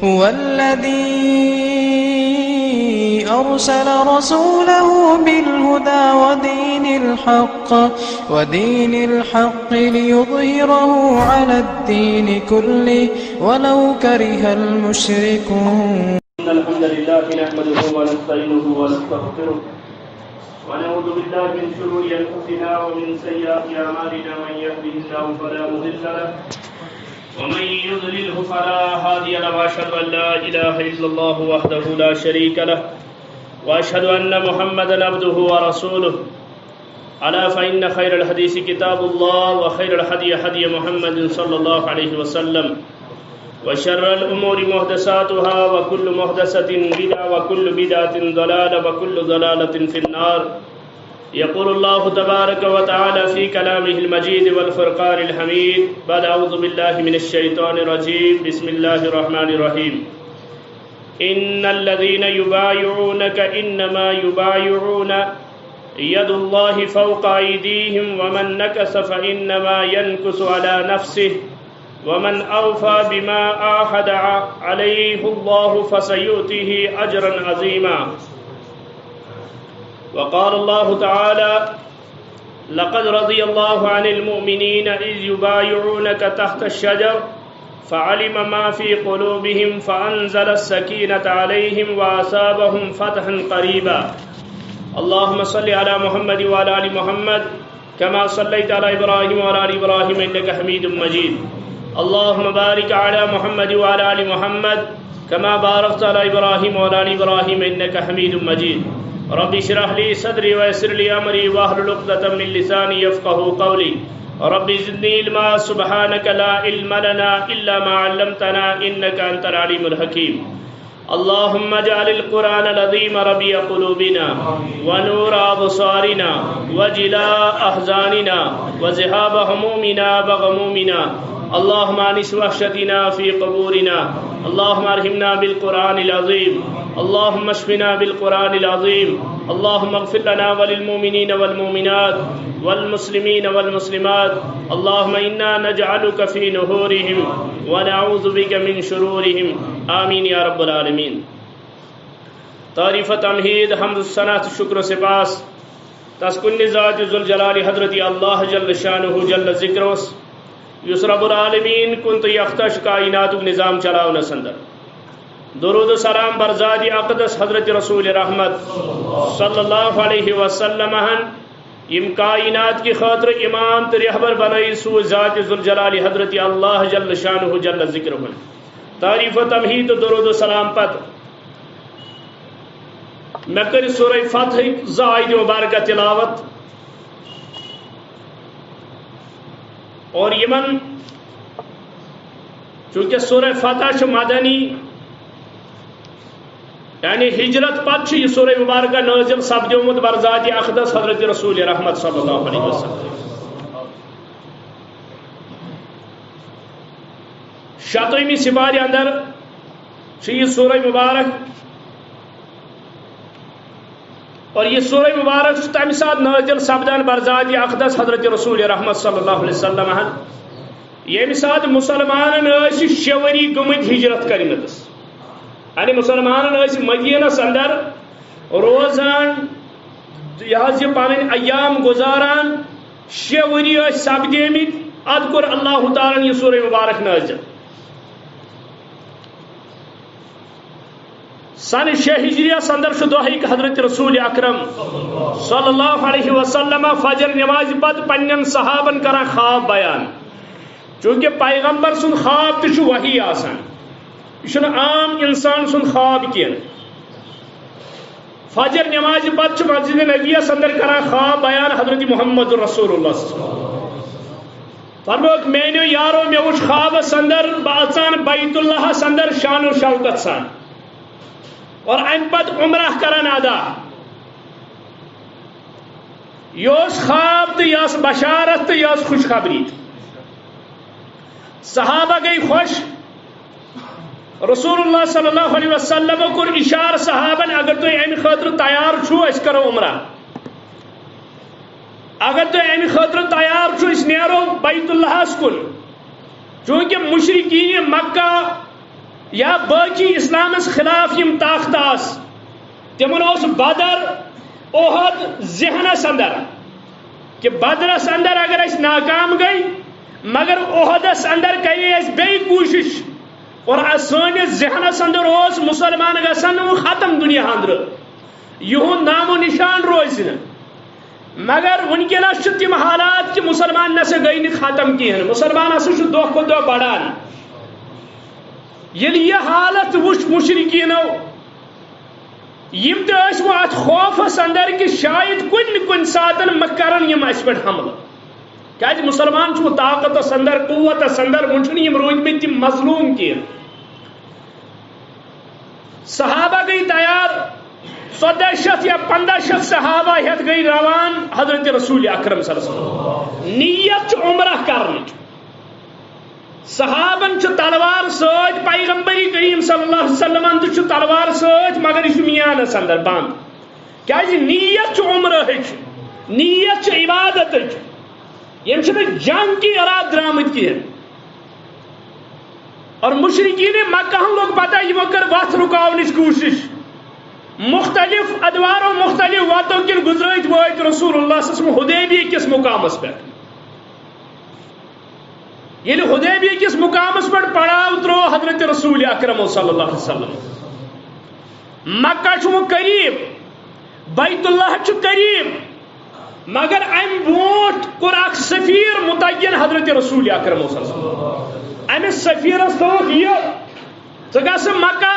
هو الذي أرسل رسوله بالهدى ودين الحق ليظهره على الدين كله ولو كره المشركون. إن الحمد لله نحمده ونستعينه ونستغفره ونعوذ بالله من شرور أنفسنا ومن سيئات أعمالنا من يهده الله فلا مضل له ومن يضلله فلا هادي له وأشهد أن لا إله إلا الله وحده لا شريك له وأشهد أن محمدا عبده ورسوله. ألا فإن خير الحديث كتاب الله وخير الهدي هدي محمد صلى الله عليه وسلم وشر الأمور محدثاتها وكل محدثة بدعة وكل بدعة ضلالة وكل ضلالة في النار. يقول الله تبارك وتعالى في كلامه المجيد والفرقان الحميد بعد أعوذ بالله من الشيطان الرجيم بسم الله الرحمن الرحيم. إن الذين يبايعونك إنما يبايعون يد الله فوق أيديهم ومن نكث فإنما ينكث على نفسه ومن أوفى بما عاهد عليه الله فسيؤتيه أجرا عظيما. وقال الله تعالى لقد رضي الله عن المؤمنين إذ يبايعونك تحت الشجر فعلم ما في قلوبهم فأنزل السكينة عليهم وأصابهم فتحا قريبا. اللهم صل على محمد وعلى آل محمد كما صليت على إبراهيم وعلى آل إبراهيم إنك حميد مجيد. اللهم بارك على محمد وعلى آل محمد كما باركت على إبراهيم وعلى آل إبراهيم إنك حميد مجيد. رب اشرح لي صدري ويسر لي أمري واحلل عقدة من لساني يفقهوا قولي. رب زدني علما سبحانك لا علم لنا إلا ما علمتنا إنك أنت العليم الحكيم. اللهم اجعل القرآن العظيم ربيع قلوبنا ونور أبصارنا وجلاء أحزاننا وذهاب همومنا وغمومنا. اللهم انس وحشتنا في قبورنا. اللهم ارحمنا بالقرآن العظيم. اللهم اشفنا بالقرآن العظيم. اللهم اغفر لنا وللمؤمنين والمؤمنات والمسلمين والمسلمات. اللهم إنا نجعلك في نحورهم ونعوذ بك من شرورهم. آمین یا رب العالمین. تعریف تمہید حمد الثناء شکر و سپاس تس کن ذات ذوالجلال حضرت اللہ جل شانہ جل ذکروس یس رب العالمین کن تو یختش کائنات نظام چلاؤن سندر. درود و سلام بر ذات اقدس حضرت رسول رحمت صلی اللہ علیہ وسلم یم کائنات کی خاطر امام تو رہبر بنائی سو ذات ذوالجلال حضرت اللہ جل شانہ جل ذکرہ. تعریف و تمہید درود و سلام پت میں کر سورہ فتح زائد مبارکہ تلاوت اور یمن چونکہ سورہ فتح مدنی یعنی ہجرت پت یہ سورہ مبارکہ نازل سپدیومت بر ذات اقدس حضرت رسول رحمت صلی اللہ علیہ وسلم. شتومی سپارِ اندر یہ سورہ مبارک اور یہ سورہ مبارک تمہ سات نازل سپدان بر ذات اقدس حضرت رسول رحمت صلی اللہ علیہ وسلم یم سات مسلمان 6 ؤری گمت ہجرت کرمتس. یعنی مسلمان مدینس اندر روزان یہ پن ایام گزاران 6 ؤری سپدیمت. اد کور اللہ تعالیٰ یہ سورہ مبارک نازل. سن 6 ہجریہ اندر دہ حضرت رسول اکرم صلی اللہ علیہ وسلم فجر نماز پت پنن صحابن کران خواب بیان. چونکہ پیغمبر سن خواب تہ وحی آسان، یہ عام انسان سن خواب کی. فجر نماز پت مسجد نبیس اندر کران خواب بیان حضرت محمد رسول اللہ فرموک میانو یارو مے وچ خوابس اندر بہ بیت اللہ اندر شان و شوکت سان اور ام پت عمرہ کران ادا. یہ خواب تو یہ بشارت تو یہ خوشخبری. صحابہ گئی خوش. رسول اللہ صلی اللہ علیہ وسلم کور اشار صحابن اگر تھی امہ خاطر تیار چھو اس کرو عمرہ. اگر تھی امہ خاطر تیار چھو اس نیرو بیت اللہ کن. چونکہ مشرقین مکہ یا باقی اسلامس خلاف یم طاقت آس تمن اس بدر احد ذہنس اندر کہ بدرس اندر اگر اس ناکام گئی مگر احدس اندر کری اس بے کوشش اور سانس ذہنس اندر اس مسلمان گھن ختم دنیا اندر یہن نام و نشان روز مگر ونکس تم حالات کہ مسلمان نسا گئی نی ختم کہین مسلمان ہسا دہ کھت دہ بڑان یل یہ حالت وچ مشرکینو یم تو ات خوفس اندر کہ شاید کن ساتن مکرن یم اس پہ حملہ کیاز مسلمان طاقت اندر قوت اندر ون یم روزمت تم مظلوم کی صحابہ گئی تیار 1400 یا 1500 صحابہ ہت گئی روان حضرت رسول اکرم صلی اللہ علیہ وسلم نیت عمرہ کرنے صحابن تلوار ست پیغمبری کریم صلی اللہ علیہ وسلم تلوار ست مگر یہ میانس اندر بند کیاز نیت عمرہ نیت عبادت یم جنگ کی اراد درامت کی اور مشرکین مکہ لوگ پتہ یہ کر وت رکاونچ کوشش مختلف ادواروں مختلف واتوں کن گزرت وات رسول اللہ صلی اللہ علیہ وسلم حدیبیہ کس مقامس پہ یل حدیبیہ کس مقامس پر پڑاو ترو حضرت رسول اکرم صلی اللہ علیہ وسلم مکہ چھو قریب بیت اللہ چھو قریب مگر ام بوٹ کور اخ سفیر متعین حضرت رسول اکرم صلی اللہ علیہ وسلم ام سفیرس تھوک یہ ثہ مکہ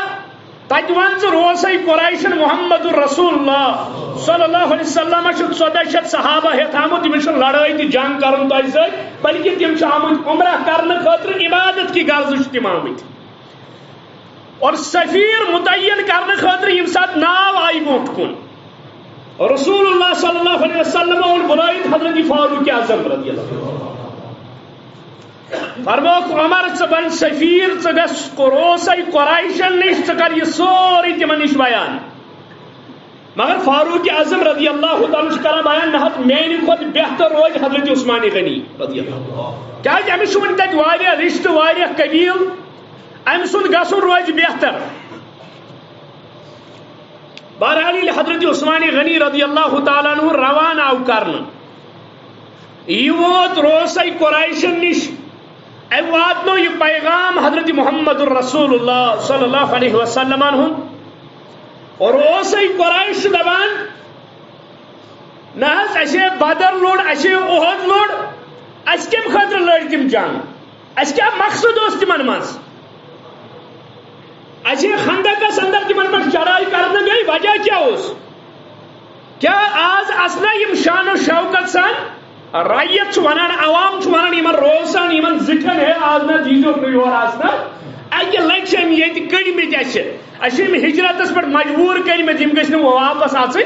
تت ون روسے قریشن محمد رسول اللہ صلی اللہ علیہ وسلم 1400 صحابہ ہت آمت تم لڑائی تہ جنگ کرن تہ ست بلکہ تم آمت عمرہ کرنے خاطر عبادت کی غرض تم آمت اور سفیر متعین کرنے خاطر یم سات ناو آئی برونٹ کن رسول اللہ صلی اللہ علیہ وسلم اور بلائت حضرت فاروق اعظم رضی اللہ عنہ فرموک عمر بن سفیر گس روسے قریشن نش کر یہ سوری تم نش بیان مگر فاروق اعظم رضی اللہ تعالیٰ کر بیان نہ میانہ کھت بہتر روز حضرت عثمان غنی رضی اللہ کیاز امس ون تت واریاہ رشتہ واریاہ قبیل ام سند گھن روز بہتر بہرحال حضرت عثمان غنی رضی اللہ تعالیٰ عنہ روان آو کرن یہ ووت روسے قریشن نش ام واتنو یہ پیغام حضرت محمد الرسول اللہ صلی اللہ علیہ وسلم اور روسے قریش دبان نہ اسے بدر لوڑ اسے احد لوڑ اس کم خاطر لڑ تم جنگ اس کیا مقصد اس تمن مز اسے خندقس اندر تمن پہ چڑھائی کرنے گئی وجہ کیا اس کیا آز اسنا یم شان و شوکت سان رائیت ونان عوام ونان یمن روزان یمن زٹھن ہے آز نا دیزو یور آسنا اکہ لچ ام یہ کڑمت اس ہجرتس پہ مجبور کرمت یم گھن واپس آن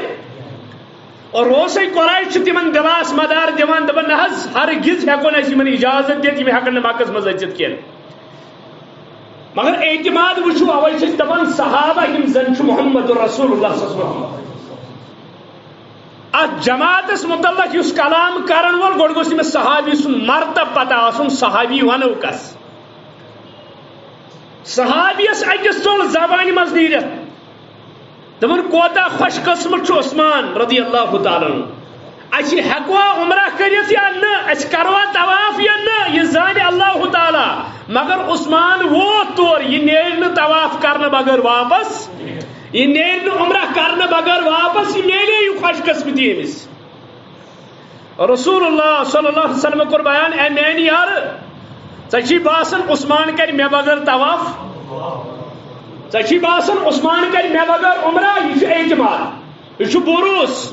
اور روسے قریش تمن دلاس مدار دان دپان نہ ہرگز ہیکون اس یمن اجازت دت یم ہیکن مکس مز اژت کی مگر اعتماد وچھو اوے دپان صحابہ یم زن محمد رسول اللہ صلی اللہ علیہ وسلم جماعتس متعلق اس کلام کرن وول گوڑ گوس تمس صحابی سن مرتب پتہ آسن صحابی ونو کس صحابیس اکس ژول زبان مز نیرت دپن کوتا خوش قسمت عثمان رضی اللہ تعالی عنہ اس ہیکوا عمرہ کرت یا نہ اس کروا طواف یا نہ یہ زان اللہ تعالی مگر عثمان وہ طور یہ نیل طواف کرنے بغیر واپس یہ نیل عمرہ کرنے بغیر واپس یہ میلے یہ خوش قسمتی امس رسول اللہ صلی اللہ علیہ وسلم کور بیان اے میان یار ژے باسان عثمان کر مے بغیر طواف ژے باسان عثمان کر مے بغیر عمرہ یہ اعتماد یہ بروس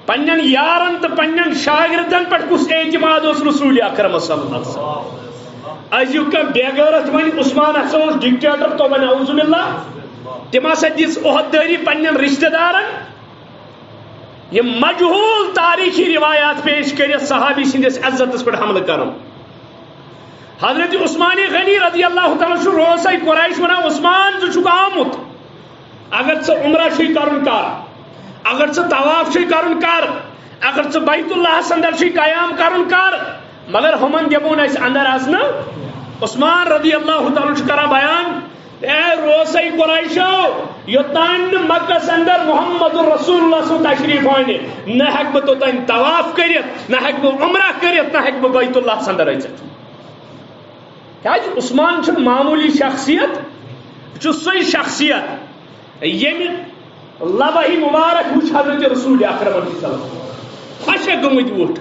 پنن یارن تو پنن شاگردن پہ کس اعتماد اس رسول اکرم صلی اللہ علیہ وسلم ازیک بےغیرت ون عثمان ہسا ڈکٹیٹر تو نعوذ باللہ تم ہسا دس عہدیداری پنن رشتہ دارن یہ مجہول تاریخی روایات پیش کر صحابی سندس عزتس پہ حملہ کرن حضرت عثمان غنی رضی اللہ تعالیٰ روسے قریش ونان عثمان ژٕ آمت اگر ژٕ عمرہ چھی کرن کر اگر ژٕ طواف چھی کرن کر اگر ژٕ بیت اللہ اندر چھی قیام کرن کر مگر ہمن دمون اس اندر آسنا عثمان رضی اللہ تعالیٰ کران بیان ہسا قریشو یوتان مکس اندر محمد رسول اللہ سن تشریف آنے نہ ہیک بہ توتان طواف کرت نہ ہیک بہ عمرہ کرت نہ ہیک بہ بیت اللہ سندر اچت کیا عثمان چھ معمولی شخصیت چھ سوی شخصیت یم لبہ مبارک وچ حضرت رسول اکرم صلی اللہ علیہ وسلم خوش گمت وٹ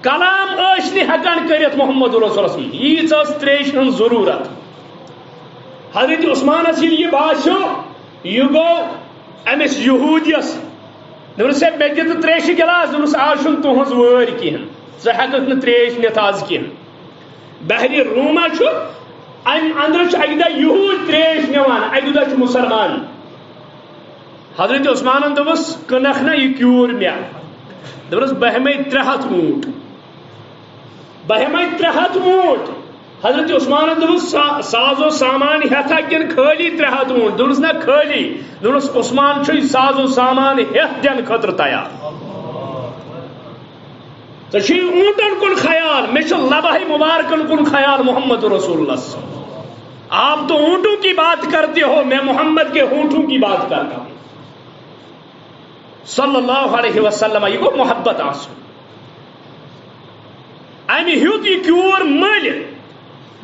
کلام ٲسۍ نہٕ ہٮ۪کان کٔرِتھ محمد رسول سُنٛد ییٖژ ٲس ترٛیشہِ ہٕنٛز ضروٗرت حضرت عثمانس ییٚلہِ یہِ باسیو یہِ گوٚو أمِس یہوٗدیس دوٚپنس ہے مےٚ دِ تہٕ ترٛیشہِ گِلاس دوٚپنس آز چھُنہٕ تُہٕنٛز وٲرۍ کِہیٖنۍ ژٕ ہٮ۪ککھ نہٕ ترٛیش نِتھ آز کِہیٖنۍ بحری روما چھُ امہِ اندرٕ چھُ اکہِ دۄہ یہوٗدۍ ترٛیش نِوان اکہِ دۄہ چھُ مُسلمان حضرت عثمانن دوٚپُس کٕنکھ نہ یہِ کیوٗر مےٚ دوٚپنس بہٕ ہٮ۪مے 300 اوٗنٹ بہٕ ہٮ۪مے 300 اوٗنٹ حضرت عثمانن دوٚپُس سازو سامان ہٮ۪تھا کِنہٕ خٲلی 300 اوٗنٹ دوٚپنس نہ خٲلی دوٚپنس عثمان چھُے سازو سامان ہٮ۪تھ دِنہٕ خٲطرٕ تیار ژےٚ چھُے اوٗنٹن کُن خیال مےٚ چھُ لبہٕ مبارکن کُن خیال محمد رسول اللہ آپ تو اونٹوں کی بات کرتے ہو میں محمد کے ہونٹوں کی بات کرتا ہوں صلی اللہ علیہ وسلم یہ گو محبت آسن امہ ہیوت یہ کیور مل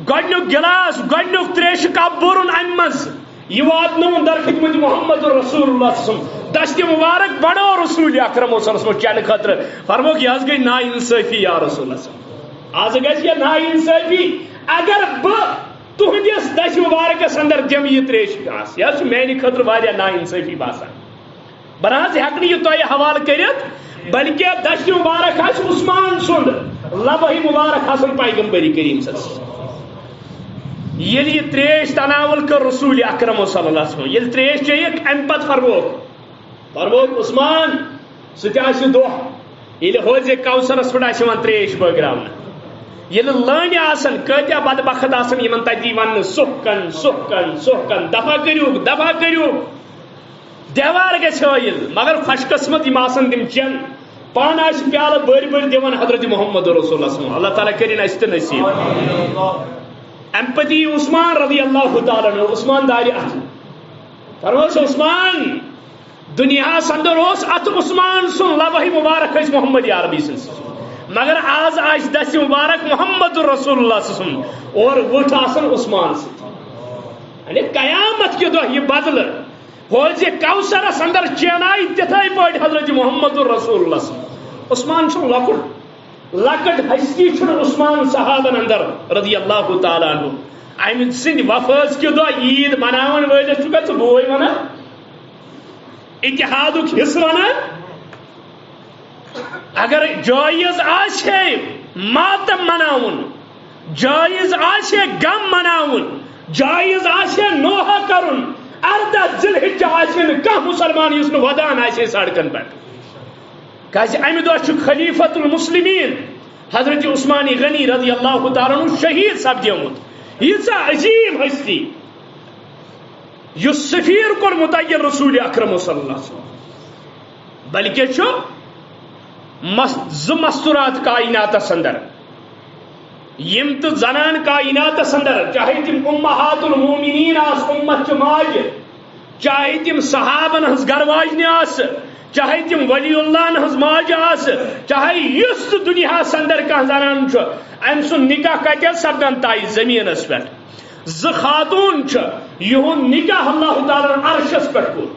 گۄڈنیُک گلاس گۄڈنیُک تریش کپ برُن امہ مز یہ واتنون در خدمت محمد رسول اللہ صلی اللہ علیہ وسلم دست مبارک بڑو رسول اکرم صلی اللہ علیہ وسلم چنہ خاطر فرمو کہ آز گئی نا انصافی یا رسول اللہ صلی اللہ علیہ وسلم آز گئی نا انصافی اگر بہ تہندس دست مبارکس اندر دم یہ تریش گلاس یہ میانہ خاطر واریاہ نا انصافی باسان بناز ہیکن یہ تہ حوالہ کرت بلکہ دست مبارک آس عثمان سند لبہ مبارک حسن پیغمبری کریم صلی اللہ علیہ وسلم یل یہ تریش تناول کر رسول اکرم صلی اللہ علیہ وسلم یل تریش چیک ام پت فرموک عثمان سہ دہ یل حوض کوثرس پہ تریش بٲگراونہ یل لٲنہِ آسن کۭتیاہ بدبخت آسن یمن تتی ون سُکن سُکن سُکن دفع کٔرِو دیوار گژھِ ہٲیِل مگر خوش قسمت یم آسن تم چین پان آسہِ پیالہٕ بٔرۍ بٔرۍ دِوان حضرت محمد رسول اللہ اللہ تعالیٰ کٔرِنۍ اَسہِ تہِ نصیٖب امہِ پتہٕ یی عثمان رضی اللہ تعالیٰ عنہ عثمان دارِ اتھ فرموس عثمان دُنیاہس اندر اوس اتھ عثمان سُنٛد لبہ مبارک ٲسۍ محمد عربی سٕنٛز مگر آز آسہِ دست مبارک محمد رسول اللہ سُنٛد اور وٕٹھ آسان عثمان سۭتۍ یعنی قیامت کہِ دۄہ یہِ بدلہٕ حوض کوثرس اندر چینائی تتھے پٲٹھۍ حضرت محمد رسول اللہ صلی عثمان چھُ لۄکُٹ ہستی چھُنہٕ عثمان صحابن اندر رضی اللہ تعالیٰ عنہ امہِ سٕنٛدِ وفٲژ کہِ دۄہ عیٖد مناون وٲلِس چھُکھا ژٕ بوے ونان اتحادُک حصہٕ ونان اگر جٲیز آسہِ ماتم مناوُن جٲیز آسہِ غم مناوُن جٲیز آسہِ نوحہ کرُن 18 ذی الحجہ آسہِ نہٕ کانٛہہ مُسلمان یُس نہٕ ودان آسہِ سڑکن پٮ۪ٹھ کیازِ امہِ دۄہ چھُ خلیفۃ المسلمین حضرت عثمان غنی رضی اللہ تعالیٰ عنہ شہید سپدیومُت ییٖژاہ عظیٖم ہستی یُس سفیر کوٚر متعین رسول اکرم صلی اللہ علیہ وسلم بلکہ چھُ زٕ مستورات کائناتس اندر یم تو زنان کائناتس اندر چاہے تم امہات المومنین آس امت چہ ماجہ چاہے تم صحابن ہز گھر واجنہ آس چاہے تم ولی اللہ ہز ماجہ آس چاہے یس دنیا اندر کان زنان چھ ام سن نکاح کتہ سپدان تائی زمینس پہ ز خاتون چھ یہن نکاح اللہ تعالی عرشس پہ کور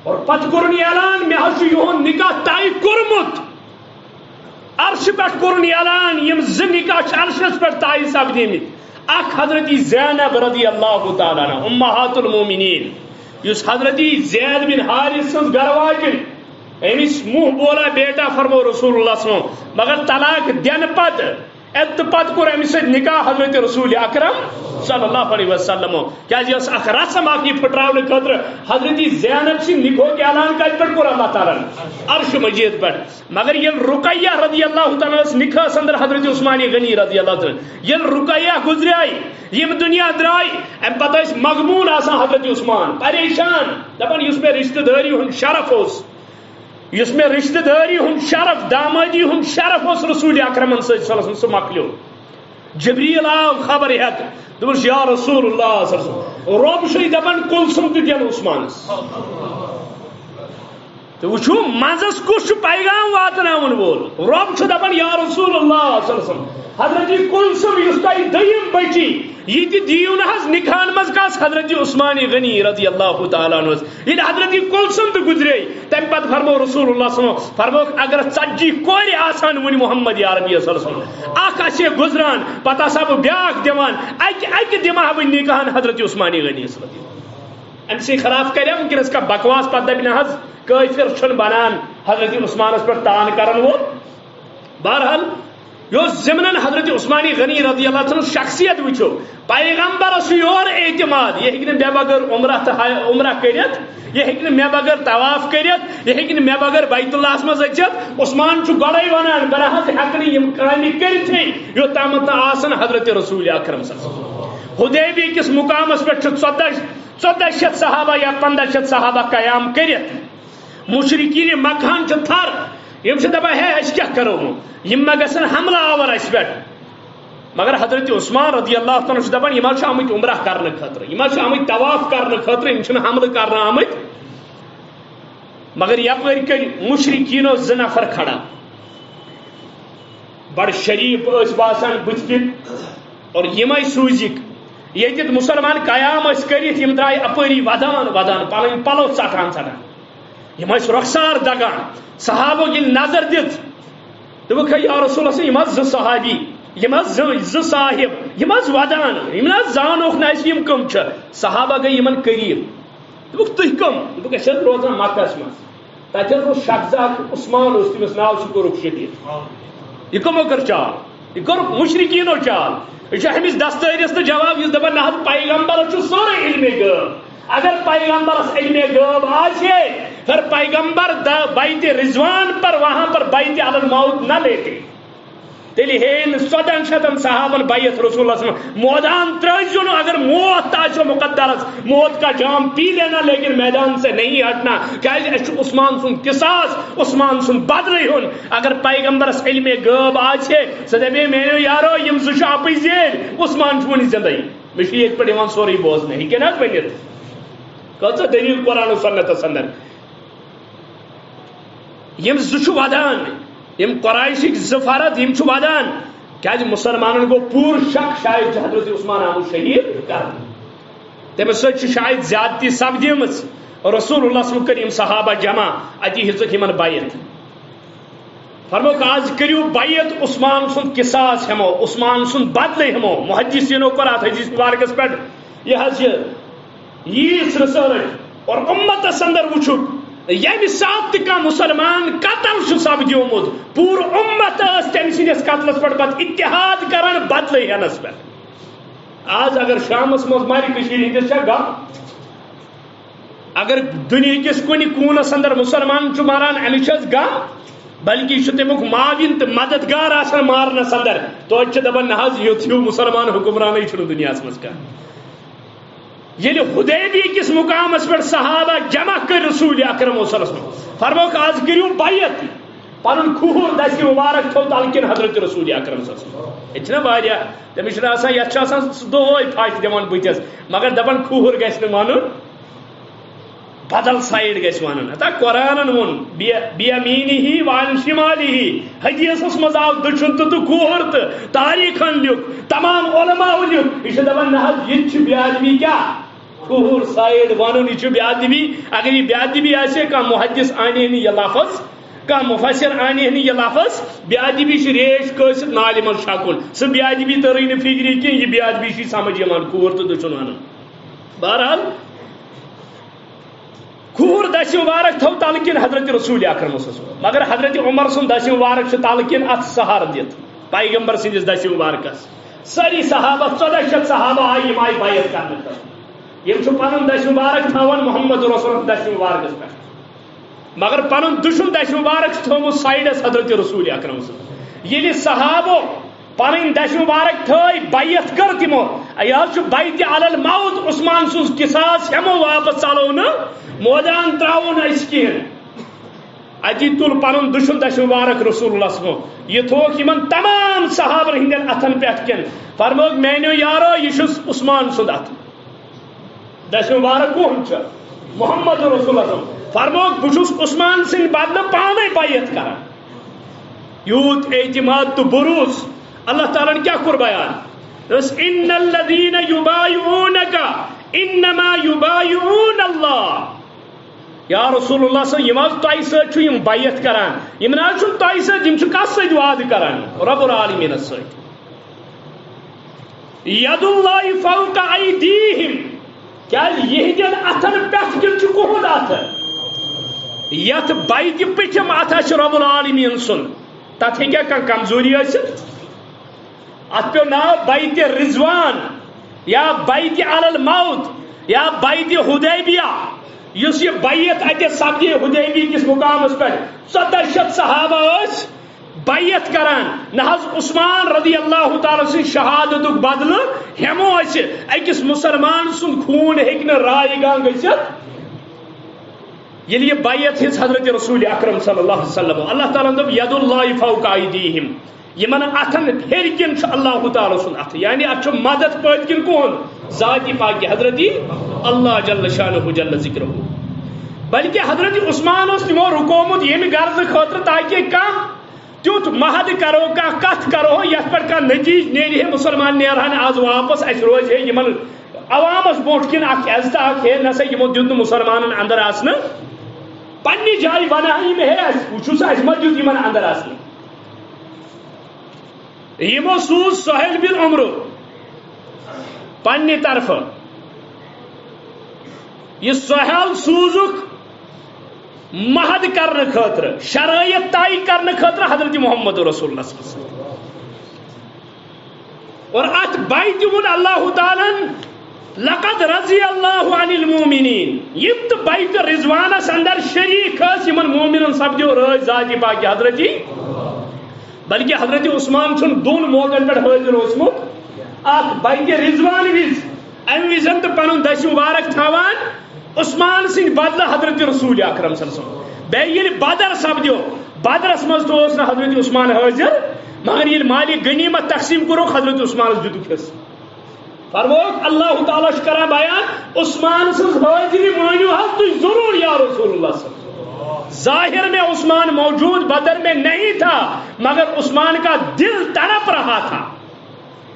اور پتہ کورن اعلان مے ہس یہن نکاح طے کورمت عرش پہ کورن اعلان یم ز نکاح عرشس پہ طے سپدیمت اخ حضرت زینب رضی اللہ تعالی عنہ امہات المومنین یس حضرت زید بن حارث سن گھر واجن امس منہ بولا بیٹا فرمو رسول اللہ صلی اللہ علیہ وسلم مگر طلاق دین پتہ پتہ کور امس سۭتۍ نکاح حضرت رسول اکرم صلی اللہ علیہ وسلم کیاز یہ اخ رسم اخ یہ پھٹراونہ خاطر حضرت زینب سن نکاح کے اعلان کت پہ کور اللہ تعالیٰ عرش مجید پہ مگر یل رقیہ رضی اللہ تعالیٰ نکاح اندر حضرت عثمان غنی رضی اللہ تعالیٰ یل رقیہ گزریائی یم دنیا درائی ام پتہ مغمون آسان حضرت عثمان پریشان دپان اس میں رشتہ داری ہند شرف اس اس میں رشتہ داری ہند شرف دامادی ہند شرف اس رسول اکرم صلی اللہ علیہ وسلم سہ مکلیو جبریل آو خبر ہیت دوپس یا رسول اللہ صلی اللہ علیہ وسلم رب چھ دپان کلثم تہ دین عثمانس تو وچھو مزس کس پیغام واتناون وول رب چھ دپان یا رسول اللہ صلی اللہ علیہ وسلم حضرت کلثم یس تہ دیم بچی یہ تہ دیو نہ حض نکاحن مز کس حضرت عثمان غنی رضی اللہ تعالیٰ عنہ یہ حضرت کلثم تہ گزرے تم پتہ فرمو رسول اللہ صلی اللہ علیہ وسلم فرمو اگر 40 کور آسان ون محمد عربی صلی اللہ علیہ وسلم اخ آسے گزران پتہ ہسا بہ بیاکھ دِوان اکہ دمہ بہ نکاحن حضرت عثمان غنی صلی اللہ علیہ وسلم ام سے خلاف کرے ونکس کا بکواس پتہ دپ نہ حض کافر چھن بنان حضرت عثمانس پر تان کرن وہ بہرحال یہ ضمن حضرت عثمان غنی رضی اللہ عنہ شخصیت وچو پیغمبرس یور اعتماد یہ ہیکہ مے بغیر عمرہ کرت یہ ہیکہ مے بغیر طواف کرت یہ ہیکہ مے بغیر بیت اللہ مز اچت عثمان چھ گڑے ونان بہ حظ ہیکہ یم کامہ کرت یوتامت آسن حضرت رسول اکرم صلی اللہ علیہ وسلم حدیبیہ کس مقامس پہ 1400 صحابہ یا 1500 صحابہ قیام کرت مشرکین مکہن چھ تھر یم چھ دپان ہے اس کیا کرو یم ما گژھن حملہ آور اس پہ مگر حضرت عثمان رضی اللہ عنہ چھ دپان یم چھ آمت عمرہ کرنے خاطر یم چھ آمت طواف کرنے خاطر یم چھ حملہ کرنے آمت مگر یپر کر مشرکینو 2 نفر کھڑا بڑ شریف اس باسان بت اور یم سوزک یت مسلمان قیام اس کرت یم درائے اپری ودان پن پلو ژٹان یم رخسار دگان صحابو یل نظر دت دوپک یا رسول اللہ یم 2 صحابی یم 2 صاحب یم ودان یم زانوک نا یم کم چھ صحابہ گئی یمن قریب دوپک تہ کم دوپک اس روزان مکہس مز تتہ روز شخص عثمان اس تمس ناو چھ کوٚرُکھ شدید یہ کمو کر چال یہ کوٚرُکھ مشرکینو چال یہ امس دستٲریس تو جواب اس دپان نہ پیغمبر سورے علم غیب اگر پیغمبرس علم غیب آسے پھر پیغمبر بیت رضوان پر وہاں پر بیت علی الموت نہ لیتے تیلی ہین 1400 صحابن بیت رسول اللہ صلی اللہ علیہ وسلم مودان ترجن اگر موت تاچو مقدرس موت کا جام پی لینا لیکن میدان سے نہیں ہٹنا کہ عثمان سن قصاص عثمان سن بدلے ہن اگر پیغمبرس علم غیب آچے سدبے میں یارو یم زش اپی زیل عثمان چھونی زندگی مشی ایک پڑھ ایمان سوری بوز نہیں کہ نہ بنیت کچھ دلیل قرآن و سنت سندر یم زش ودان یم قرائشک زفارت یم چھ ودان کیا مسلمانن کو پور شک شاید حضرت عثمان آمو شہید کر تمہ سچ شاید زیادتی سپدیم رسول اللہ صلی اللہ علیہ وسلم کریم صحابہ جمع اتی ہزک یمن بیت فرموک آج کریو بیت عثمان سن قصاص ہمو عثمان سن بدلے ہمو محدثینو قرات حدیث مبارکس پہ یہ حج یہ ریسرچ اور امت سندر وچھک یمہ سات کا مسلمان قتل سپدیومت پور امت تم سندس قتلس پہ پتہ اتحاد کران بدلے ہنس پہ آج اگر شامس مز مارِ ہندس غم اگر دنیا کس کن کونس اندر مسلمان ماران امس غم بلکہ تمیک معاون تو مددگار آسان مارنس اندر تو دپان نہ یوت ہیو مسلمان حکمران دنیا مز کھانا یل حدیبیہ کس مقامس پہ صحابہ جمع کر رسول اکرم صلی اللہ علیہ وسلم فرموک آج کریو بیت پن کھوہر دس مبارک تھو تلکن حضرت رسول اکرم صلی اللہ علیہ وسلم یہ وایا تمس آسان یت دہے پھش دان بتس مگر دپان کھوہر گھس ون بدل سائڈ گھس ون ہتا قرآن وون بیمینہ وعن شمالہ حدیثس مز آو دچھن تو کھوہر تو تاریخن لیک تمام علماء لیک یہ دپان نہ یہ بیادبی کیا کھوہر سائڈ ون یہ بیادبی اگر یہ بیادبی آسے کھانا محدث آنے یہ لفظ کھانا مفسر آنے یہ لفظ بیادبی ریش کس نالہ من شکن سہ بیادبی ترے نا فکری کی یہ بیادبی سمجھ یوان کھوہر تو دچھن ون بہرحال کھوہر دس مبارک تھو تلکن حضرت رسول اکرم صلی اللہ علیہ وسلم مگر حضرت عمر سن دس مبارک تلکن ات سہار دت پیغمبر سندس دس مبارکس ساری صحابہ 1400 صحابہ آئی آئی بیعت کرنے یم پن دس مبارک تھوان محمد رسول دس مبارکس پہ مگر پن دشن دس مبارک تھومت سائڈس حضرت رسول اکرم صلی اللہ علیہ وسلم یل صحابو پن دس مبارک تھوئی بیعت کر تمو یہ بیت علی الموت عثمان سن قصاص ہمو واپس چلو نا مودان تراؤن اس کہین اتی تل پن دشن دش مبارک رسول اللہ صلی اللہ علیہ وسلم یہ تھوک یمن تمام صحابہ ہندین اتن پہ کن فرموک میانو یارو یہ عثمان سند ات دش مبارک کون محمد رسول اللہ فرموک بچس عثمان سن بدل پانے بیعت کران یوت اعتماد تو بروس اللہ تعالیٰ نے کیا کور بیان ان الذین یبایعونک انما یبایعون اللہ یا رسول اللہ صلی اللہ علیہ وسلم تہ یم بیعت کران یم نا تہ یم کس ست وعدہ کران رب العالمین ست ید اللہ فوق ایدیہم کیا یہدین اتن پہ کن کہد ات یت بیت پٹھم ات رب العالمین سن تت ہیکیا کان کمزوری ٲسِتھ ات پہ ناو بیت رضوان یا بیت علی الموت یا بیت حدیبیہ اس یہ بیعت اتہ سپدی حدیبی کس مقامس پہ 1400 صحابہ اس بیعت کران نہ عثمان رضی اللہ تعالی سن شہادت بدل ہمو اس اکس مسلمان سن خون ہیک نہ رائے گان گژھِتھ ییٚلہِ یہ بیعت ہز حضرت رسول اکرم صلی اللہ علیہ وسلم اللہ تعالیٰ دوٚپ ید اللہ فوق ایدیہم یمن اتن پھر کن اللہ تعالیٰ سن ات یعنی ات مدد پت کن کون ذات پاک حضرت اللہ جل شانہ جل ذکرہ بلکہ حضرت عثمان اس تمو رکومت یم غرض خاطر تاکہ کم تیت مہد کرو کت کرو یت پہ کھانا نتیج نیرِ ہے مسلمان نیرہن آز واپس اس روز ہے یمن عوامس بوٹ کن اخ عزت اخ ہے نسا یمو دیت مسلمان اندر آسن پنہ جائے ونہ ہے وچھو سا اس مت دیت یمن اندر آسن یمو سوز سہیل بن عمرو پنہ طرف یہ سہیل سوزک مہد کرنے خاطر شرائط طے کرنے خاطر حضرت محمد رسول اللہ صلی اللہ علیہ وسلم اور ات بیت ون اللہ تعالیٰ لقد رضی اللہ عن المومنین یم تو بیت رضوانس اندر شریک یمن مومنن سپدیو رٲضۍ ذات پاک حضرت بلکہ حضرت عثمان چھن دون موقعن پہ حاضر اوسمت اخ بیت رضوان وز ام وزن تو پن دش مبارک تھوان عثمان سن بدل حضرت رسول اکرم صلی اللہ علیہ وسلم بیل بدر سپدیو بدرس مز تو حضرت عثمان حاضر مگر یہ مالی غنیمت تقسیم کرو حضرت عثمان دیت حصہ فرموک اللہ تعالیٰ کرا بیان عثمان سن حاضری مانیو حض تھی ضرور یا رسول اللہ صلی اللہ علیہ وسلم ظاہر میں عثمان موجود بدر میں نہیں تھا مگر عثمان کا دل تڑپ رہا تھا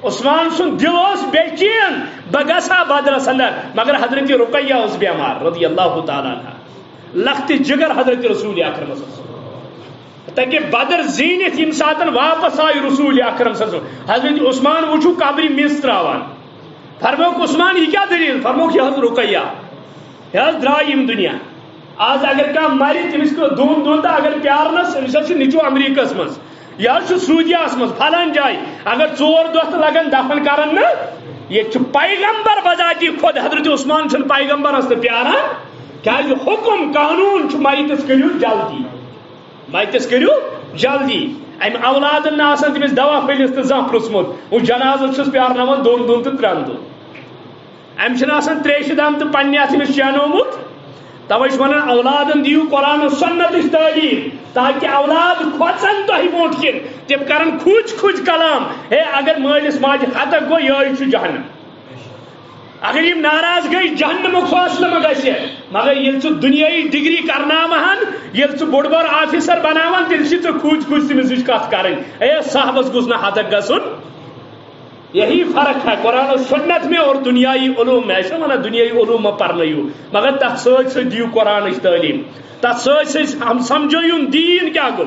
عثمان سن دل اس بے چین بگسا بدرس اندر مگر حضرت رقیہ اس بیمار رضی اللہ تعالیٰ عنہ لخت جگر حضرت رسول اکرم صلی اللہ علیہ وسلم تاکہ بدر زینت یم ساتن واپس آئی رسول اکرم صلی اللہ علیہ وسلم حضرت عثمان وچھو قبری مز تراوان فرموک عثمان یہ کیا دلیل فرموک یہ حضرت رقیہ یہ حضرت درائی یم دنیا آج اگر کام ماری تمس کو دون دون تا اگر پیارنس امس نچو امریکہ مز یا سعودیہ مز فلان جائے اگر 4 دۄہ لگن دفن کرن نا یہ پیغمبر بذاتی خود حضرت عثمان چھن پیغمبر اس پیاران کیا حکم قانون میتس کرو جلدی میتس کرو جلدی ام اولاد آسان تمس دوا پھلس تو زان پرسمت وہ جنازہ چھس پیارناون 2 دۄہن تو 3 دۄہن ام آسان 3 دم تو پنہ اتمس چینومت توے ونان اولادن دیو قرآن و سنت تعلیم تاکہ اولاد کھوچن تہ برونٹ کن تم کرن کھوج کھوج کلام ہے اگر مالس ماج ہتک گو یہ جہنم اگر یم ناراض گئی جہنم فاصلہ ما گژھِ مگر یل ژٕ دنیائی ڈگری کرناوہن یل ژٕ بوڑ بار آفیسر بناوان تیل چھ ژٕ کھوج کھوج تمس نش کتھ کرٕنۍ اے صاحبس گوٚژھ نہٕ ہتک گژھُن یہی فرق ہے قرآن و سنت میں اور دنیائی علوم میں ایسا مانا دنیائی علوم میں پڑھنیو مگر تک سوچ سے دیو قرآن تعلیم تک سوچ سے ہم سمجھو دین کیا گو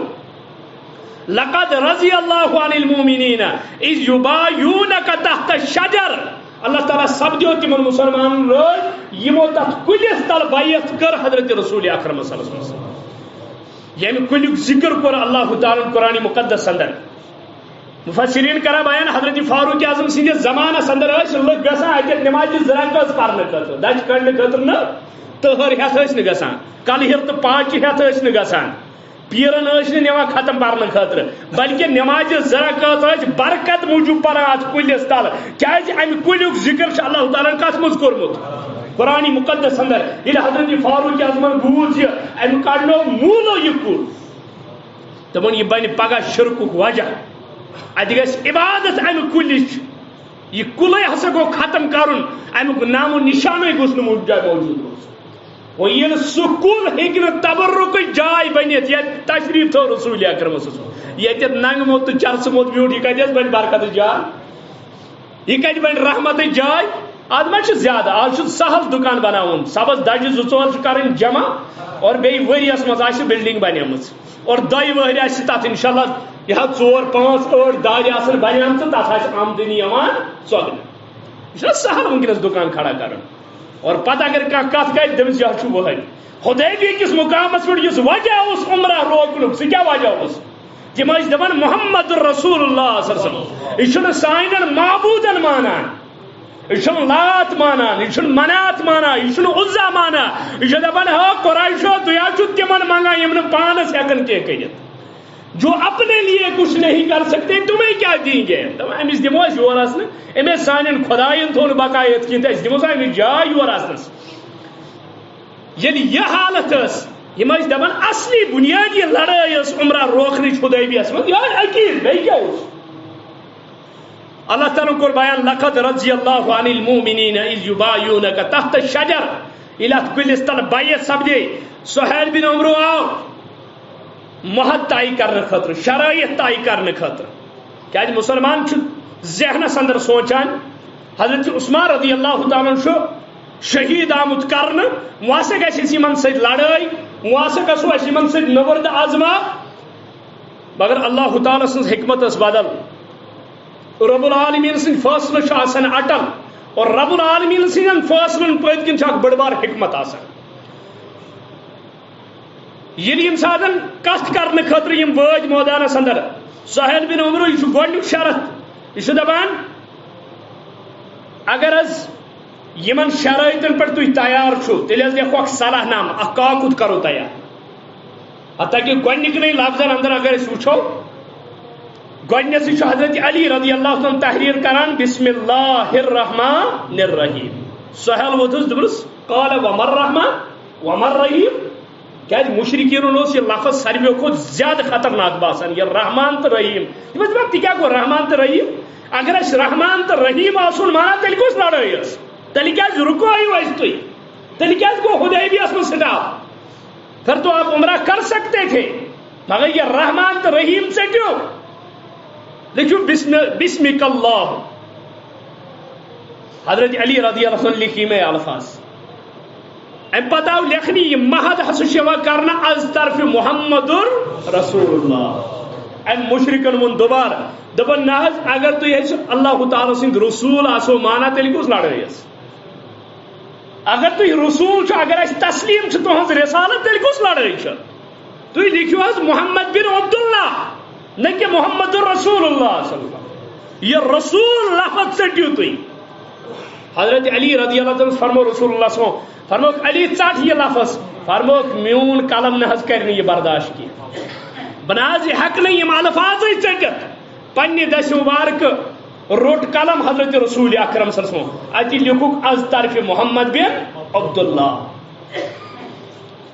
لقد رضی اللہ عن المومنین اذ یبایعونک تحت الشجر اللہ تعالیٰ سپدیو تمن مسلمان روز یمو تحت کلس تل بیعت کر حضرت رسول اکرم صلی اللہ علیہ وسلم یعنی کلیک ذکر کر اللہ تعالیٰ قرآن مقدس اندر مفسرین کرا بیان حضرت فاروق اعظم سندس زمانس اندر لوگ گسان اتر نماز زرکت پرنے خاطر دچ کڑنے خاطر نا تہر ہتھ نا گسان کل ہر تو پاچہ ہتھ نا گسان پیرن نما ختم پرنے خاطر بلکہ نماز زکات برکت موجود پران کلس تل کیا امہ کلیک ذکر اللہ تعالیٰ کت مز کورمت قرآن مقدس اندر یل حضرت فاروق اعظمن بوز یہ ام کڑنو مولو یہ کل دپن یہ بن پگہ شرکک وجہ اتہ گژھِ عبادت امہ کلچ یہ کلے ہسا گو ختم کرن امیک نام و نشانے گوس نہ جائے موجود روز وہ یل سہ کل ہیکہ نہ تبرک جائے بنت یہ تشریف تھو رسول اکرم صلی اللہ علیہ وسلم یہ ننگمت تو چرسمت بیوٹ یہ کتھ بن برکت جائے یہ کتھ بن رحمت جائے آج ما زیادہ آج سہل دکان بناون سبز دجہ زٕ ژور کریں جمع اور بیٚیہِ ؤریس منٛز آسہِ بلڈنگ بنیمٕژ اور دۄیہِ ؤہرۍ آسہِ تتھ انشاءاللہ یہ 4 5 8 دارِ آسن بنیمژٕ تتھ آسہِ آمدنی یوان ژۄگنہٕ یہ سہل ونکس دکان کھڑا کرن اور پتہ اگر کانٛہہ کتھ کرِ دٔپِس یہ چھُ ؤہرۍ حدیبیہ کِس مقامس پٮ۪ٹھ یُس وجہ اوس عمرہ روکنُک سُہ کیٛاہ وجہ اوس تِم ٲسۍ دپان محمد رسول اللہ صلی اللہ علیہ وسلم یہ چھُنہٕ سانٮ۪ن معبوٗدن مانان یہ لات مانان یہ منات مانان یہ عزا مانان یہ دپان ہاں قریشو تھی تمن منگان یم پانس ہیکن کی کرت جو اپنے لیے کچھ نہیں کر سکتے تمہیں کیا دیں گے امس دمو یور آسن امس سان خدائن تھو بقایت کھین تو دمو امس جائے یور آسنس یل یہ حالت یم دپان اصلی بنیادی لڑائی عمرہ روکنچ حدیبیہس من یہ عقید بیٚیہِ کیٛاہ اوس اللہ تعالیٰ کور بیان لقد رضی اللہ عن المؤمنین اذ یبایعونک تحت الشجر الات کلس تل بیعت سپدے سہیل بن عمرو آو محد طے کرنے خاطر شرائط طے کرنے خاطر کیا مسلمان ذہنس اندر سوچان حضرت عثمان رضی اللہ تعالیٰ شہید آمت کرنے واسہ گھس یمن سۭتۍ لڑائی واسہ گژھو اس یمن سۭتۍ نبرد آزما مگر اللہ تعالیٰ سٕنٛز حکمت ٲس بدل رب العالمین سن فاصلہ آسان اٹل اور رب العالمین سن فاصلن پت کن بڑ بار حکمت آسان یم ساتن کت کرنے خاطر یم وج میدانس اندر سہیل بن عمرو یہ گۄڈنیُک شرط یہ دپان اگر حظ یمن شرائطن پہ تھی تیار چھو تیل حظ لیکھو صلاح نامہ اخ کاکد کرو تیار حتیٰ کہ گۄڈنِکنے لفظن اندر اگر اس وچھو گۄڈنیتھٕے چھُ حضرت علی رضی اللہ عنہ تحریر کران بسم اللہ الرحمن الرحیم سہل ووتھُس دوٚپُس قال وما الرحمن وما الرحیم کیٛازِ مشرکیٖنن اوس یہ لفظ ساروِیو کھۄتہٕ زیادٕ خطرناک باسان یہ رحمان تہٕ رحیم تِم ٲسۍ دپان تہِ کیٛاہ گوٚو رحمان تہٕ رحیم اگر أسۍ رحمان تہٕ رحیم آسُن مانان تیٚلہِ کۄس لڑٲے ٲس تیٚلہِ کیٛازِ رُکٲیِو اَسہِ تُہۍ تیٚلہِ کیٛازِ گوٚو حدیبیہس منٛز سٹاپ پھر تو آپ عمرہ کر سکتے تھے مگر یہ رحمان تہٕ رحیم ژٔٹِو لکھو بسمک اللہ حضرت علی رضی اللہ عنہ لکھی میں الفاظ ام پتہ آو لکھنی یہ مہد ہسا کرنا از طرف محمد رسول اللہ ام مشرکن ون دوبار دپن نہ اگر تھی اللہ تعالیٰ سند رسول آسو مانا تیل کس لڑائی اگر تھی رسول چھو اگر اس تسلیم چھو تہذ رسالت تیل کس لڑائی تھی لکھو حظ محمد بن عبداللہ نہ کہ محمد رسول اللہ صلی اللہ علیہ وسلم یہ رسول لفظ ژٹِو تُہۍ حضرت علی رضی اللہ عنہ فرمو رسول اللہ صلی اللہ علیہ وسلم فرموک علی ژٹ یہ لفظ فرموک میون قلم نہ حظ کرِ نہٕ یہ برداشت کی بنا حظ یہ ہیٚکہٕ نہٕ یِم الفاظے ژٔٹِتھ پننہِ دسہِ مبارکہٕ روٚٹ قلم حضرت رسول اکرم صلی اللہ علیہ وسلم اتہِ لیوکھُکھ از طرف محمد بن عبداللہ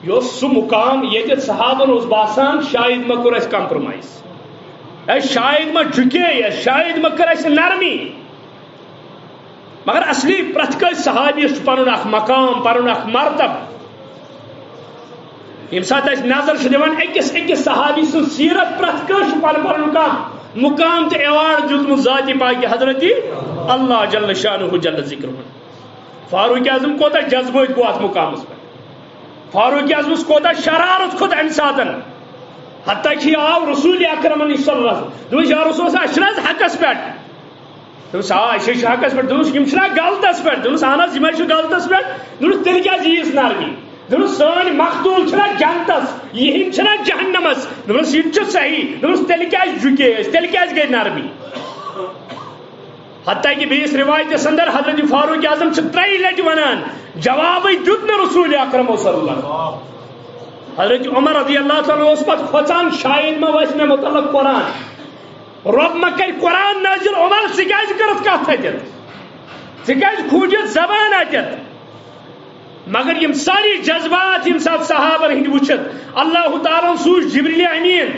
یہ اوس سُہ مقام ییٚتہِ صحابن اوس باسان شاید ما کوٚر اَسہِ کمپرومائز شاید ما جھکے شاید ما کر ایسے نرمی مگر اصلی پرت کٲنٛسہِ صحابیس پنُن اکھ مقام پنُن اکھ مرتب یم سات نظر دِوان أکِس أکِس صحابی سٕنٛز سیرت پرت کٲنٛسہِ پنُن پنُن کانٛہہ مقام تہٕ ایوارڈ دیُتمُت ذاتِ پاکہِ حضرت اللہ جل شانہ جل ذکرہ فاروق اعظم کوتاہ جذبٲتۍ گوٚو اتھ مقامس پٮ۪ٹھ فاروق اعظمس کوتاہ شرارت کھوٚت امہِ ساتن حتیٰ کہ آو رسول اکرم صلی اللہ علیہ وسلم دوٚپُس یا رسول اللہ أسۍ چھِنہٕ حظ حقس پٮ۪ٹھ دوٚپُس آ أسۍ چھِ حقس پٮ۪ٹھ دوٚپُس یِم چھِنہ غلطس پٮ۪ٹھ دوٚپُس اہن حظ یِم چھِ غلطس پٮ۪ٹھ دوٚپُس تیٚلہِ کیٛازِ ییٖژ نرمی دوٚپُس سٲنۍ مقتوٗل چھِنہ جنتس یِہِنٛدۍ چھِنہ جہنمس دوٚپُس یہِ تہِ چھُ صحیح دوٚپُس تیٚلہِ کیٛازِ جُکے أسۍ تیٚلہِ کیٛازِ گٔے نرمی حتیٰ کہ بیٚیِس رِوایتس اندر حضرت فاروق اعظم چھِ 3 لٹہِ ونان جوابٕے دیُت نہٕ رسول اکرم صلی اللہ علیہ وسلم حضرت عمر رضی اللہ عنہ اس پت کھوچان شاید ما ویس میں متعلق قرآن رب ما کر قرآن نازل عمر سکاج کرت کات اتت سکاج کھوجت زبان اتت مگر یم ساری جذبات یم سب صحابہ ہند وچت اللہ تعالیٰ سوز جبریل امین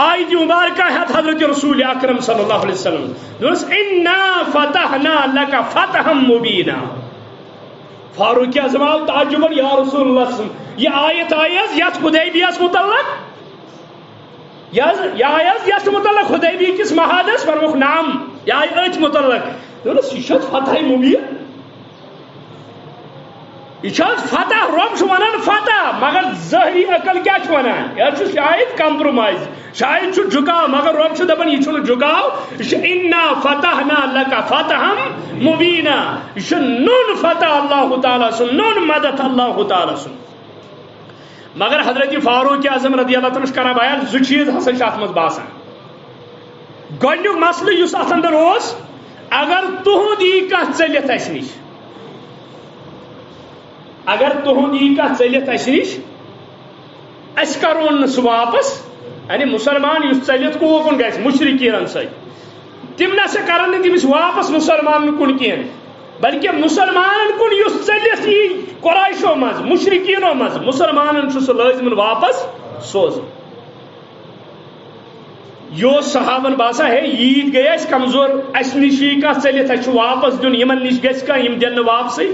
آیت مبارکہ ہے حضرت رسول اکرم صلی اللہ علیہ وسلم دوس انا فتحنا لک فتحا مبینا فاروق اعظم آو تعجبا یا رسول اللہ صلی اللہ علیہ وسلم یہ آیت آیت یت حدیبیہ متعلق یہ آیت یت متعلق حدیبیہ کس محادث فرموک نام یہ آیت متعلق دوس یہ شد فتح مبین یہ فتح رب ونان فتح مگر ظاہری عقل کیا ونان یہ شاید کمپرومائز شاید جھکاو مگر رب دپان یہ جھکاو انا فتحنا لک فتحا مبینا یہ نون فتح اللہ تعالیٰ سن نون مدد اللہ تعالیٰ سن مگر حضرت فاروق اعظم رضی اللہ عنہ کران بیان زٕ چیز ہسا ات مز باسان گۄڈنیُک مسلہٕ یُس اتھ اندر اوس اگر تہنٛد یی کانٛہہ ژٔلِتھ اسہِ نِش اگر تہنٛد یی کانٛہہ ژٔلِتھ اسہِ نِش أسۍ کرون نہٕ سُہ واپس یعنی مسلمان یُس ژٔلِتھ کوکُن گژھِ مشرکیٖنن سۭتۍ تِم نسا کرن نہٕ تٔمِس واپس مسلمانن کُن کینٛہہ بلکہ مسلمانن کُن یُس ژٔلِتھ یی قریشو منٛز مشرکیٖنو منٛز مسلمانن چھُ سُہ لٲزمن واپس سوزُن یہ صحابن باسان ہے عید گئی اس کمزور اس نش یی کانٛہہ ژٔلِتھ اسہِ چھُ واپس دیُن یمن نش گژھِ کانٛہہ یِم دِن نہٕ واپسٕے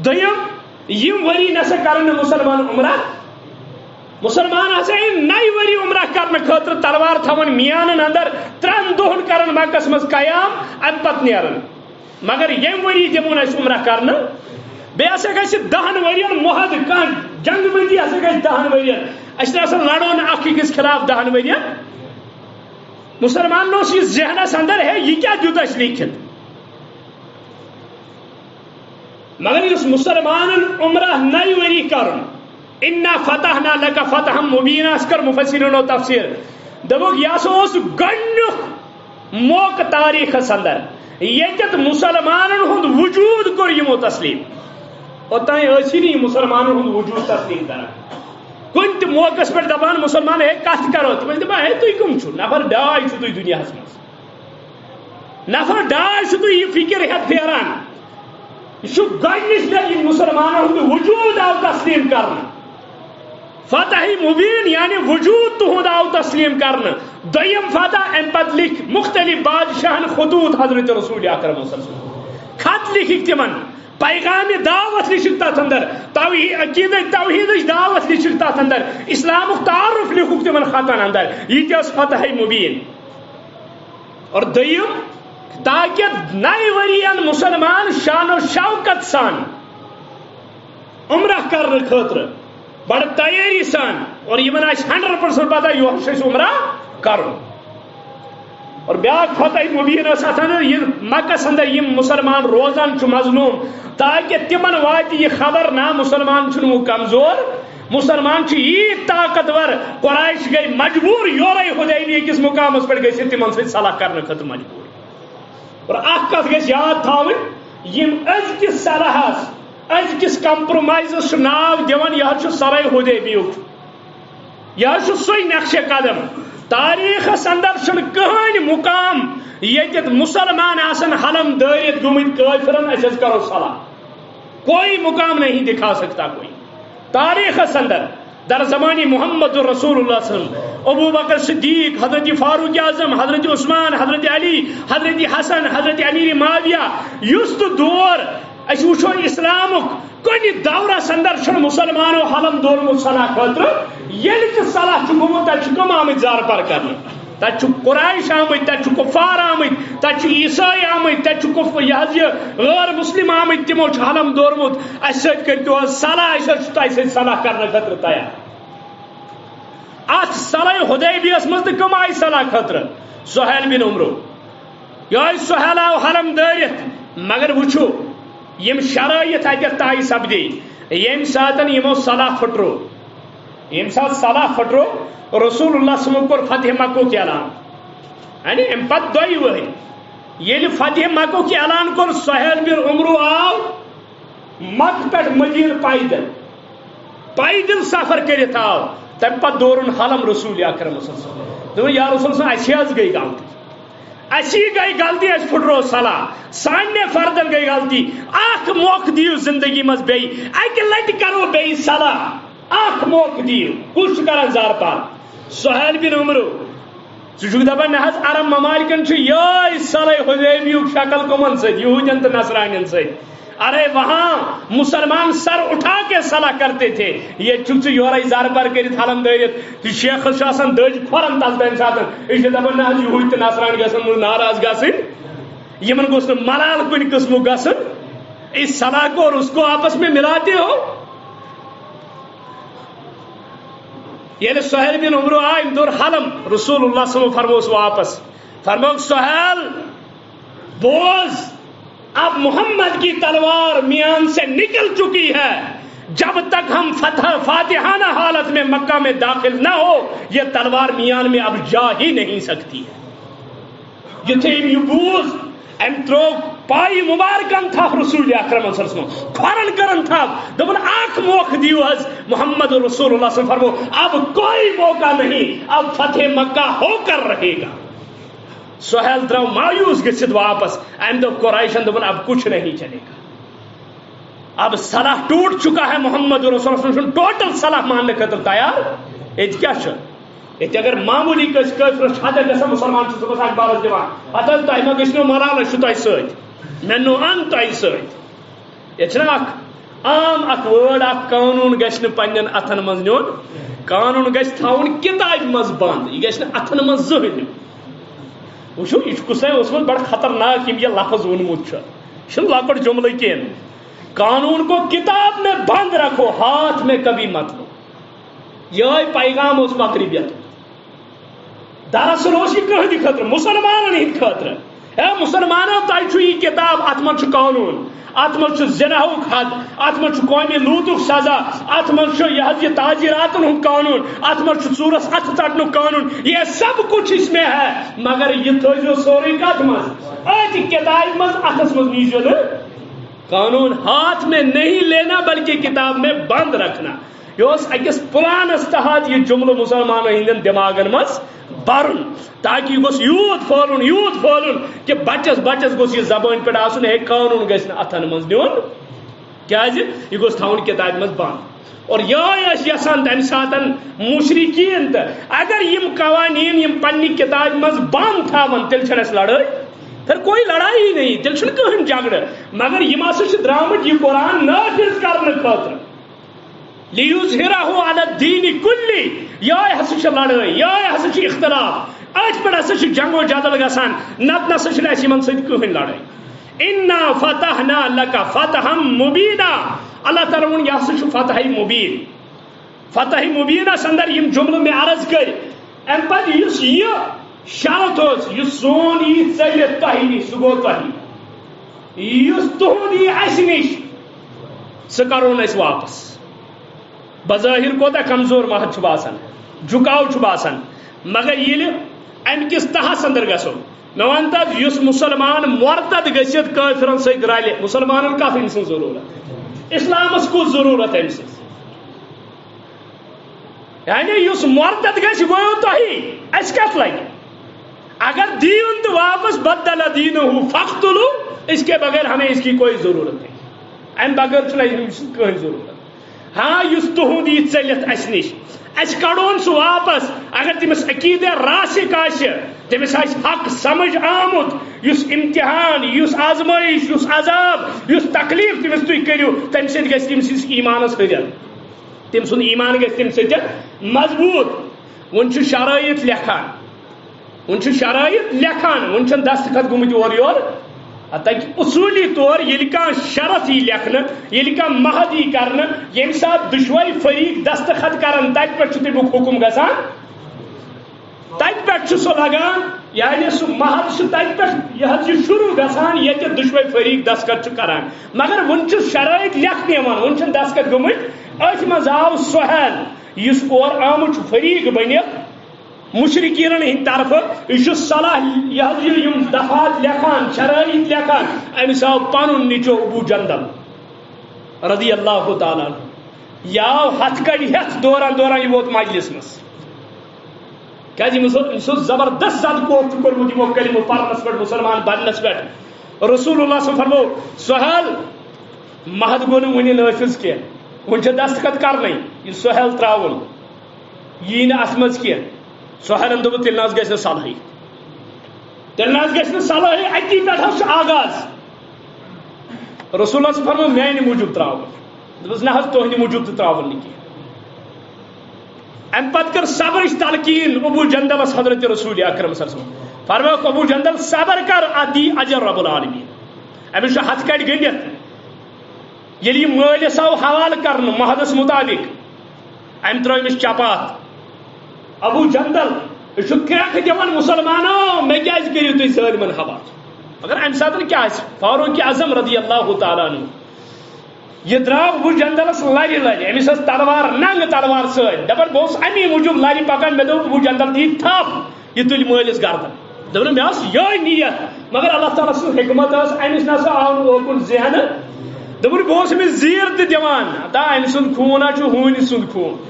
دوٚیِم یم ؤری نسا کرن نہٕ مسلمان عمرہ مسلمان ہسا نئی ؤری عمرہ کرنے خاطر تلوار تھون میانن اندر 3 دۄہن کرن مکس مز قیام ام پت نیرن مگر یم ؤری دمون اس عمرہ کرنے بیٚیہِ ہسا گژھِ 10 ؤرین محد کانٛہہ جنگ بندی ہسا گژھِ 10 ؤرین اسہِ نسا لڑو نہٕ اکھ أکِس خلاف 10 ؤرین مسلمان اوس یہ ذہنس اندر ہے یہ کیا دیُت اسہِ لیکھِتھ مگر اس مسلمان عمرہ نئی ؤری کرن انا فتحنا لک فتحا مبینا کر مفسرینو تفسیر دپوک یہ ہسا اوس گۄڈنیُک موقع تاریخس اندر ییٚتٮ۪تھ مسلمانن ہُنٛد وجود کوٚر یِمو تسلیم اوٚتانۍ ٲسی نہٕ یِم مسلمانن ہُنٛد وجود تسلیم کران کُنہِ تہِ موقعس پٮ۪ٹھ دپان مسلمان ہے کتھ کرو تِم ٲسۍ دپان ہے تُہۍ کٕم چھِو نفر ڈاے چھِو تُہۍ دُنیاہس منٛز نفر ڈاے چھِو تُہۍ یہِ فِکر ہٮ۪تھ پھیران یہ گۄڈنِچ لٹہِ مسلمانن ہُنٛد وجود آو تسلیم کرنہٕ فتح مبین یعنی وجود تہد آو تسلیم کرنے دویم فتح ام پتہ لکھ مختلف بادشاہن خطوط حضرت رسول اکرم صلی اللہ علیہ وسلم خط لکھک تمن پیغام دعوت لکھک تر اندر عقیدت توحید دعوت لکھک تر اندر اسلام تعارف لکھک تمن خطن اندر یہ فتح مبین اور دویم تاکہ نئے ورین مسلمان شان و شوکت سان عمرہ کرنے خاطر بڑا تیاری سان اور یہ 100% پتہ یہ عمرہ کرو اور بیاکھ فتح مبین یہ مکس اندر یہ مسلمان روزان مظلوم تاکہ تمن وات یہ خبر نا مسلمان وہ کمزور مسلمان یہ طاقتور قریش گئی مجبور یورے حدیبیہ کس مقامس پہ گھت تمن سی صلاح کرنے خاطر مجبور اور اخ کت گژھِ یاد تھاوٕنۍ یم أزکِس صلاحس أزکِس کمپرومائزس ناو دِوان یہ صلح حدیبیہ یہ سُے نقش قدم تاریخس اندر کہین مقام یتھ مسلمان آسن حلم دٲرِتھ گٔمٕتۍ کٲفرن أسۍ کرو صلاح کوئی مقام نہیں دکھا سکتا کوئی تاریخس اندر در زمانی محمد رسول اللہ صلی اللہ علیہ وسلم ابو بکر صدیق حضرت فاروق اعظم حضرت عثمان حضرت علی حضرت حسن حضرت امیر معاویہ یس تو دور اس وچھو اسلامک کُنہِ دورس اندر مسلمانو حلم دورمُت صلاح خٲطرٕ ییٚلہِ تہِ صلاح چھُ گوٚمُت تتہِ چھِ کم آمٕتۍ زارپار کرنہٕ تتہِ چھُ قریش آمٕتۍ تتہِ چھُ کفار آمٕتۍ تتہِ چھُ عیسائی آمٕتۍ تتہِ چھُ یہ غٲر مسلم آمٕتۍ تِمو چھُ حلم دورمُت اسہِ سۭتۍ کٔرِتو حظ صلاح أسۍ حظ چھِ تۄہہِ سۭتۍ صلاح کرنہٕ خٲطرٕ تیار اتھ صلح حدیبیہس منٛز تہِ کم آیہِ صلاح خٲطرٕ سہیل بن عمرو یہ سہیل آو حلم دٲرِتھ مگر وٕچھو یم شرائط اتھ طے سپدے یم ساتن یمو صلاح پھٹرو یم سات صلاح پھٹرو رسول اللہ صلی اللہ علیہ وسلم کور فتح مکہ کی اعلان یعنی ام پت دوئی وہی یل فتح مکہ کی اعلان کور سہیل بن عمرو آو مکہ پہ مدینہ پیدل پیدل سفر کرت آو تم پہ دورن حلم رسول اکرم صلی اللہ علیہ وسلم دور یا رسول صلی اللہ علیہ گئی غلطی اسی گئی غلطی اس پھٹرو صلاح سانے فردن گئی غلطی اخ موقع دیو زندگی مز بی اکہ لٹ کرو بی صلاح اخ موقع دیو کچھ کرن زار پار سہیل بن عمرو ثہ دپان نہ عرب ممالکن یہ صلح حدیبیہ شکل کمن ست یہودین تو نصرانین ست ارے وہاں مسلمان سر اٹھا کے صلاح کرتے تھے یہ چھ یورے زار بار کرت حلم دٲرِتھ شیخ آسان دٔج کھۄرن تل تمہِ ساتہٕ یہ دپان نہ یہودی تہٕ نصرانی گژھن ناراض گژھٕنۍ یمن گوٚژھ نہٕ ملال کُنہِ قٕسمُک گژھُن اس صلاح کو اور اس کو آپس میں ملاتے ہو یعنی سہیل بن عمرو آئے دور حلم رسول اللہ صلی اللہ علیہ وسلم فرموس واپس فرمو سہیل بوز اب محمد کی تلوار میان سے نکل چکی ہے جب تک ہم فاتحانہ حالت میں مکہ میں داخل نہ ہو یہ تلوار میان میں اب جا ہی نہیں سکتی ہے جتھے یہ بوز ام ترو پائی مبارکن تھا رسول اکرم صلی اللہ علیہ وسلم کھورن کرن تھا دپن اخ موقع دیو حض محمد رسول اللہ صلی اللہ علیہ وسلم فرمو اب کوئی موقع نہیں اب فتح مکہ ہو کر رہے گا سہیل درو مایوس گژھت واپس ام دپ قریشن دپن اب کچھ نہیں چلے گا اب صلاح ٹوٹ چکا ہے محمد رسول اللہ صلی اللہ علیہ وسلم ٹوٹل صلاح ماننے خاطر تیار یہ کیا یہ اگر معمولی کافر حد گژھان مسلمان صبح اخبارس دِوان ہتہ تہ ما گژھنو ملال تہ ست مے نو ان تہ ست یہ اخ عام اخ وٲڈ اخ قانون گژھِ نہٕ پننٮ۪ن اتھن منٛز نیُن قانون گژھِ تھاوُن کتابہِ منٛز بنٛد یہ گژھِ نہٕ اتھن منٛز زٕہٕنۍ نیُن وچھو یہ کس اوسمت بڑا خطرناک یہ لفظ ونمت یہ لکٹ جملہ کین قانون کو کتاب میں بند رکھو ہاتھ میں کبھی مت لو یہ پیغام اس مغربیت دراصل اس یہ خطر مسلمان ہند خطر اے مسلمانوں تہ یہ کتاب ات من قانون ات من زناہک حد ات من قومی لوتک سزا ات من یہ تاجراتن ہند قانون ات من ژوٗرس اتھ ژٹن قانون یہ سب کچھ اس میں ہے مگر یہ تھو سوری کت مز ات کتاب مز اتس مز نیجو نا قانون ہاتھ میں نہیں لینا بلکہ کتاب میں بند رکھنا یہ اکس پلانس تحت یہ جملہ مسلمان ہندین دماغن مز برن تاکہ یہ یوت پھولن کہ بچس گوس یہ زبان پہ آسن ہے قانون گھس اتھن مز نیون کیازِ یہ گوس تھاون کتاب مز بند اور یہ یسان تمہ سات مشرقین تو اگر یم قوانین یم پنہ کتاب مز بند تھاون تیل چھن اس لڑائی پھر کوئی لڑائی ہی نہیں تیل چھن کہن جھگڑ مگر یم ہسا درامت یہ قرآن نافذ کرنے خاطر لیظہرہ علی الدین کلی یہ ہسا لڑائی یہ ہسا اختلاف ات پہ ہسا جنگ و جدل گژھان نت نسا اس یمن سۭتۍ کٕہٕنۍ لڑائی انا فتحنا لک فتحا مبینا اللہ تعالیٰ ون یہ ہسا فتح مبین فتح مبینس اندر یم جملہ میں عرض کر ام پتہ یہ شرط اس سون یہ ژلِتھ تۄہہِ نِش سُہ گوٚو تۄہہِ تہد یہ اسہ نش سہ کرون اس واپس بظاہر کوتا کمزور مہد باسان جھکاو باسان مگر یل ام کس تہس اندر گھو مے ون تک اس مسلمان مرتد گھت کافرن ست رلہ مسلمان کت ام سن ضرورت اسلامس کس ضرورت ام سن یعنی اس مرتد گھو گو تہ اس کت لگہ اگر دین تو واپس بدل دینہ فقتلو اس کے بغیر ہمیں اس کی کوئی ضرورت نہیں ام بغیر کہیں ضرورت ہاں اس تہد یہ ژلِتھ اس نش اس کڑون سہ واپس اگر تمس عقیدہ راسک آسہ تمس حق سمجھ آمت اس امتحان اس آزمائش اس عذاب اس تکلیف تمس تھی کرو تمہ سۭتۍ گژھِ تم سٕنٛدِس ایمانس حجت تم سن ایمان گژھِ تمہ سۭتۍ مضبوط ون شرائط لکھان شرائط لکھان ون دستخط گمت اور یور تک اصولی طور یل شرط یہ لکھنا یل محد یہ کرنا یم سات دشوئی فریق دستخط کران تت پہ تمیک حکم گژھان تت پہ سہ لگان یعنی سہ محد تت پہ یہ شروع گژھان یہ دشوئی فریق دستخط کران مگر ون شرائط لکھنے ون دستخط گمت ات مز آو سہیل اس اور آمت فریق بنت مشرقین ہند طرف یہ صلاح یہ دفعات لکھان شرائط لکھان امس آو پن نیچو ابو جندل رضی اللہ تعالیٰ یاو ہتھ کڑی ہتھ دوران دوران یہ ووت مجلس مس کیا زبردست زد کوفت کورمت یمو کلمہ پرنس پہ مسلمان بننس پہ رسول اللہ صلی اللہ علیہ وسلم فرمو سہل مہد گو ون نافذ کی ون دستخط کرنے یہ سہل تراون یہ ات مز کی سہلن دوپ تیل ناز گھس صلحی تیل ناز گھس صلحی اتی پہ آغاز رسول اللہ صلی اللہ علیہ وسلم میانہ موجود تراون دس نا تہندِ موجود تراون کی ام پتہ کر صبر تلقین ابو جندلس حضرت رسول اکرم صلی اللہ علیہ وسلم فرمایا ابو جندل صبر کر عطی اجر رب العالمین امس ہتھ کڑ گنڈت یل یہ مالس آو حوالہ کرنے مہدس مطابق ام تر امس چپات ابو جندل یہ کرک دان مسلمانوں مے کیاز کریو تھی ظالمن حوالہ مگر ام ساتن کیا فاروق اعظم رضی اللہ تعالیٰ عنہ یہ دراو ابو جندلس لری لری امس تلوار ننگ تلوار ست دپان بہت امی موجود لری پکان مے دوپ ابو جندل دی تھپ یہ تل مالس گردن دپان مے یہ نیت مگر اللہ تعالیٰ سن حکمت امس نسا آو اوکن ذہن دپان بہت امس زیر تہ دان دا ام سند خون ہونی سند خون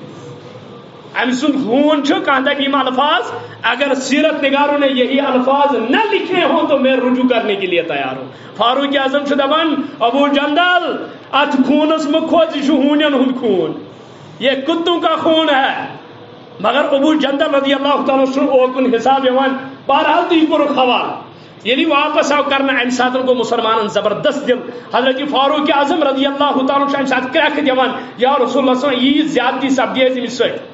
ام سند خون کہاں تک یم الفاظ اگر سیرت نگاروں نے یہی الفاظ نہ لکھے ہوں تو میں رجوع کرنے کے لیے تیار ہوں فاروق اعظم دپان ابو جندل ات خونس مکھوت یہ ہونین ہند خون یہ کتوں کا خون ہے مگر ابو جندل رضی اللہ تعالیٰ سن اوکن حساب یوان بہرحال تو یہ کورک حوالہ یعنی واپس آو کرنا ام سات کو مسلمان زبردست دل حضرت فاروق اعظم رضی اللہ تعالیٰ ام سات کرک دان یا رسول اللہ صلی اللہ علیہ وسلم یہ زیادتی سپدی امس ست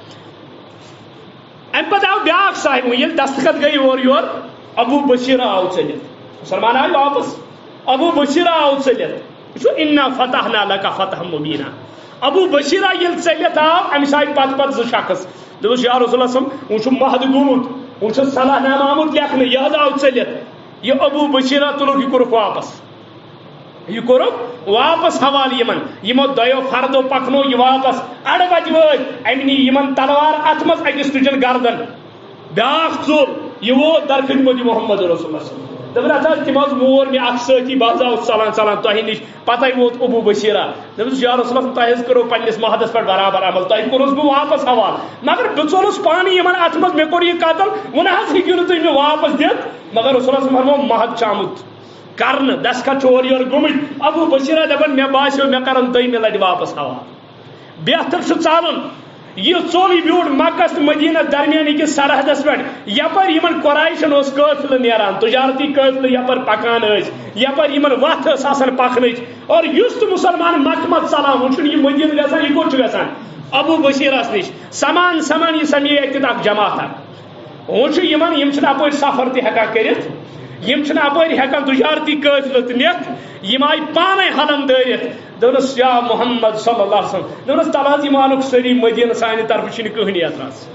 ام پتہ آو بیاکھ صاحب یل دستخط گئی اور یور ابو بشیر آو چلت مسلمان آئی واپس ابو بشیر آو چلت انا فتحنا لك فتحا مبینا ابو بشیر یل چلت آو امس آئی پت ز شخص دس یا رسول اللہ صلی اللہ علیہ وسلم مہد گومت وہ صلاح نامہ آمت لکھنے یہ آو چلت یہ ابو بشیر تلوک یہ کورک واپس یہ کورک واپس حوالہ یمو دو فردو پکنو یہ واپس اڑ بج وت ام نی یمن تلوار ات مز اکس تجن گردن بیاکھ ژول یہ ووت در خدمت محمد رسول اللہ صلی اللہ علیہ وسلم دپان اتھ تم مور مے اخ ستی بہت آؤ ژلان ژلان تہ نش پتہ ووت ابو بشیرہ دپس یا رسول اللہ تہ کرو پنس مہدس پہ برابر عمل تہ کورس بہ واپس حوالہ مگر بہ ژولس پانے یمن ات مز مے کور یہ قتل ون حظ ہیکو نہ تھی مے واپس دت مگر رسول اللہ صلی اللہ علیہ وسلم مہد آمت کرن دستخط چور یور گمت ابو بشیرہ دپان مے باسیو مے کرن دویمہ لٹہ واپس حوالہ بہتر ژالن یہ ژول بیوٹ مکس تو مدینہ درمیان کس سرحدس پہ یپر یمن قرائشن اس قافلہ نیران تجارتی قافلہ یپر پکان یپر یمن وتھ آسان پکنچ اور یس تو مسلمان مکہ ژلان وہ یہ مدینہ گژھان یہ کوت گژھان ابو بشیرس نش سمان سمان یہ سمے اتت اخ جماعت وہ یم اپر سفر تہ ہیکان کرت یم اپر ہیکان تجارتی قافلہ تہ نتھ یم آئی پانے حلم دٲرِتھ دونس یا محمد صلی اللہ علیہ وسلم دونس تلازی مانک سری مدینہ سانہ طرف چھ کہنی اعتراض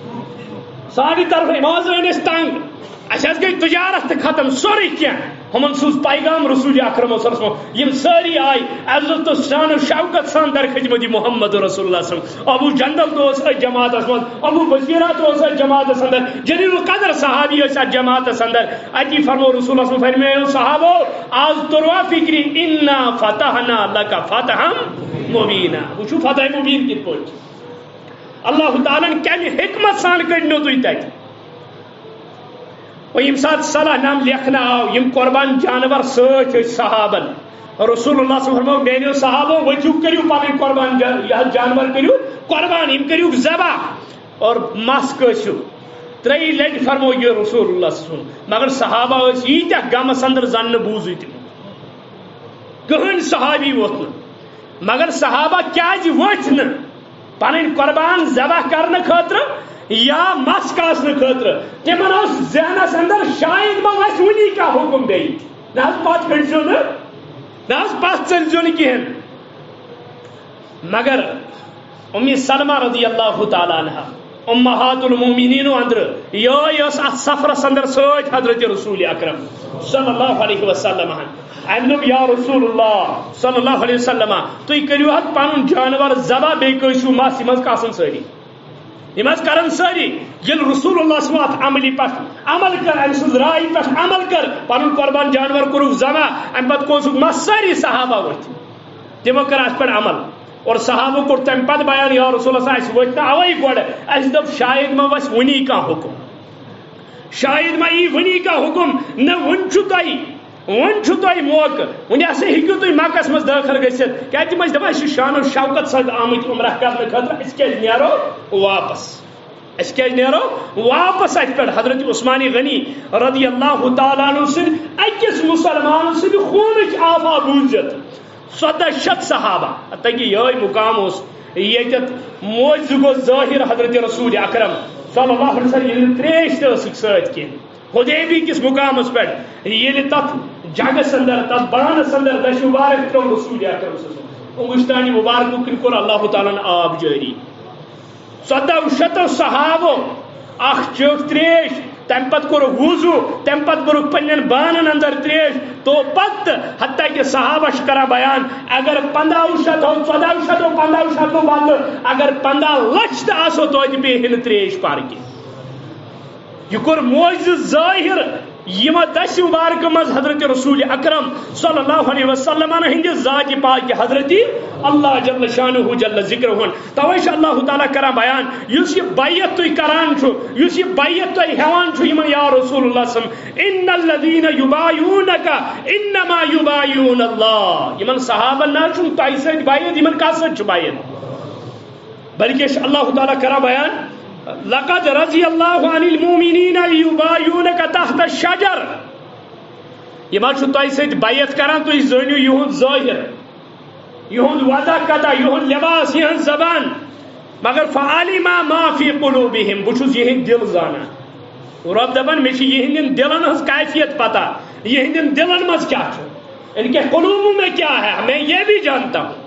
سانہ طرف ماز ونس تنگ اس گئی تجارت ختم سوری کی ہمن سوز پیغام رسول اکرم صلی اللہ علیہ وسلم یم ساری آئی عزت و شان و شوکت سان در خدمت محمد رسول اللہ صلی اللہ علیہ وسلم ابو جندل تو اس جماعت اس ابو بشیرہ تو اس جماعت اندر جلیل القدر صحابی اس جماعت اندر اتی فرمو رسول اللہ صلی اللہ علیہ وسلم فرمائے صحابو آج تروا فکری انا فتحنا لك فتحا مبینا وچو فتح مبین کت پوچھ اللہ تعالیٰ کمی حکمت سان کڑنو تو تک و یم سات صلاح نام لکھنا آو یم قربان جانور ست صحابن رسول اللہ صلی اللہ علیہ وسلم میانو صحابو وجو کریو پن قربان جانور کریو قربان یم کریو ذبح اور مس کسو ترٛیٚیہِ لٹہِ فرمو یہ رسول اللہ صلی اللہ علیہ وسلم مگر صحابہ ٲسۍ ییٖتیاہ غمس اندر زن بوٗزٕے تِمو کٕہٕنۍ صحابی ووت نہٕ مگر صحابہ کیازِ ؤتھۍ نہٕ پنٕنۍ قربان ذبح کرنہٕ خٲطرٕ یا مس کاسنہٕ خٲطرٕ تِمن اوس ذہنس اندر شاید ما آسہِ وُنی کانٛہہ حُکم بیٚیہِ نہ حظ پتھ پھِرزیو نہٕ نہ حظ پتھ ژٔلزیو نہٕ کِہیٖنۍ مگر اُمِ سلمہ رضی اللہ تعالیٰ عنہا امہات المومنین اندر یہ ات سفرس اندر ست حضرت رسول اکرم صلی اللہ علیہ وسلم ام یا رسول اللہ صلی اللہ علیہ وسلم تھی کرو حد پن جانور ذبح بیٚیہِ کٲنٛسہِ مس یم کھسن سٲری یم کرن سٲری ییٚلہِ رسول اللہ صلی اللہ اتھ عملی پہ عمل کر ام سٕنٛز راے پہ عمل کر پن قربان جانور کوٚرُکھ ذبح ام پتہٕ کوٚرُکھ مس سٲری صحابہ ؤتھۍ تمو کر اتھ پہ عمل اور صحابہ کو تم پتہ بیان یا رسول اللہ اس وقت اوے گوڑ اس دب شاید ما وس ونی کا حکم شاید ما ای ونی کا حکم نہ ون چھو تۄہہِ موقع ونی ہسا ہیٚکِو تُہۍ مکس منٛز دٲخل گٔژھِتھ کیٛازِ تِم ٲسۍ دپان أسۍ چھِ شان و شوکت سۭتۍ آمٕتۍ عمرہ کرنہٕ خٲطرٕ أسۍ کیٛازِ نیرو واپس اتہِ پٮ۪ٹھ حضرت عثمان غنی رضی اللہ تعالیٰ عنہ سٕنٛدۍ أکِس مُسلمان سٕنٛدِ خوٗنٕچ آفا بوٗزِتھ 1400 صحابہ تگی یہ مقام اس یتت موجز گو ظاہر حضرت رسول اکرم صلی اللہ علیہ وسلم تریش تسک ست کن حدیبی کس مقام اس پہ یل تت جگس اندر تت بانس اندر دش مبارک ترو رسول اکرم صلی اللہ علیہ وسلم مشتانی مبارک کن کور اللہ تعالیٰ آب جاری 1400 صحابو اخ چوک تریش تم پت کور وضو تم پت کور پنن بانن اندر تریش تو پت حتیٰ کہ صحابہ کرا بیان اگر 1500 ہو 1400 ہو 1500 ہو بند اگر 15 لچھ آسو تو بیہن تریش پار کی یہ کور معجز ظاہر یہ دس مبارک مز حضرت رسول اکرم صلی اللہ علیہ وسلم ہند ذات پاک حضرت اللہ جل شانہ جل ذکر ہون توے اللہ تعالیٰ کرا بیان یس یہ بیعت تھی کران چھو یس یہ بیعت تھی ہیوان چھو یمن یا رسول اللہ صلی اللہ علیہ وسلم ان الذین یبایعونک انما یبایعون اللہ یمن صحابہ نہ چھو تہ سۭتۍ بیعت یمن کا سۭتۍ چھو بیعت بلکہ اللہ تعالیٰ کرا بیان لقد رضی اللہ عن المؤمنین یبایعونک تحت الشجر یہ ما چھو تہ سۭتۍ بیعت کران تُہۍ زٲنِو یہُنٛد ظٲہر یہُنٛد وضع قطع یہُنٛد لباس یہنٛز زبان مگر فعلم ما فی قلوبہم بہ چھُس یہنٛدۍ دل زانان رب دپان مے چھِ یہنٛدٮ۪ن دلن ہٕنٛز کیفیت پتہ یہنٛدٮ۪ن دلن منٛز کیاہ چھُ ان کے قلوب میں کیا ہے میں یہ بھی جانتا ہوں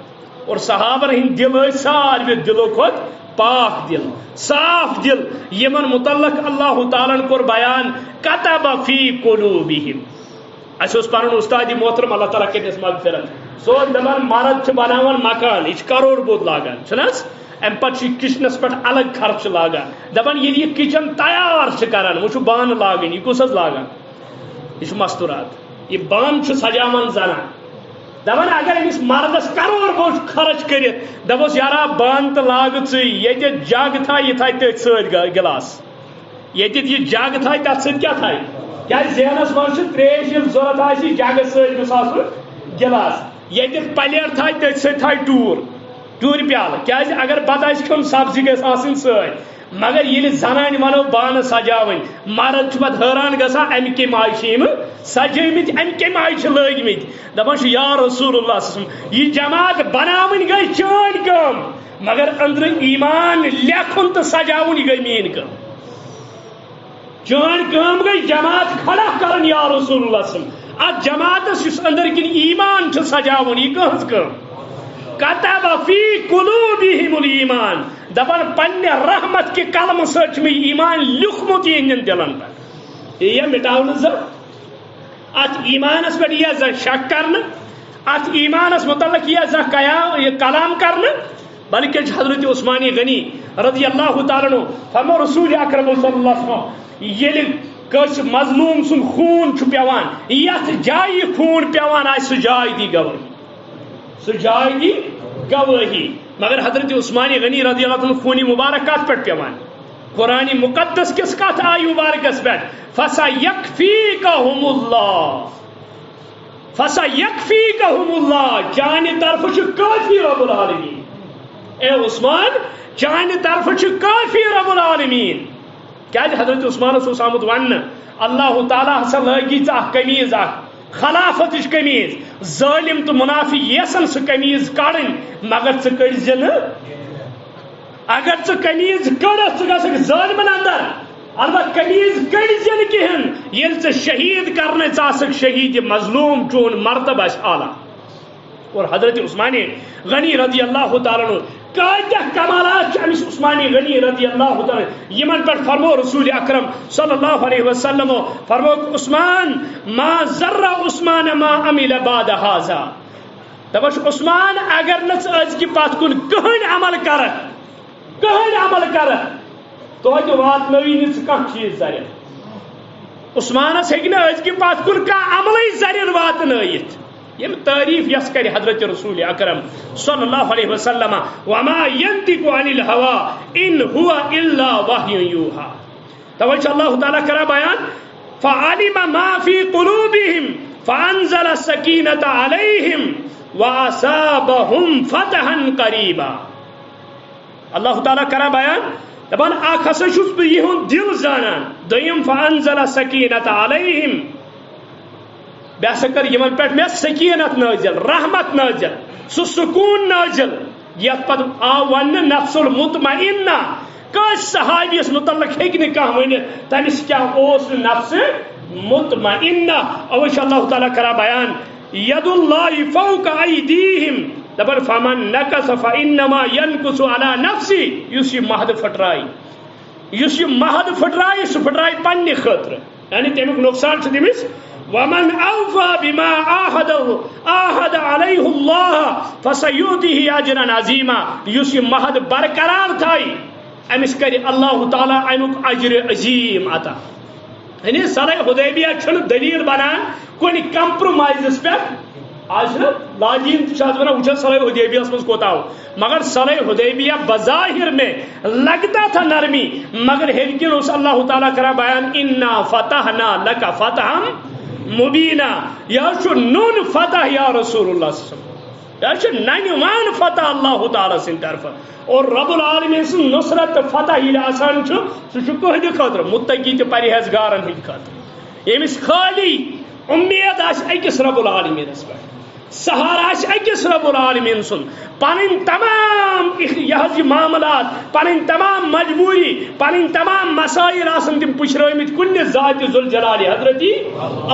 اور صحابہ ہند دل ٲسۍ ساروی دلو کھۄتہٕ پاک دل صاف دل یمن متعلق اللہ تعالیٰ کور بیان کتب فی قلوبہم اسہ پن استاد محترم اللہ تعالیٰ کرنس مغفرت سو دپان مرد بناوان مکان یہ کروڑ بود لاگان چھنس ام پتہ کچنس پہ الگ خرچ لاگان دپان یہ کچن تیار کران وہ بانہ لاگن یہ کس لاگان یہ مستورات یہ بان سجاوان زنان دپان اگر امس مردس کروڑ بود خرچ کرت دپوس یارا بان تو لاگ ژٕ جگ تھا یہ تھا تھی ست گلاس یہ جگ تھا تر ست کیا تھا کیا ذہنس من تریش ضرورت آئی جگہ ست گوس آسن گلاس یہ پلیٹ تھا تھی ست تھا ٹور پیالہ کیا اگر بتہ کھیون سبزی گھس آسن ست مگر یل زنان ونو بانہ سجاون مرد پتہ حیران گژھان امہ کم آئی سجمت امہ کم آئی لگمت دپان یا رسول اللہ صلی اللہ علیہ وسلم یہ جماعت بناون گئی چون کم مگر اندر ایمان لیکھن تو سجاون گئی مین کم چون کم گئی جماعت کھڑا کرن یا رسول اللہ صلی اللہ علیہ وسلم ات جماعتس اندر کن ایمان سجاون یہ کہز کم کتب فی قلوبہم الایمان دپان پنہ رحمت کے کلمہ سۭتۍ میں ایمان لیوکھمت یہندین دلن پہ یہ مٹاون ات ایمانس پہ یہ زن شک کرنا ات ایمانس متعلق یہ زن کلام کرنا بلکہ حضرت عثمان غنی رضی اللہ تعالیٰ عنہ فرمو رسول اکرم صلی اللہ علیہ وسلم یل کس مظلوم سن خون پیوان یت جائے خون پیوان آئے سہ جائے دی گواہی سہ جائے دی گواہی مگر حضرت عثمان غنی رضی اللہ عنہ خونی مبارک کت پہ پیوان قرآن مقدس کس کت آئی مبارکس پہ فَسَيَكْفِيكَهُمُ اللَّهُ فَسَيَكْفِيكَهُمُ اللَّهُ چانہ طرف چھ کافی رب العالمین اے عثمان چانہ طرف چھ کافی رب العالمین کیا حضرت عثمان اس آمد ون اللہ تعالیٰ ہسا لگی قمیض خلافت قمیض ظالم تو منافق یسن سہ قمیض کڑن مگر ژٕ کڑزِ نہٕ اگر ژٕ قمیض کڑ ژٕ گژھکھ ظالمن اندر البتہ قمیض کڑزِ نہٕ کہین ییٚلہِ ژٕ شہید کرنے ژٕ آسکھ شہید مظلوم چون مرتبہ آسہِ اعلیٰ اور حضرت عثمان غنی رضی اللہ تعالیٰ عنہ کاتہ کمالات امس عثمان غنی رضی اللہ تعالیٰ یمن پہ فرمو رسول اکرم صلی اللہ علیہ وسلم فرمو عثمان ما ذر عثمان ما عمل بعد هذا دپس عثمان اگر نز کی پت کن کہین عمل کر تو وات نوی کھانا چیز زر عثمانس ہیکہ از کی پت کن کھانا عمل زر وات نت یم تعریف یس کر حضرت رسول اکرم صلی اللہ علیہ وسلم وما ينطق عن الهوى ان هو الا وحی یوحى. توجہ اللہ تعالیٰ کرا بیان فعلم ما في قلوبهم فانزل السکینة علیہم واصابهم فتحا قریبا. اللہ تعالیٰ کرا بیان دپان اخ ہسا چھس بہ یہند دل زانان. دویم فانزل السکینة علیہم بہ ہسا کر یمن پہ مے سکینت نازل رحمت نازل سہ سکون نازل یت پتہ آو ون نفس المطمئنہ. کس صحابیس متعلق ہیکہ کھانا ورنت تمس کیا اوس نفس مطمئنہ. اوے اللہ تعالیٰ کرا بیان ید اللہ فوق ایدیہم دپان فمن نکس فانما ینکس علی نفسی. یس یہ مہد پھٹرائی یس یہ مہد پھٹرائی سہ پھٹرائی پنہ خاطر یعنی تمیک نقصان چھ تمس. ومن اوفى بما عاهد عليه الله فسيؤتيه اجرا عظيما. یس یہ مہد برقرار تھائی امس کر اللہ تعالیٰ امیک اجر عظیم عطا. یعنی صلح حدیبیہ چھن دلیل بنان کن کمپرومائزس پہ آج لاجین ونان وچھا صلح حدیبیہ من کوتا ہو مگر صلح حدیبیہ بظاہر میں لگتا تھا نرمی مگر ہلکن اس اللہ تعالیٰ کرا بیان انا فتحنا لک فتحا مبینہ. یہ نون فتح یا رسول اللہ صلی اللہ علیہ وسلم یہ ننوان فتح اللہ تعالیٰ سن طرف. اور رب العالمین سن نصرت فتح یہ آسان سہ کہد خاطر متقی تو پرہیزگارن ہند خاطر یمس خالی امید آس اکس رب العالمینس پہ سہارا آس اکس رب العالمین سن پن تمام یہ معاملات پن تمام مجبوری پن تمام مسائل آسن تم پشرمت کن ذات ذوالجلال حضرت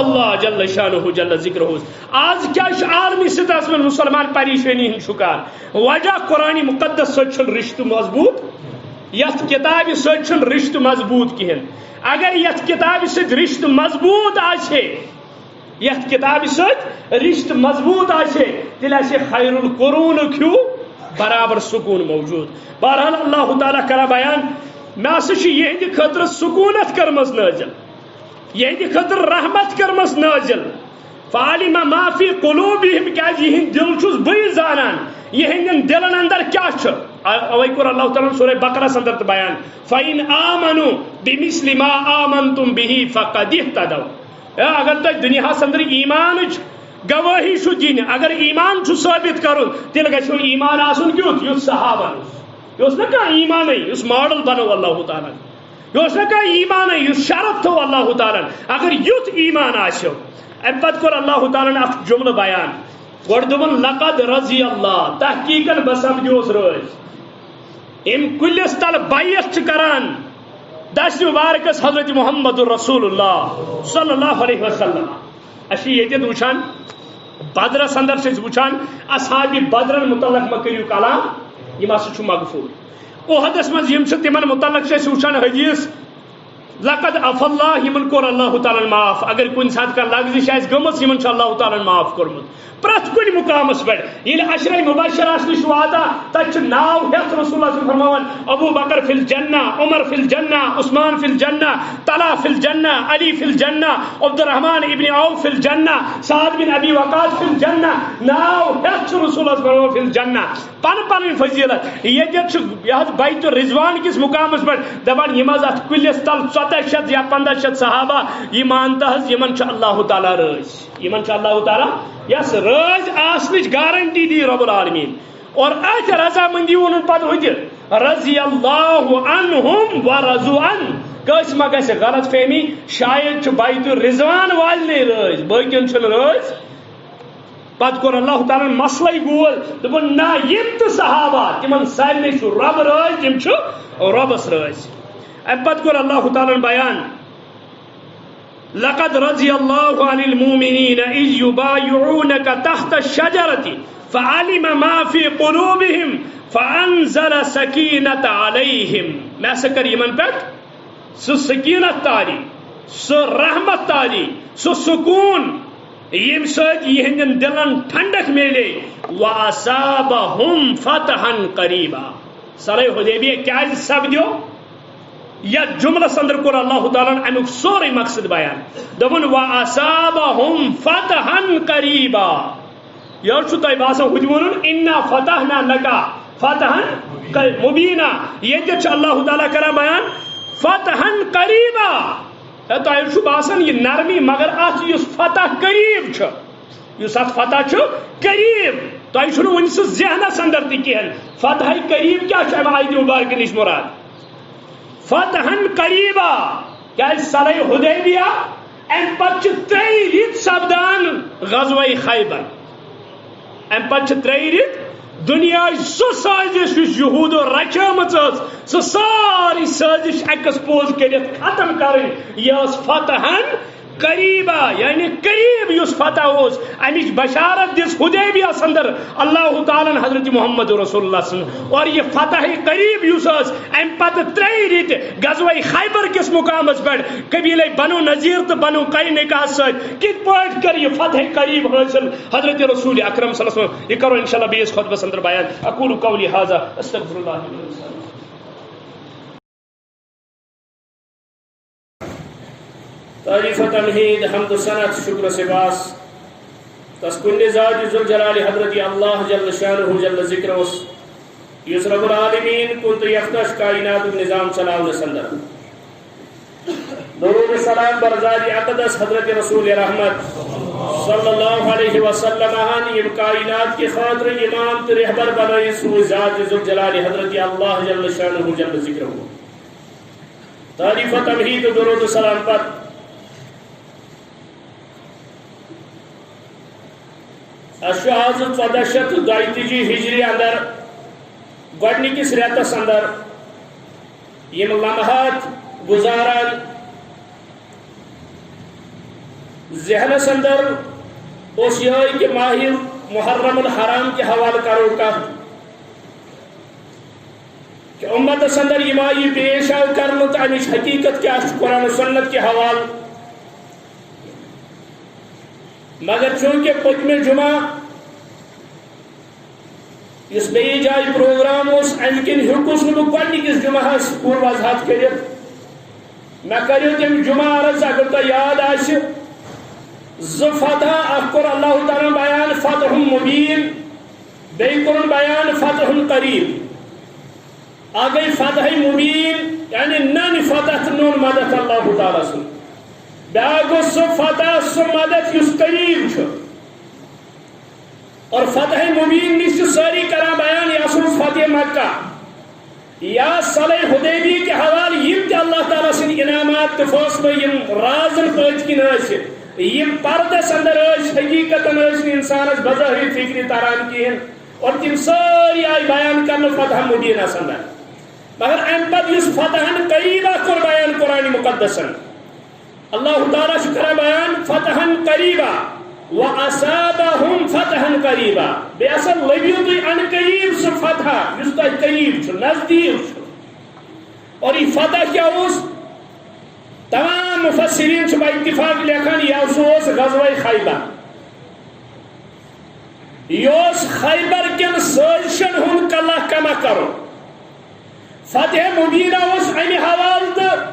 اللہ جل شانہ جل ذکرہ. آج کیا عالمی سطح میں مسلمان پریشانی ہند شکار وجہ قرآن مقدس سن رشتہ مضبوط یت کتاب سن رشتہ مضبوط کہین. اگر یت کتاب ست رشتہ مضبوط آچے یت کتاب ست رشتہ مضبوط آچے تیل آچے خیر القرون کیوں برابر سکون موجود. بہرحال اللہ تعالیٰ کرا بیان میں سے یہ خطر سکونت کرمس نازل یہ خطر رحمت کرمس نازل. فعلم ما فی قلوبہم کیا یہ دل چھس بئی زانان یہ دلن اندر کیا چھ. اوے کور اللہ تعالیٰ سورہ بقرہ اندر بیان فَإِنْ آمَنُوا بِمِثْلِ مَا آمَنْتُمْ بِهِ فَقَدِ اهْتَدَوْا. اگر تو دنیا اندر ایمان گواہی چھ دین اگر ایمان چھ ثابت کرن تیل گژھو ایمان آسن کیُتھ یُتھ صحابہ یہ نا کانٛہہ ایمانے یُس ماڈل بنو اللہ تعالیٰ یہ نا کانٛہہ ایمانے یُس شرف تھو اللہ تعالیٰ. اگر یُتھ ایمان آسو ام پتہ کور اللہ تعالیٰ اخ جملہ بیان گۄڈٕ دوٚپُن لقد رضی اللہ تحقیقاً بسمجھوس رٲضۍ ام کلس تل بیعت کران دست مبارکس حضرت محمد رسول اللہ صلی اللہ علیہ وسلم. اچھی یہ وچان بدرس اندر سے وچان اصحاب بدرن متعلق ما کریو کلام یہ ہسا مغفور. احدس من تمن متعلق سے وچان حدیث لقد عف اللہ یمن کور اللہ تعالیٰ معاف. اگر کن سات کا لغزش آس گمت یمن اللہ تعالیٰ معاف کورمت پرت کن مقامس پہ. یل عشرہ مبشرہ نش واتا تت ناو ہیت رسول اللہ فرمان ابو بکر فی الجنہ عمر فی الجنہ عثمان فی الجنہ طلحہ فی الجنہ علی فی الجنہ عبد الرحمن ابن عوف فی الجنہ سعد بن ابی وقاص فی الجنہ ناو ہیت رسول اللہ فرمان فی الجنہ. پن پن فضیلت یہ بیت رضوان کس مقامس پہ دپان یم ات کلس تل 1400 یا 1500 صحابہ یہ مانتا یمن اللہ تعالیٰ رٲضۍ یمن اللہ تعالیٰ یس رٲضۍ آسنٕچ گارنٹی دی رب العالمین. اور ات رضامندی ون پتہ ہوت رضی اللہ عنہم ورضوا عنہ. کس ما گژھِ غلط فہمی شاید بیت رضوان والنے رٲضۍ باقین چھن رٲضۍ. پتہ کور اللہ تعالیٰ مسئلے گول دپن نا یم تہ صحابہ تمن سارنے رب رٲضۍ تم ربس رٲضۍ. ام پتہ کور اللہ تعالیٰ بیان لقد رضی اللہ عن المؤمنین اذ یبایعونک تحت الشجرة فعلم ما فی قلوبہم فانزل سکینت علیہم. میں سکر یمن پہ سہ سکینت تاری سہ رحمت تاری سہ سکون یم سۭتۍ یہندین دلن ٹھنڈک میلے واصابہم فتحا قریبا. صلح حدیبیہ کیازِ سپدیو یا جملہ اندر کور اللہ تعالیٰ امیک سورے مقصد بیان دپن واصابہم فتحا قریبا. یہ تہ باسان ہو انا فتحنا لکا فتحن مبینہ یہ اللہ تعالیٰ کران بیان فتحن قریبا تہ باسان یہ نرمی مگر ات فتح قریب اس فتح قریب تہ ون سہ ذہنس اندر تہ کہین فتح قریب کیا آیت مبارکہ نش مراد فتحن قریبا کیا صلح حدیبیہ ام پتہ 3 رت سپدان غزوہ خیبر ام پتہ 3 رت دنیا سہ سازش یہود رچم سہ ساری سازش ایکسپوز کرت ختم کریں یہ فتحن قریبا یعنی قریب اس فتح اس امچ بشارت دس حدیبیہ اندر اللہ تعالیٰ حضرت محمد رسول اللہ صلی اللہ علیہ وسلم اور یہ فتح قریب اس ام پتہ 3 رت غزوہ خیبر کس مقامس پہ قبیلہ بنو نذیر تو بنو قینقاع ست کت پٲٹھۍ کر یہ فتح قریب حاصل حضرت رسول اکرم صلی اللہ علیہ وسلم یہ کرو انشاءاللہ بیس خطبس اندر بیان اقول قولی ھذا استغفر اللہ لي ولكم تعریف تمہید حمد و ثناء شکر سباس تس کل ذات ذو الجلال حضرت اللہ جل شانہ جل ذکر یس رب العالمین کنت یختش کائنات نظام چلاؤ سندر درود سلام بر ذات اقدس حضرت رسول رحمت صلی اللہ علیہ وسلم یم کائنات کی خاطر امام تو رہبر بنائی سو ذات ذو الجلال حضرت اللہ جل شانہ جل ذکر تعریف تمہید درود سلام پر آز 1432 ہجری اندر گۄڈنِکِس رٮ۪تس اندر یم لمحات گزاران ذہنس اندر اس یہ کہ ماہ محرم الحرام کے حوالہ کرو کت کہ امتس اندر یہ ماہ پیش آو کرنے تو امچ حقیقت کیا قرآن و سنت کے حوالہ مگر چونکہ پتمہ جمعہ اس بیٚیہِ جایہِ پروگرام اس ام کن ہیوکس نہ گۄڈنِکِس جمعہس پوٗرٕ وضاحت کٔرِتھ مےٚ کٔرِو تِم جمعہ عرض اگر تۄہہِ یاد آسہِ زٕ فتح اکھ کوٚر اللہ تعالیٰ بیان فتح مبین بیٚیہِ کوٚرُن بیان فتح قریب اکھ گٔے فتح مبین یعنی نن فتح تہٕ نوٚن مدد اللہ تعالیٰ سُنٛد بیاکھ گوٚو سُہ فتح سُہ مدد یُس قریب چھُ اور فتح مبین نش ساری کران بیان یا سن فتح مکہ یا صلح حدیبیہ کے حوالہ یم تہ اللہ تعالیٰ سن انعامات تو فاصلہ یم رازن پٔتۍ کِنۍ ٲسۍ یم پردس اندر حقیقتاً انسانس بظاہر فکری تران کہین اور تم ساری آئی بیان کرنے فتح مبینس اندر مگر ام پتہ اس فتحن قریبہ کور بیان قرآن مقدسن اللہ تعالیٰ شکر بیان فتحن قریبہ وَأَصَابَهُمْ فَتَحًا قَرِيبًا بے اصل لبیو تُہۍ ان قریب سُہ فتح یُس تۄہہِ قریب چھُ نزدیک چھُ اور یہ فتح کیا اوس تمام مفسرین چھِ اتفاق لیکھان یہ سُہ اوس غزوہ خیبر یہ اوس خیبر کٮ۪ن سٲزشن ہُنٛد کلہ کما کرو فتح مبینہ اوس امہِ حوالہٕ تہٕ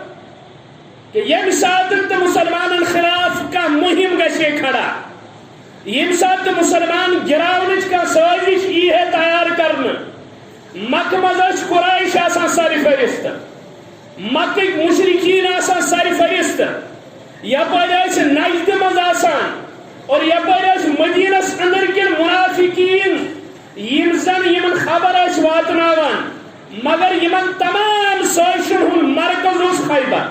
کہ ییٚمہِ ساتہٕ تہٕ مسلمانن خلاف کانٛہہ مہم گژھِ کھڑا یم سات مسلمان گراونچ کا سازش یہ ہے تیار کرنا مکہ مزش قریش آسان ساری فرست مکہ مشرکین آسان ساری فرست یپر نجد مز آسان اور یپر مدینس اندر کن منافقین یم زن یمن خبر واتناوان مگر یمن تمام سازشن ہن مرکز اس خیبر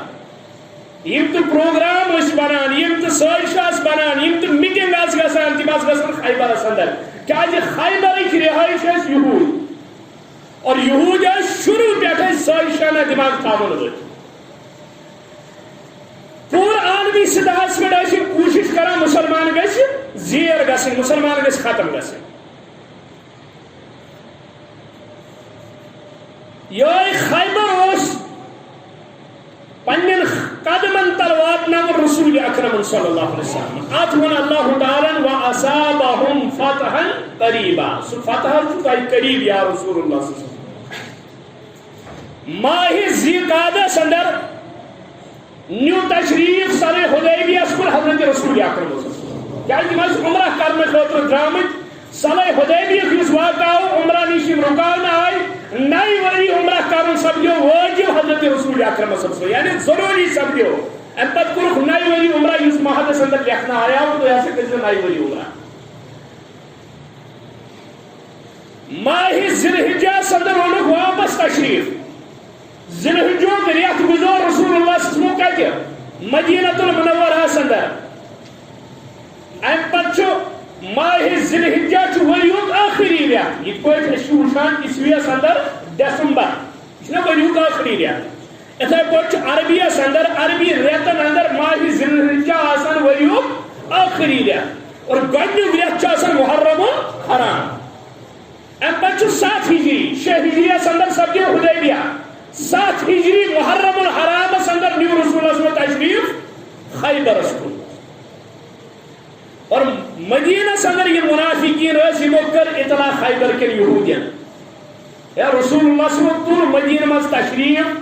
یم تو پروگرام اس بنان یم تو سازش بنان یم تو میٹنگ گژھان تم گژھان خیبرس اندر کیازِ خیبرک رہائش یہود اور یہود شروع پہ سازشانہ دماغ تھاون وٲلۍ پوٗرٕ عالمی سطحس پہ کوشش کران مسلمان گژھِ زیر گژھٕنۍ مسلمان گژھِ ختم گژھٕنۍ یہ خیبر اوس پنن قدمن تل واتناون رسول اکرم صلی اللہ علیہ وسلم ات ون اللہ تعالیٰ وَأَصَابَهُمْ فَتْحًا قَرِيبًا سُہ فتح چھُ تۄہہِ قریب یا رسول اللہ صلی اللہ علیہ وسلم ماہ ذی قعدس اندر نیو تشریف صلح حدیبیہ کُن حضرت رسول اکرم صلی اللہ علیہ وسلم کیازِ تِم ٲسۍ عمرہ کرنہٕ خٲطرٕ درٛامٕتۍ صلح حدیبیہ یس واقع عمرہ نش رکاون آئی نئی وری عمرہ کرن سپدیو واجب حضرت رسول اکرم صلی اللہ علیہ وسلم یعنی ضروری سپدیو ام پتہ کورک نئی وری عمرہ یس محدث اندر لکھنا آیا تو ایسے کسی نئی وری عمرہ ماہ ذی الحجہ صدر اونک واپس تشریف ذی الحجہ ریت گزور رسول اللہ صلی اللہ علیہ وسلم مدینۃ المنورہ اندر ام پتہ ماہ ذی الحجہ وریک آخری ریت یہ پہ وچان عیسویس اندر دسمبر یہ وریک آخری ریت اتھے پہ عربیس اندر عربی ریتن اندر ماہ ذی الحجہ آسان وریک آخری ریت اور گۄڈنیُک ریت آسان محرم الحرام ام پہ 7 ہجری 6 ہجریس اندر سپدیو حدیبیہ 7 ہجری محرم الحرامس اندر نیو رسول اللہ صلی اللہ علیہ وسلم تشریف خیبرس کن اور مدینہ اندر یہ منافقین یمو کر اطلاع خیبر کے یہودین یا رسول اللہ صلی اللہ علیہ وسلم مدینہ مز تشریف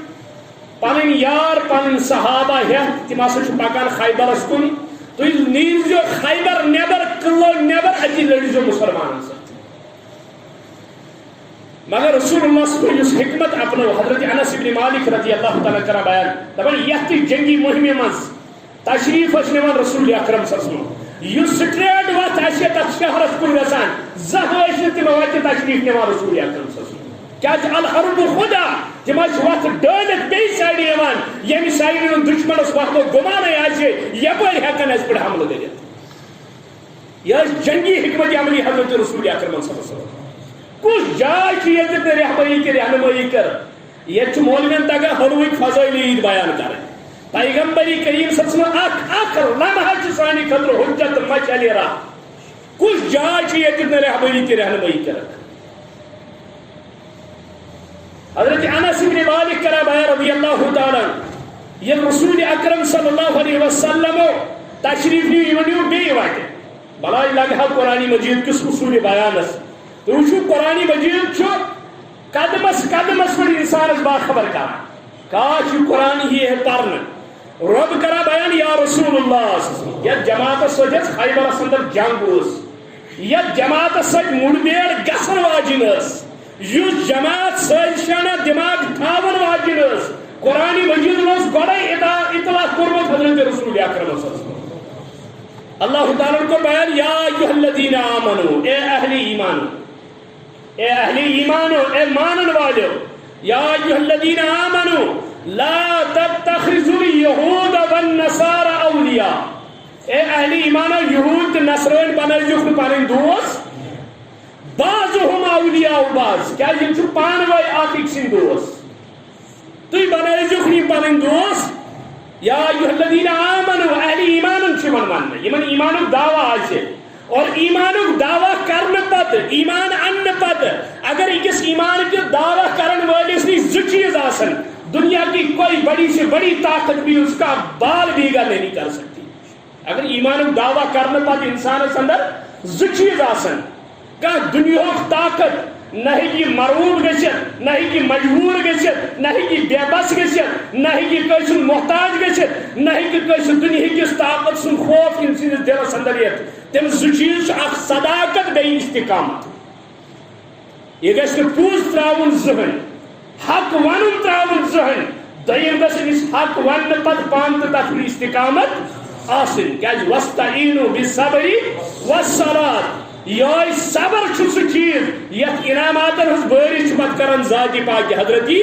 پن یار پن صحابہ ہیت تم ہسا پکان خیبرس کن تھی نیزو خیبر نیبر قلعو نیبر اتی لڑزو مسلمان سے مگر رسول اللہ صلی اللہ علیہ وسلم حکمت اپنو حضرت انس بن مالک رضی اللہ تعالیٰ کرا بیان دپان یت جنگی مہم مز تشریف نوان رسول اکرم صلی اللہ علیہ وسلم یہ سٹریٹ وت تک شہرس کن گسان زہن تم وتہ تشریف نوان رسول اکرم صلی اللہ علیہ وسلم کیا الحرب خدا تم وت ڈالت بی سائڈ یم سائڈ دشمنس وقت گمان آئے یپر ہیکن اس پہ حملہ کر یہ جنگی حکمت عملی حضرت رسول اکرم صلی اللہ علیہ وسلم کس جائے یہ رہبری کی رہنمائی کر یہ مولوین تگہ حلوک فضائل عید بیان کر پیغمبری کریم صلی اللہ علیہ وسلم اخ لمحہ سانی خطر حجت مچلی راہ کس جائے یہ رہبری کی رہنمائی کر حضرت انس بن مالک کرا بیان رضی اللہ تعالی یہ رسول اکرم صلی اللہ علیہ وسلم تشریف نیو بی واقع بلائی لگہ قرآن مجید کس اصول بیانس تو قرآن مجید قدمس قدمس پر انسانس باخبر کران کاش قرآن ہی ہے پرن رب کرا بیان یا رسول اللہ یہ جماعت سجس خیبر اندر جنگ اس یہ جماعت سج مڑبیڑ گسن واجن اس یس جماعت سجشانہ دماغ تھاون واجن اس قرآن مجید اس گوڑے اطلاع کرمت حضرت رسول اکرم صلی اللہ علیہ وسلم اللہ تعالیٰ کو بیان یا ایھا الذین آمنو اے اہل ایمان اے اہل ایمانو اے مانن والو یا ایھا الذین آمنو لا تتخذوا اليہود والنصارى اولیاء اے اہل ایمانو یہود نصرین بنائیو پنن دوست بعضهم اولیاء بعض کیا یہ پانوے اکھ سن دوست تھی بنائیو پنن دوست یا ایھا الذین آمنو اہل ایمانن چمن ون یمن ایمانک دعوی آسے اور ایمانک دعوی کرنے پت ایمان ان پت اگر اکس ایمان کے دعوی کرن والس نش زٕ چیز آسن دنیا کی کوئی بڑی سے بڑی طاقت بھی اس کا بال بھی گل نہیں کر سکتی اگر ایمانک دعوی کرنے پت انسانس اندر زٕ چیز آسن کہاں دنیا طاقت نہ ہی مرعوب گژھت نہ ہی مجبور گژھت نہ ہی بے بس گژھت نہ ہی کٲنٛسہِ ہُنٛد محتاج گژھت نہ ہی کٲنٛسہِ دنیا کس طاقت سُنٛد خوف أمۍ سٕنٛدِس دِلس اندر یتھ تم زٕ چیٖز چھِ اکھ صداقت بیٚیہِ استقامت یہ گژھِ نہٕ پوٚز ترٛاوُن زٕہٕنۍ حق ونُن ترٛاوُن زٕہٕنۍ دوٚیِم گژھِ أمِس حق وننہٕ پتہٕ پانہٕ تہِ تتھ استقامت آسٕنۍ کیٛازِ وَاسْتَعِینُوا بِالصَّبْرِ وَالصَّلَاةِ یہ صبر سہ چیز یت انعاماتن ہز بارش پت کران ذاتی پاک حضرتی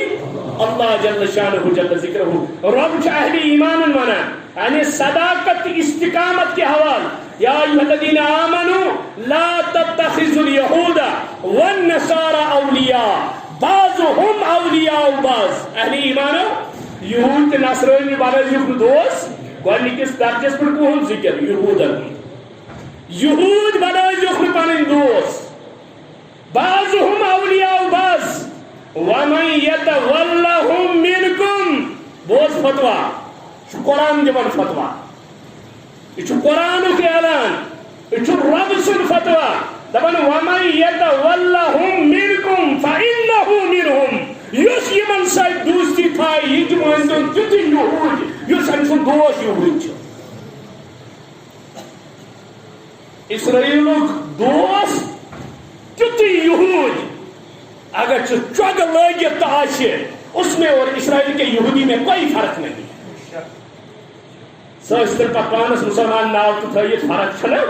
اللہ جل شانہ جل ذکرہ رب اہل ایمان ونان یعنی صداقت استقامت کے حوال یا ایھا الذین آمنوا لا تتخذوا اليہود والنصارى اولیاء بعضهم اولیاء بعض اہل ایمانو یہود کے نصرانی بنائیو دوست گۄڈنِکِس درجس پر کہن ذکر یہودن یہود بنائیو پنن دوست بعضهم اولیاء بعض ومن یتولهم منکم بوز فتوا قرآن دِوان فتوا یہ قرآن کے اعلان یہ رب سن فتوا دپان ومن یتولهم منکم فانه منهم یس یمن سۭتۍ دوستی تھایہِ یہ تہِ مٲنۍتون تیُتھُے یہود یُس أمۍ سُنٛد دوست یہود چھُ اسرائیلُک دوست اگر چگ لگت آشے اس میں اور اسرائیل کے یہودی میں کوئی فرق نہیں ہے. سر پانس مسلمان ناو تو تھیت فرق چھنا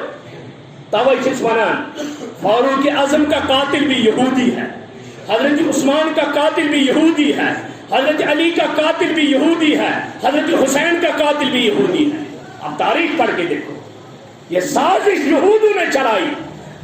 توے چھس ونان فاروق اعظم کا قاتل بھی یہودی ہے, حضرت عثمان کا قاتل بھی یہودی ہے, حضرت علی کا قاتل بھی یہودی ہے, حضرت حسین کا قاتل بھی یہودی ہے. اب تاریخ پڑھ کے دیکھو یہ سازش یہودوں نے چلائی.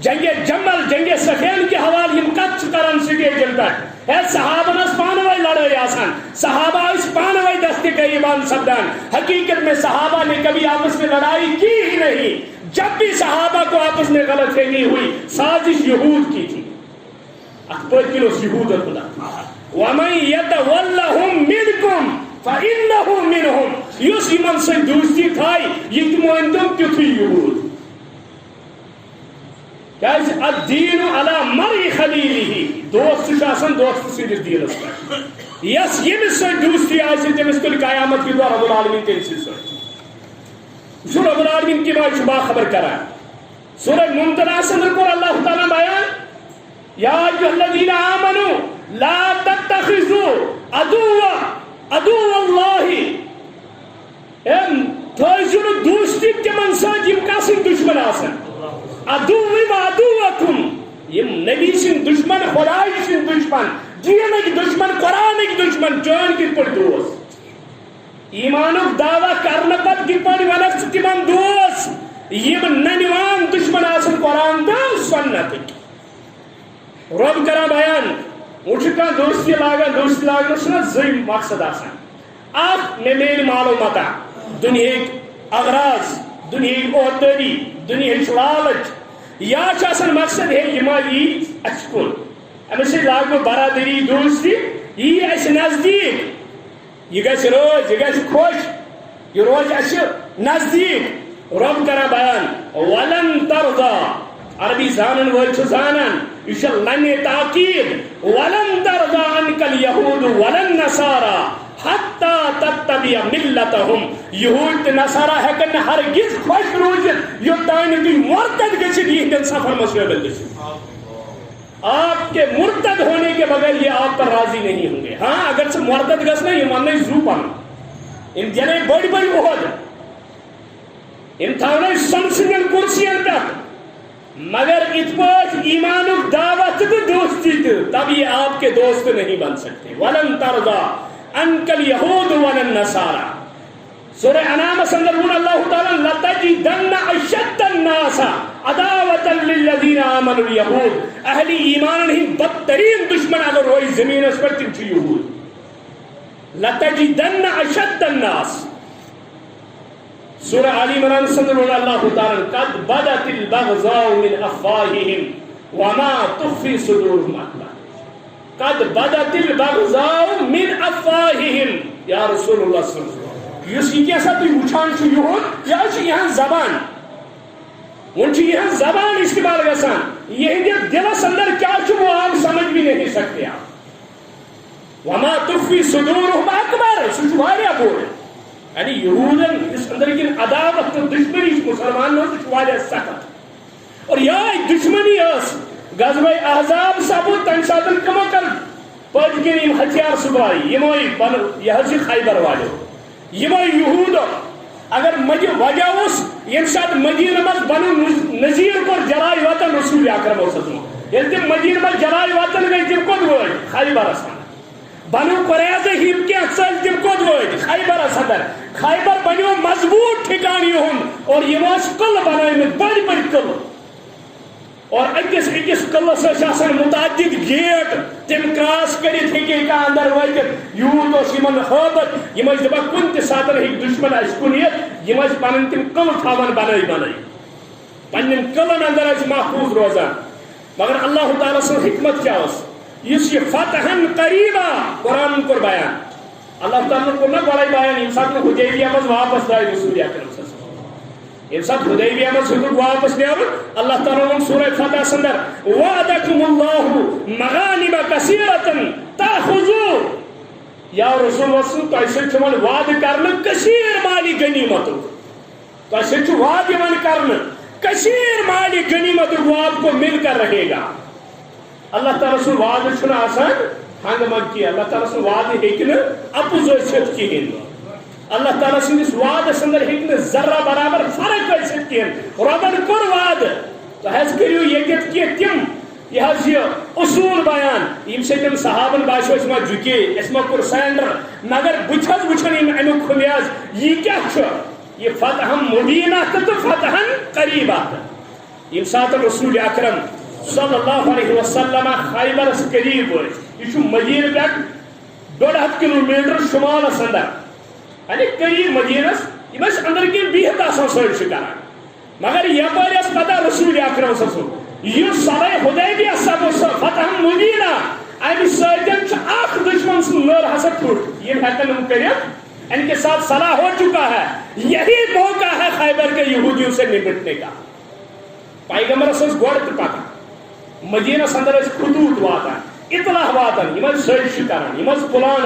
جنگ جمل جنگ صفین کے حوالے یم کت کرن سٹیجن پہ ہے صحابہ نس پانوے لڑائی آسان, صحابہ اس پانوے دستے غیبان سپدان. حقیقت میں صحابہ نے کبھی آپس میں لڑائی کی ہی نہیں. جب بھی صحابہ کو آپس میں غلط فہمی ہوئی سازش یہود کی تھی. اخبر کلوس یہود خدا وَمَنْ يَتَوَلَّهُمْ مِنْكُمْ فَإِنَّهُ مِنْهُمْ یُس یمن سے دوستی تھائی یہ تمو اندم تیتھی یہود. کیازِ الدین علی مرء خلیلہ دوست شاسن دوست سندس دینس پہ یس یمس سے دوستی آسہِ تمس تل قیامت کی دۄہ رب العالمین تمہِ سۭتۍ سۭتۍ. سورہ رب العالمین کی بات باخبر کران. سورہ ممتنع اندر کوٚر اللہ تعالیٰ بیان یا ایھا الذین آمنوا لا تتخذوا عدو اللہ تھٲیزیو نہٕ دوستی تمن سۭتۍ یم کسٕنۍ دشمن آسن. عدو و عدوکم یم نبی سن دشمن خدای سن دشمن دینک دشمن قرآنک دشمن چون کت پہ دوست. ایمانک دعوی کرنے پتہ کت پہ ونک تمن دوست یم ننوان دشمن آسن قرآن تو سنتک. رب کرا بیان وچھا دوستی لاگن چھنا زی مقصد آسان. اخ مے میل مالو متا دنیاک اغراض دنیاک عہدیداری دنیاچ لالچ یا آسان مقصد ہے یہ ای اچھ کن امس لاگو برادری دوستی یہ اس نزدیک یہ گھس روز یہ گھس خوش یہ روز اس نزدیک. رب کرا بیان ولن ترضا عربی زانن ول چھ زانن یہ لنے تاکید ولن ترضا عنک الیہود ولن نصارا حتی تتبع ملتهم. یہود نصارا ہیکن ہرگز خوش روزت یوتان تھی مرتد گژھت یہندین سفر میں شامل گژھت. آپ کے مرتد ہونے کے بغیر یہ آپ پر راضی نہیں ہوں گے. ہاں اگر سے مرتد گژھنا یہ ماننے زو پن ان جنے بڑی بڑی عہد ان تھانے سنسنن کرسیاں تک مگر ات پاس ایمانک دعوت تو دوستی تب یہ آپ کے دوست نہیں بن سکتے. ولن ترضا عنک الیہود ولن نصارا. سورہ انعام اندر اللہ تعالی لتجدن اشد الناس عداوة للذین آمنوا الیہود. اہل ایمان ہی بدترین دشمن اگر ہوئی زمین اس پر تم چھ یہود. لتجدن اشد الناس. سورہ علی عمران صدر اللہ تعالی قد بدت البغضاء من افواہہم وما تخفی صدورہم اکبر. قد بدت البغضاء من افواہہم. یا رسول اللہ صلی اللہ علیہ وسلم یس یہ کیسا تھی وچھان چھو یہود یا چھ یہاں زبان ان چھ یہاں زبان استعمال گسان یہ دل اندر کیا چھو وہ آپ سمجھ بھی نہیں سکتے. آپ وما تخفی صدورہم اکبر سوچ واریا بول یعنی یہودن اس اندر کی عداوت تو دشمنی مسلمان نو تو سخت. اور یہ دشمنی اس غزوہ احزاب سبو تن ساتن کما کر پج کے ہتھیار سبائی یموئی بن یہ خیبر والے یموئی یہود اگر وجہ اس یم سات مدینہ مز بنو نذیر کو جرائے وطن رسول اکرم صلی اللہ علیہ وسلم یل تم مدینہ مز جرائے وطن گئی تم کو وے خیبر اسان بنو قریظہ ہم کیا چل تم کود وے خیبر صدر خیبر بنو مضبوط ٹھکانی ہن اور یہ واس کل بنائے میں بڑی بڑی کل اور اکس کلس آسان متعدد گیٹ تم کراس کرت ہیکے کا اندر واتت یوت اس یمن حابت یم دپا کن تہ ساتن ہیک دشمن اس کنیت یم پنن تم کل تھاون بنائی پنن کلن اندر اس محفوظ روزان. مگر اللہ تعالی سن حکمت کیا اس اس یہ فتحن قریبا قرآن کو بیان اللہ تعالیٰ کو نہ بڑائی بیان انسان کو حدیبیہ مز واپس دائی رسول اکرم صلی اللہ علیہ وسلم انسان حدیبیہ مز حدود واپس لے اللہ تعالیٰ نے سورہ فتح سندر وعدکم اللہ مغانب کثیرتا تاخذو یا رسول وسلم تو ایسے چھوڑ وعد کرنا کثیر مالی غنیمتوں تو ایسے چھوڑ وعد کرنا کثیر مالی غنیمتوں وہ آپ کو مل کر رہے گا. اللہ تعالیٰ سن وعدہ چھُنہٕ آسان ہنگ منگ کی. اللہ تعالیٰ سن وعدہ ہیٚکہِ نہٕ اپُز ٲسِتھ کِہیٖنۍ. اللہ تعالیٰ سٕنٛدِس وعدس اندر ہیٚکہِ نہٕ ذرہ برابر فرق ٲسِتھ کِہیٖنۍ. رۄبن کوٚر وعدٕ تۄہہِ حظ کٔرِو ییٚتٮ۪تھ کینٛہہ تِم یہ اصول بیان یم سۭتۍ صحابن باسیو أسۍ ما جُکے أسۍ ما کوٚر سینڈر مگر بہٕ چھَس وٕچھان امیُک خُمیاز یہِ کیٛاہ چھُ یہ فتحم مبین تو فتحن قریب یم ساتن رسول اکرم صلی اللہ علیہ وسلم خیبرس قریب یہ مدینہ پہ 1.5 کلومیٹر شمالس اندر یعنی قریب مدینس یم اندر کن بہت آسان سرچ کران مگر یپر اس پتہ رسول اکرم صلی اللہ علیہ وسلم یہ صلح حدیبیہ سب فتحم مبین امہ سۭتۍ اخ دشمن سن نر ہسا پھٹ یہ ہیکن کٔرِتھ ان کے ساتھ صلح ہو چکا ہے. یہی موقع ہے خیبر کے یہودیوں سے نمٹنے کا. پیغمبرس گوڑ تو پتہ مدینہ اندر خطوط واتان اطلاع واتان یم سرچ کران یم پلان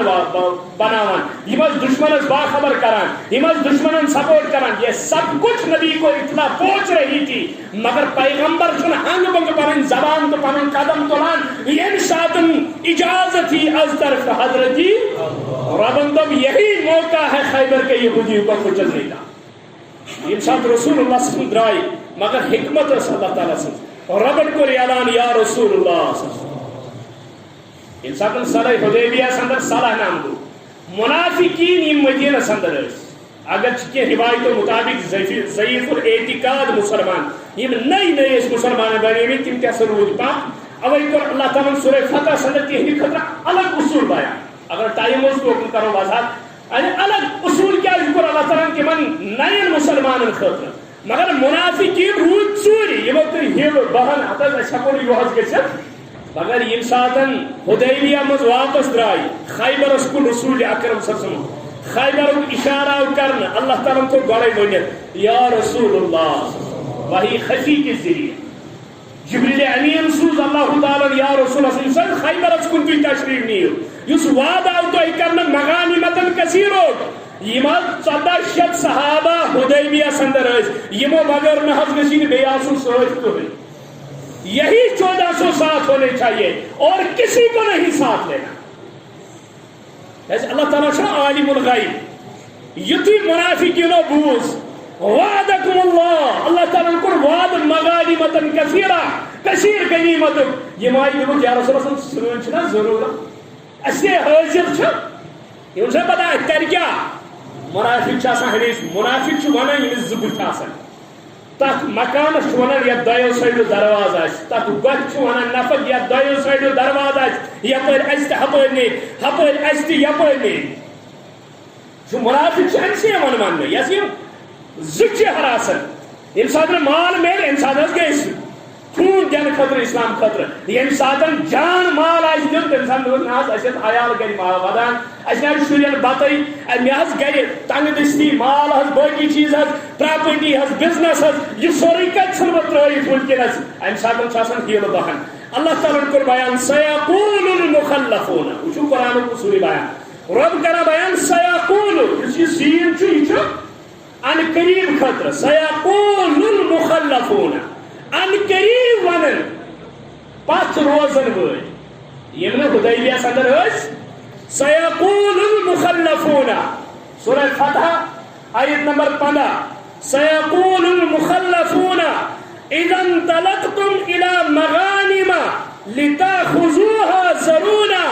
بناوان یم دشمنس باخبر کران یم دشمنن سپورٹ کران. یہ سب کچھ نبی کو اطلاع پہنچ رہی تھی مگر پیغمبر چھن ہنگ بنگ پن زبان تو پن قدم تلان یم ساتن اجازت ہی از طرف حضرتی ربن تب یہی موقع ہے خیبر کے یہودیوں کو کچلنے کا. یم سات رسول اللہ صلی اللہ علیہ وسلم درائے مگر حکمت اس اللہ تعالیٰ سے ربن کو اعلان یا رسول اللہ صلی اللہ علیہ وسلم انسان صلح حدیبیہ اندر صلح نام گو منافقین یم مدینہ اندر اگر کی روایتوں مطابق ضعیف الاعتقاد مسلمان یم نئی نئی مسلمان بنے تم کیا سرود پاک اوے کور اللہ تعالیٰ سورہ فتح اندر تہندِ خطرہ الگ اصول بیان. اگر ٹائم اس کو کرو وضاحت الگ اصول کیا کور اللہ تعالیٰ تمن نئے مسلمان خاطر مگر منافقین رود ژوٗرِ یمو کٔرۍ ہیو بہن ہتس أسۍ ہٮ۪کو نہٕ یوہس گٔژھِتھ مگر یم ساتن حدیبیہ مز واپس درائے خیبرس کن رسول اکرم صلی اللہ علیہ وسلم خیبر اشارہ کرنا اللہ تعالیٰ تو گڑے ونت یا رسول اللہ وحی خفی کے ذریعے جبریل امین سوز اللہ تعالیٰ یا رسول اللہ صلی اللہ خیبرس کن تھی تشریف نیو یس وعدہ تو کرنا مغانمتن کثیرو یم 1400 صحابہ حدیبیہ اندر یمو بغیر نہ حض گژھِ بیٚیہِ آسُن سۭتۍ کٕہٕنۍ. یہی 1400 ساتھ ہونے چاہیے اور کسی کو نہیں ساتھ لینا. اللہ تعالیٰ عالم الغیب یتھی منافقینو بوز وعدکم اللہ تعالیٰ کو وعد مغانمتن کثیرہ کثیر غنیمت یم آئی دِمُت یا رسول اللہ سۭتۍ چھُنا ضروٗرت اَسہِ حٲضِر چھُ یِمن چھا پتہ کَرِ کیٛاہ منافق چھُ آسان ہمیشہِ منافق چھُ ونان ییٚمِس 2 بُتھِ آسان تک مکانس ونان یتھ دۄیو سایڈو دروازٕ آسہِ تک گۄچھ ونان نفر یتھ دۄیو سایڈو دروازٕ آسہِ یپٲرۍ اَسہِ تہِ ہپٲرۍ نیرِ ہپٲرۍ اَسہِ تہِ یپٲرۍ نیرِ سُہ منافق چھُ اَمہِ سۭتۍ یِوان وننہٕ یۄس یِم 2 چہر آسان ییٚمہِ ساتہٕ نہٕ مال میلہِ اَمہِ ساتہٕ حظ گژھِ خوٗن دِنہٕ خٲطرٕ اسلام خٲطرٕ ییٚمہِ ساتہٕ جان مال آسہِ دیُن تمہِ ساتہٕ دوٚپ نہ حظ اَسہِ حظ عیال گرِ مال ودان اَسہِ حظ شُرٮ۪ن بتٕے مےٚ حظ گرِ تنگہٕ دستی مال حظ باقٕے چیٖز حظ پراپرٹی حظ بزنس حظ یہِ سورُے کتہِ ژھٕنہٕ بہٕ ترٲیِتھ وٕنکیٚنس اَمہِ ساتہٕ چھُ آسان ہیٖلہٕ بہان. اللہ تعالیٰ کوٚر بیان سیقول المخلفون وٕچھِو قرآنُک اصوٗلی بیان رۄب کران بیان سیقول یُس یہِ زیٖن چھُ یہِ چھُ ان قریب خٲطرٕ سیقول المخلفون ان قریب ونن پتھ روزن وٲلۍ یم نہٕ حدیبیہ اندر ٲسۍ سیقول المخلفون سورہ فتح آیت نمبر 15 سیقول المخلفون اذا انطلقتم الى مغانم لتاخذوها ذرونا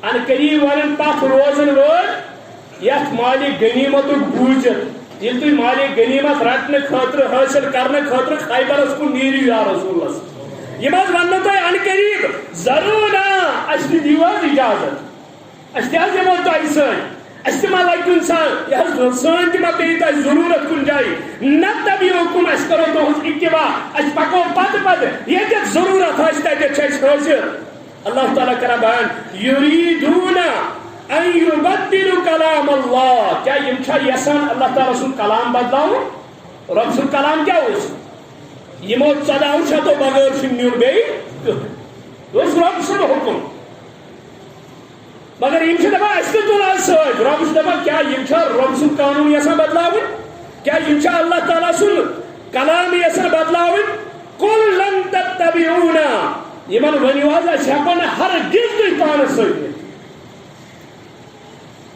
ان قریب ونن پتھ روزن وٲلۍ یتھ مالِ غنیمتُک بوٗزِتھ ییٚلہِ تُہۍ مالِ غنیمت رٹنہٕ خٲطرٕ حٲصِل کرنہٕ خٲطرٕ خیبرس کُن نیٖرِو یا رسول اللہ یم حظ وننو تۄہہِ ان قریب ضروٗرا اَسہِ تہِ دِیِو حظ اجازت أسۍ تہِ حظ یِمو تۄہہِ سۭتۍ اَسہِ تہِ ما لگہِ کُنہِ ساتہٕ یہِ حظ سٲنۍ تہِ ما پیٚیہِ تۄہہِ ضروٗرت کُنہِ جایہِ نتبعوکُم أسۍ کرو تُہنٛز اتباع أسۍ پکو پتہٕ پتہٕ ییٚتٮ۪تھ ضروٗرت آسہِ تتٮ۪تھ چھِ أسۍ حٲضِر. اللہ تعالیٰ کران بیان یُریٖدوٗنَ ان یبدلوا کلام اللہ کیا یم چھا یسان اللہ تعالیٰ سُنٛد کلام بدلاوُن رب سُنٛد کلام کیا اوس یمو 1400 بغٲر چھُنہٕ نیُن بیٚیہِ کٕہٕنۍ اوس رب سُنٛد حُکُم مگر یم چھِ دپان اَسہِ تہِ تُل حظ سۭتۍ رب چھُ دپان کیا یم چھا رب سُنٛد قانوٗن یژھان بدلاوُن کیا یم چھا اللہ تعالیٰ سُنٛد کلام یژھان بدلاوُن قل لن تتبعونا یمن ونیو حظ أسۍ ہٮ۪کو نہٕ ہرگِز تُہۍ پانس سۭتۍ نِتھ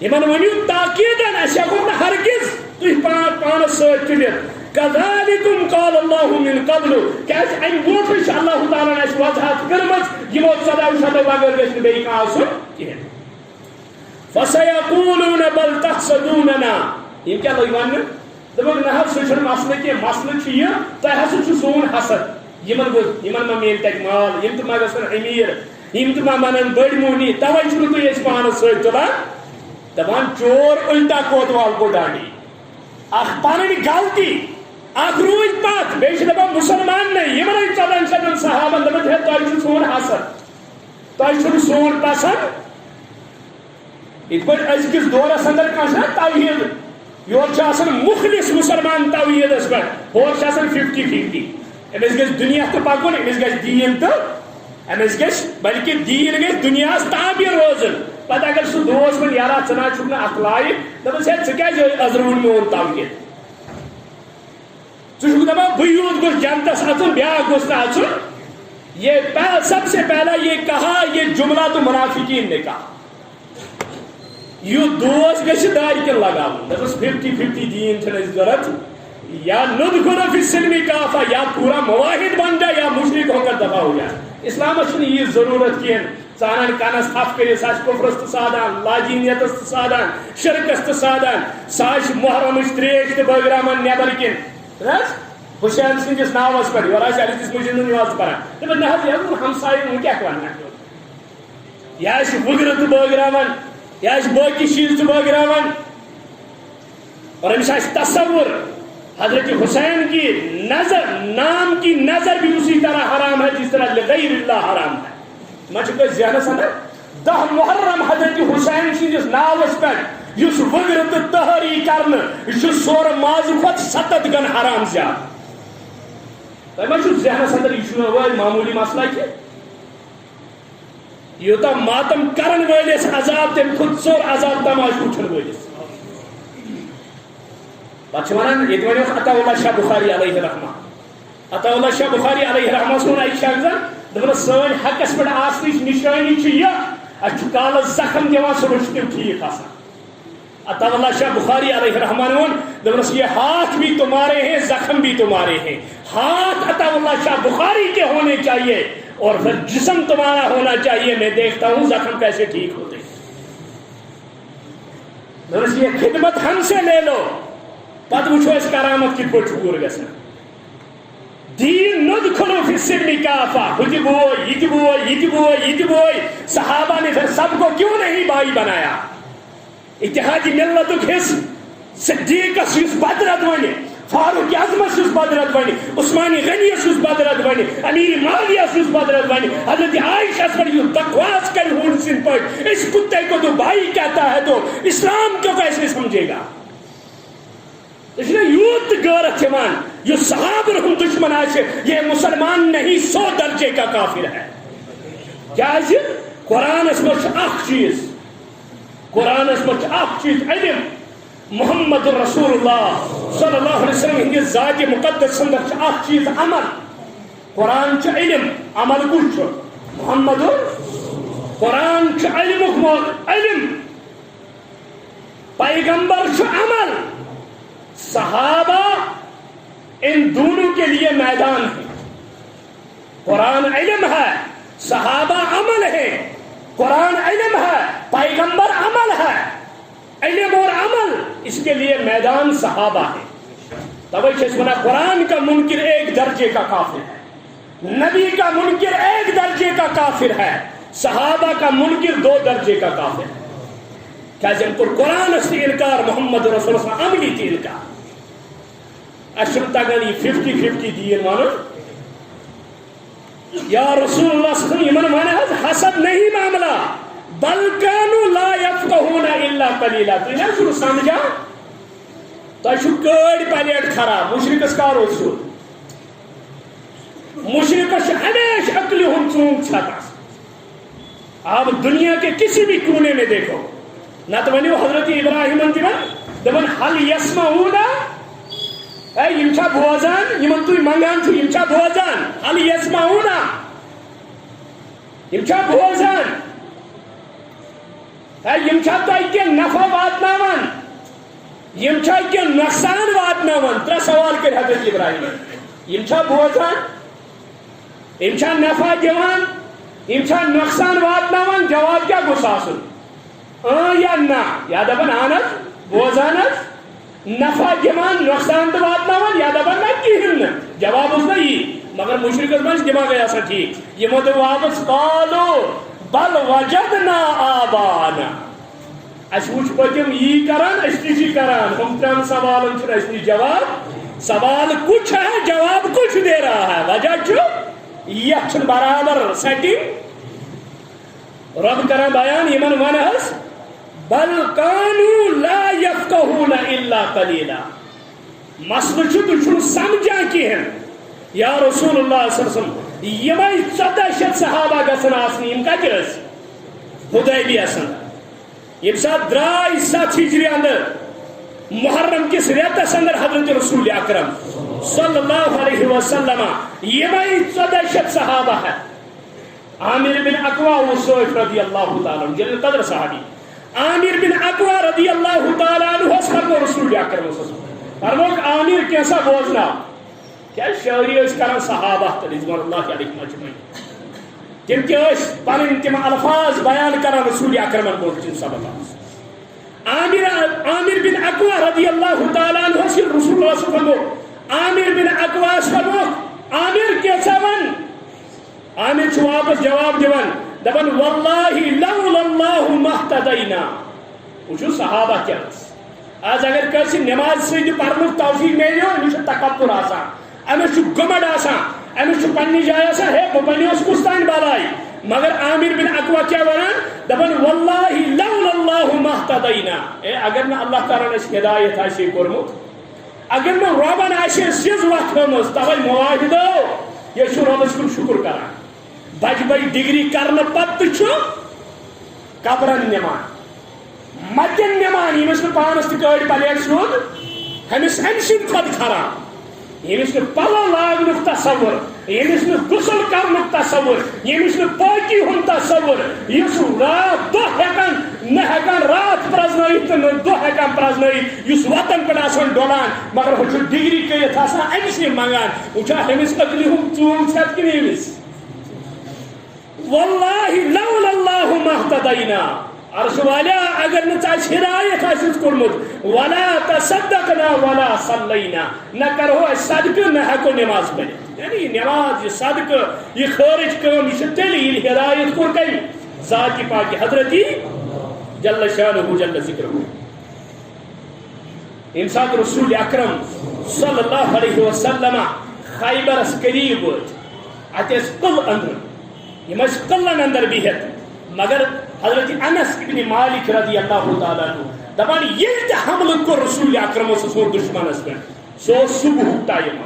یمن ونیو تاکیدن أسۍ ہٮ۪کو نہٕ ہرگِز تُہۍ پانس سۭتۍ تُلِتھ كذلكم قال الله من قبل کیٛازِ امہِ برونٛٹھٕے چھُ اللہ تعالیٰ ہن اَسہِ وضاحت کٔرمٕژ یِمو 14 شتو بغٲر گژھِ نہٕ بیٚیہِ کانٛہہ آسُن کِہیٖنۍ فسيقولون بل تحسدوننا یِم کیٛاہ لٔگۍ وننہٕ دوٚپُکھ نہ حظ سُہ چھُنہٕ مسلہٕ کینٛہہ مسلہٕ چھُ یہِ تۄہہِ ہسا چھُ سون حسد یِمن ما میلہِ تتہِ مال یِم تہِ ما گژھن أمیٖر یِم تہِ ما بنن بٔڑۍ موہنی توے چھُنہٕ تُہۍ أسۍ پانس سۭتۍ تُلان دپان چور الٹا کوتوال کو ڈانڈی اکھ پنٕنۍ غلطی اکھ روٗدۍ پتھ بیٚیہِ چھِ دپان مُسلمان نہیں یِمن 14 شتن صحابن دوٚپُکھ ہے تۄہہِ چھُ سون حسد تۄہہِ چھُنہٕ سون پسند یِتھ پٲٹھۍ أزکِس دورس اندر کانٛہہ چھُنہ توحیٖد یورٕ چھُ آسان مُخلص مُسلمان توحیٖدس پٮ۪ٹھ ہورٕ چھُ آسان 50-50 أمِس گژھِ دُنیا تہِ پکُن أمِس گژھِ دیٖن تہٕ أمِس گژھِ بلکہِ دیٖن گژھِ دُنیاہس تابع روزُن پتہٕ اگر سُہ دوس وۄنۍ یارا ژٕ نہ چھُکھ نہٕ اتھ لایق دپس ہے ژٕ کیٛازِ أزروُن میون توحیٖد ژٕ چھُکھ دپان بہٕ یوت گوٚژھ جنتس اژُن بیاکھ گوٚژھ نہٕ اژُن یہ سب سے پہلا یہ کہا یہ جملہ تو منافقین نے کہا یہ دوس گژھِ دارِ کِنۍ لگاوُن دپس 50-50 دیٖن چھنہٕ اَسہِ ضروٗرت یا ندخل فی السلم کافہ یا پورا مواحد بن جا یا مشرک ہو کر دفاع ہو جا اسلامس چھنہٕ یہِ ضروٗرت کینٛہہ ژٕ انان کنس تھپھ کٔرِتھ سُہ آسہِ کُفرس تہِ سادان لاجیٖنیتس تہِ سادان شرکس تہِ سادان سُہ آسہِ محرمٕچ تریش تہِ بٲگراوان نٮ۪بر کِنۍ حظ حسین سٕنٛدِس ناوس پٮ۪ٹھ یورٕ آسہِ علی کِس مسجد ہُنٛد نماز پران دپان نہ حظ یہِ ہمساین وۄنۍ کیٛاہ ونکھ یہِ آسہِ وٕگرٕ تہِ بٲگراوان یہِ آسہِ باقٕے چیٖز تہِ بٲگراوان اور أمِس آسہِ تصور حضرت حسین کی نظر نام کی نظر بھی اسی طرح حرام ہے جس طرح لغیر اللہ حرام ہے مجھے کوئی ذہنس اندر 10 محرم حضرت حسین سندس ناوس پہ اس وگر تو تحری کرنے یہ سور ماز کھت 7 گن حرام زیادہ تھی ما ذہنس اندر یہ معمولی مسئلہ کی یوتہ ماتم کرن ولس عذاب تم کھت ژور عذاب تماش وچھن ولس پتہ ونان یہ ونو عطا اللہ شاہ بخاری علیہ رحمہ عطا اللہ شاہ بخاری علیہ رحمہ سن اکہ شخص دپان سن حقس پہ آسنچ نشانی یہ اچھ کالس زخم دِوان سُہ چھُ تِم ٹھیک آسان عطا اللہ شاہ بخاری علیہ رحمہ نے دپان یہ ہاتھ بھی تمہارے ہیں زخم بھی تمہارے ہیں ہاتھ عطا اللہ شاہ بخاری کے ہونے چاہیے اور پھر جسم تمہارا ہونا چاہیے میں دیکھتا ہوں زخم کیسے ٹھیک ہوتے ہیں یہ خدمت ہم سے لے لو پتہ وچھو اس کرامت کت پٲٹھۍ چھُ پوٗرٕ گژھان دین ندخلو فی السلم کافہ ہُہ تہِ بوے یہِ تہِ بوے یہِ تہِ بوے یہِ تہِ بوے صحابہ نے پھر سب کو کیوں نہیں بھائی بنایا اتحادی ملتُک حصہٕ صدیقس یُس بدرد ونہِ فاروق اعظمس یُس بدرد ونہِ عثمانی غنیس یُس بدرد ونہِ امیر معاویہس یُس بدرد ونہِ حضرت عائشہ پر یُس بکواس کرِ ہُنٛد سٕنٛدۍ پٲٹھۍ اس کتے کو تو بھائی کہتا ہے تو اسلام کو کیسے سمجھے گا اس لیے یوت غیرت یہ صحابہ ہند دشمن آئے یہ مسلمان نہیں 100 درجے کا کافر ہے کیا قرآن اس میں اخ چیز قرآن اس میں اخ چیز علم محمد رسول اللہ صلی اللہ علیہ وسلم ہندی ذات مقدس اندر اخ چیز عمل قرآن علم عمل کچھ محمد قرآن علم علم پیغمبر عمل صحابہ ان دونوں کے لیے میدان ہے قرآن علم ہے صحابہ عمل ہے قرآن علم ہے پیغمبر عمل ہے علم اور عمل اس کے لیے میدان صحابہ ہے توے قرآن کا منکر 1 درجے کا کافر ہے نبی کا منکر 1 درجے کا کافر ہے صحابہ کا منکر 2 درجے کا کافر ہے کیا جن کو قرآن سے انکار محمد رسول اللہ عملی تھی انکار اشر تگانی 50-50 دین مانو یا رسول اللہ صلی اللہ علیہ وسلم یمن مانے حسد نہیں معاملہ بل کانوا لا یفقهون الا قلیلا تو نہ شروع سمجھا تو شو کڑ پلیٹ خراب مشرکس کار اوسو مشرکس ہمیشہ عقل ہن چونگ چھتا آپ دنیا کے کسی بھی کونے میں دیکھو نہ تو ونیو حضرت ابراہیم انتیمان دبن حل یسمعون اے یم چھا بوزان یمن تو منگان چھو یم چھا بوزان حل یسمعون یم چھا بوزان یم چھا تۄہہِ کینٛہہ نفع واتناوان یم چھا کینٛہہ نۄقصان واتناوان 3 سوال کٔرۍ حضرت ابراہیم یم چھا بوزان یم چھا نفع دِوان یم چھا نۄقصان واتناوان جواب کیٛاہ گوٚژھ آسُن یا نہ یا دپان اہن حظ بوزان حظ نفع دِوان نۄقصان تہٕ واتناوان یا دپان نہ کِہیٖنۍ نہٕ جواب اوس نہ یی مگر مشرکس منٛز دٮ۪ماغے آسان ٹھیٖک یِمو دوٚپ واپس قالو بل وجدنا آباءنا اس وچ پتم یی کران اس تہِ کران ہم 3 سوالن چھُ اس نِش جواب سوال کچھ ہے جواب کچھ دے رہا ہے وجہ چھُ یہ چھُنہٕ برابر سیٹنگ رب کران بیان یمن ون حظ بل كانوا لا يفقهون الا قليلا مسلہٕ چھُ تُہۍ چھُنہٕ سمجھان کِہیٖنۍ یا رسول اللہ صلی اللہ علیہ وسلم یمے 1400 صحابہ گژھن آسنہِ یِم کتہِ ٲسۍ حُدیبیہس اندر ییٚمہِ ساتہٕ درٛاے 7 ہجری اندر محرم کس ریتس اندر حضرت رسول اکرم صلی اللہ علیہ وسلم یمے 1400 صحابہ ہے عامر بن اقوا وصوف رضی اللہ تعالیٰ عنہ جلیل قدر صحابی عامر بن اقوا رضی اللہ تعالیٰ عنہ فرمو رسول اکرم صلی اللہ علیہ وسلم فرموک عامر کیسا بوزنا کیا شعری اس کران صحابہ رضوان اللہ علیہم اجمعین تم کے اس پنن تم الفاظ بیان کران رسول اکرم صلی اللہ علیہ وسلم عامر بن اقوا رضی اللہ تعالیٰ عنہ سے رسول اللہ صلی اللہ علیہ وسلم عامر بن اقوا فرمو عامر کیسا ون عامر چھو واپس جواب دیوان دپن واللہ لولا اللہ مہتدینا وچھو صحابہ کیا آج اگر کسی نماز سے پرنک توفیق میلیو امس تکبر آسان امس گمڈ آسان امس پننی جائے آسان ہے بنیوس کستان بالائی مگر عامر بن اقوا کیا ونان دپن واللہ لولا اللہ مہتدینا اگر نہ اللہ تعالیٰ نے اس ہدایت آشی کرمت اگر نہ ربن آشی سیز وقت ہمس توئی مواہدو یہ چھو ربس کن شکر کران بج بج ڈگری کرنے پتہ چھو قبرن نمان متن نمان یمس نہ پانس تہ گاڑی پلیٹ سیود ہمس ہم سن خود خراب یمس نہ پلو لاگنک تصور یمس نہ غسل کرنک تصور یمس نہ پاکی ہن تصور یس رات دہ ہیکان نہ ہیکان رات پرزنائت تو نہ دہ ہیکان پرزنائت یس وطن پہ آسان ڈولان مگر وہ ڈگری کرت آسان امس نش منگان وچھا ہمس اگلی ہم ژوٗل ژھٮ۪ت کِنہٕ یمس واللہ لولا اللہ مہتدینا عرش والا اگر نہ ژٕ ہدایت آسس کورمت ولا تصدقنا ولا صلینا نہ کرو صدقہ نہ ہیکو نماز پڑھت یعنی یہ نماز یہ صدقہ یہ خارج کام یہ تیل ییٚلہِ ہدایت کور کم ذات پاک حضرتی جل شانہ جل ذکرہ ییٚمہِ ساتہٕ رسول اکرم صلی اللہ علیہ وسلم خیبرس قریب وٲتۍ اتہِ ٲسۍ قلعہٕ اندر یم قلعن اندر بہت مگر حضرت انس ابن مالک رضی اللہ تعالیٰ عنہ دپان یل تہ حملہ کور رسول اکرم سور دشمنس پہ سو صبح ٹائم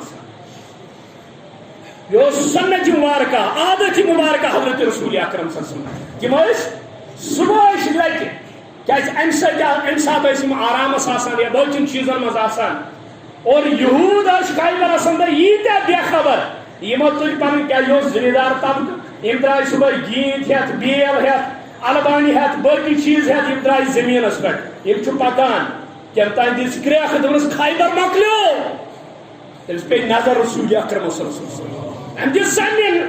یہ سنت مبارکہ عادت مبارکہ حضرت رسول اکرم صلی اللہ علیہ وسلم صبح لگہ کیا سات آرامس آسان یا باقین چیزن مز آسان اور یہود خیبرس اندر ییتیا بے خبر یمو تل پن کیا زمیندار طبقہ یم درائے صبح گیت ہیت بیل ہیت البانی ہیت باقی چیز ہیت یم درائے زمینس پہ یم چھ پکان کم تین دس کریک دس خیبر مکلیو تمس پہ نظر رسول اکرم صلی اللہ علیہ وسلم ام دس زمین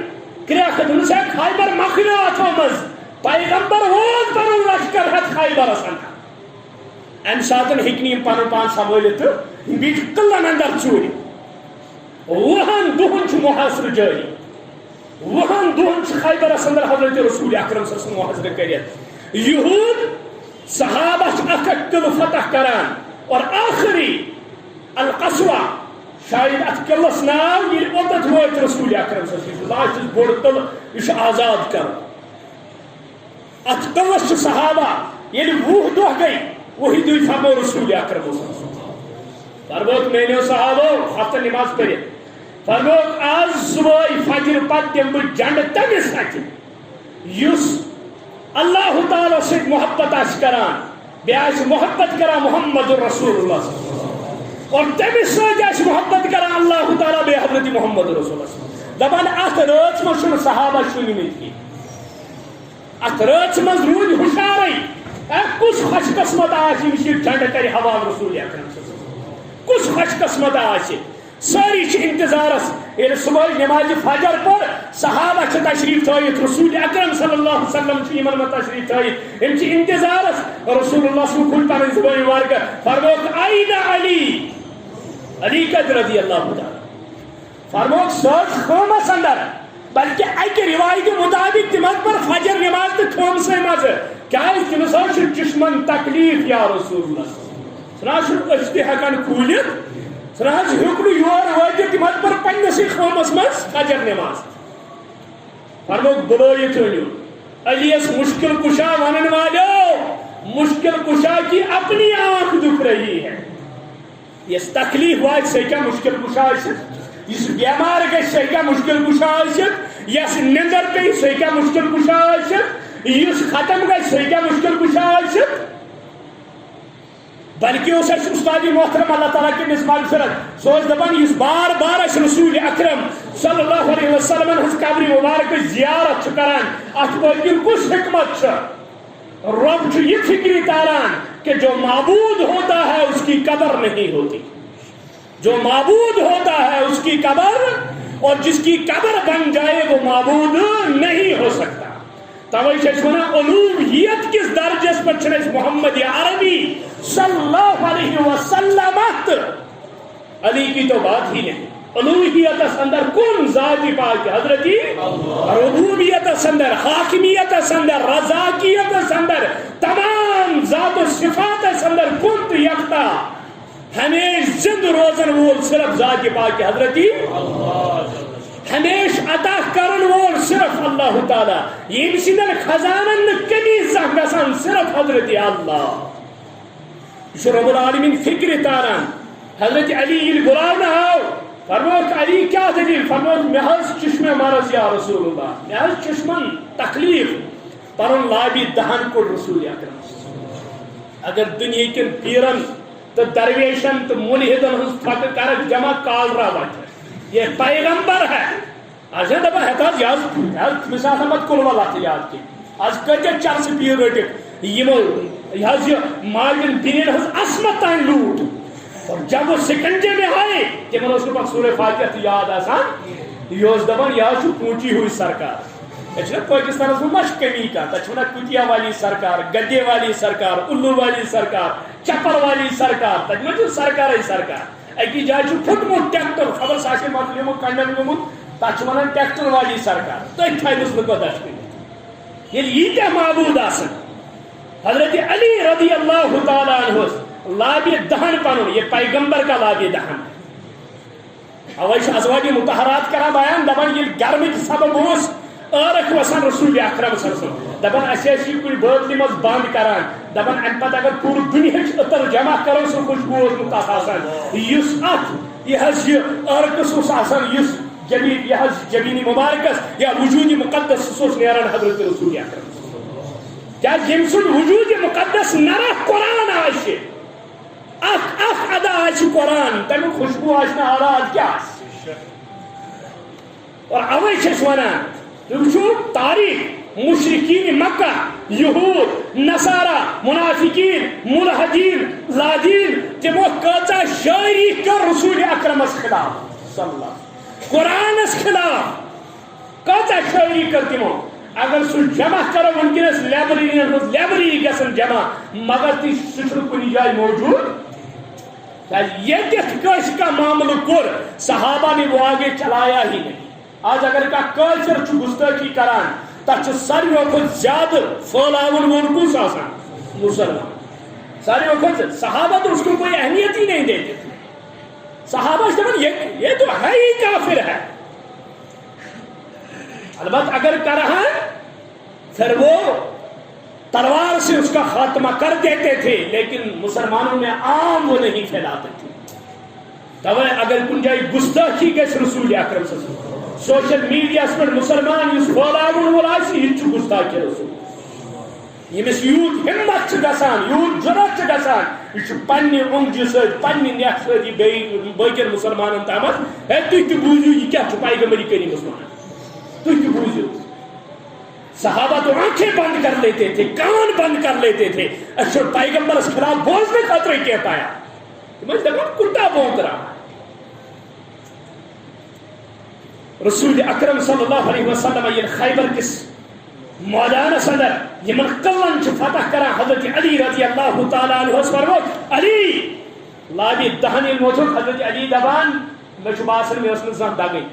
کریک دس خیبر مکلیو اتو مز پیغمبر ووت پن لشکر ہیت خیبرس اندر ام ساتن ہیکنی پن پان سنبھالت بیچ قلعن اندر چوری وہن دہن چھ محاصر جاری وہن دہن چھ خیبرس اندر حضرت رسول اکرم صلی اللہ علیہ وسلم محاصر کریت یہود صحابہ اک قلعہ فتح کران اور آخری القصوہ شاید ات قلعس ناو یہ اوتت ووت رسول اکرم صلی اللہ علیہ وسلم لاسٹس بوڑ قلعہ یہ آزاد کر ات قلعس چھ صحابہ یہ 20 دہ گئی وہی دن فرمو رسول اکرم صلی اللہ علیہ وسلم فرموک میانیو صحابو ہفتہ نماز پڑھت فرموک آج صبح فجر پت دم بہ جنڈ تمس اتھ یس اللہ تعالی سے محبت آس کران بیس محبت کران محمد رسول اللہ اور تمس ست محبت کران اللہ تعالی، بے حضرت محمد رسول اللہ دپان ات رات من صحابہ شنمت کی ات رات مز رود ہوشارے کس خوش قسمت آس جھنڈ کر حوال رسول اکرم کس خوش قسمت آس ساری انتظارس یل صبح نماز فجر پر صحابہ تشریف تھوت رسول اکرم صلی اللہ علیہ وسلم یمن میں تشریف تھوت ام انتظارس رسول اللہ صلی اللہ علیہ وسلم زبان مبارکہ فرموک این علی قدر رضی اللہ تعالی فرموک سوچ خومس اندر بلکہ اکہ روایت مطابق تم پر فجر نماز تو خوم سے مز کیا تمس چشمن تکلیف یا رسول اللہ سنا اشتہ ہکان کھولت سراج ہکن یور واتت تم پر پنسی خومس مز فجر نماز فرموک بلویت ونیو علی اس مشکل کشا ونن والو مشکل کشا کی اپنی آنکھ دکھ رہی ہے یہ تکلیف وات سے کیا مشکل کشا اس بیمار گھر سے کیا مشکل کشا یس نندر پہ سے کیا مشکل کشا اس ختم گھر سے کیا مشکل کشا بلکہ اس استاد محترم اللہ تعالیٰ کی نسبت فرت سوچ دپان اس بار بار اس رسول اکرم صلی اللہ علیہ وسلم ہز قبر مبارک زیارت کران ات پتکن کس حکمت رب یہ فکری تاران کہ جو معبود ہوتا ہے اس کی قدر نہیں ہوتی جو معبود ہوتا ہے اس کی قبر اور جس کی قبر بن جائے وہ معبود نہیں ہو سکتا توجہ الوہیت کس درجے پر محمد عربی صلی اللہ علیہ وسلم علی کی تو بات ہی نہیں الوہیت اندر کون ذات پاک حضرتی ربوبیت اندر حاکمیت اندر رضاکیت اندر تمام ذات و صفات اندر کن یکتا ہمیش زند روزن وول صرف ذات پاک حضرتی ہمیش عطا کرن وول صرف اللہ تعالی یم سندن خزانن کمی گژھان صرف حضرت اللہ یہ رب العالمین فکر تاران حضرت علی یل بلاونہ آو فرموک علی کیا دلیل فرموک مے حظ چشمہ مرض یا رسول اللہ مے حظ چشمن تکلیف پرن لابی دہن کو رسول اکرم اگر دنیا کن پیرن تو درویشن تو ملحدن ہز فتح کرک جمع کالرا وجہ یہ پیغمبر ہے آج دپان ہتاز یاد مثال مت کل واللہ یاد کی آج کتیا چرس پیر رٹک یہ مالین دین ہز عصمت تین لوٹ اور جب وہ سکنجے میں آئے تمہن اس کو سورہ فاتحہ یاد آسان یہ دپان یہ پونچی ہوئی سرکار پاکستان مش کمی کا تچھونا کتیا والی سرکار گدے والی سرکار الو والی سرکار چپر والی سرکار تجمہ سرکار ہے سرکار اکی جائے پھٹمت ٹریکٹر خبر ساشے مطلب کنڈن گمت تک ونان ٹریکٹر والی سرکار تھی تھوس نش یہ کیا معبود آسن حضرت علی رضی اللہ تعالیٰ عنہ لابی دہن پنن یہ پیغمبر کا لابی دہن اوش ازواج مطہرات کرا بیان دپان یہ گرمک سبب اس ارک وسان رسول اکرم صلی اللہ علیہ وسلم دپان اسی کل بوتل مز بند کران دپان ان پتہ اگر پور دنیا عطر جمع کرو سو خوشبو تتھ آسان اس ات یہ ارک سوس آسان اس جبین یہ جبین مبارکس یا وجود مقدس سوس نیران حضرت رسول اکرم کیا یم سن وجود مقدس نرا قرآن آشے اخ ادا آشے قرآن تم خوشبو آشنا آراد کیا اور اوے چھس ونان تاریخ مشرکین مکہ یہود نصارہ منافقین ملحدین لادین تمو کچا شاعری کر رسول اکرم خلاف صلی اللہ قرآن خلاف کچا شاعری کر تمو اگر سو جمع کرو ونکس لائبریری گژھن جمع مگر تی سہ کن جائے موجود یہ کا معاملہ کور صحابہ نے وہ آگے چلایا ہی نہیں آج اگر کا کلچر گستاخی کران تک ساروی کھت زیادہ پھیلاون وول کس آسان مسلمان ساروی کھت صحابہ تو اس کو کوئی اہمیت ہی نہیں دیتے صحابہ دپان یہ تو ہے ہی کافر ہے البتہ اگر کرہاں پھر وہ تلوار سے اس کا خاتمہ کر دیتے تھے لیکن مسلمانوں میں عام وہ نہیں پھیلاتے تھے تب اگر کن جائے گستاخی گژھِ رسول اکرم صلی اللہ علیہ وسلم سوشل میڈیا پر مسلمان اس پھیلاون وول آسہِ یہ چھُ گستاخی رسول یمس یوت ہمت چھ گژھان یوت ضرورت چھ گژھان یہ پنہ اونگجہ سۭتۍ پنہ نیک سۭتۍ بیٚیہِ باقین مسلمانن تامتھ ہے تُہۍ تہِ بوٗزِو یہ کیاہ چھُ پیغمبر کریم ونان تُہۍ تہِ بوٗزِو صحابہ تو آنکھیں بند کر لیتے تھے, کان بند کر لیتے تھے. اچھا پیغمبر اس خلاف بوجھنے خاطر کہتا ہے مجھے کتا بونک رہا. رسول اکرم صلی اللہ علیہ وسلم یہ خیبر کس میدانس اندر یمن قلن فتح کران حضرت علی رضی اللہ تعالیٰ عنہ فرمو علی لابی دہن موتھک حضرت علی دبان میں باسن میں اسن زن دگئی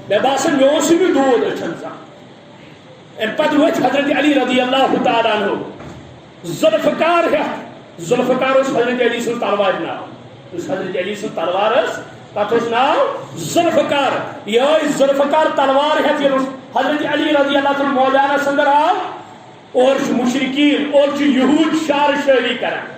میں باسن میں اس بھی دود اچھن زن ان پتہ وچ حضرت علی رضی اللہ تعالیٰ عنہ ذوالفقار ہے. ذوالفقار اس حضرت علی سن تلوار ناو, اس حضرت علی سن تلوار اس تتھ اس ناو ذوالفقار. یہ ذوالفقار تلوار ہے حضرت علی رضی اللہ عنہ مولانا سندر آو اور مشرکین اور یہود شار شری کران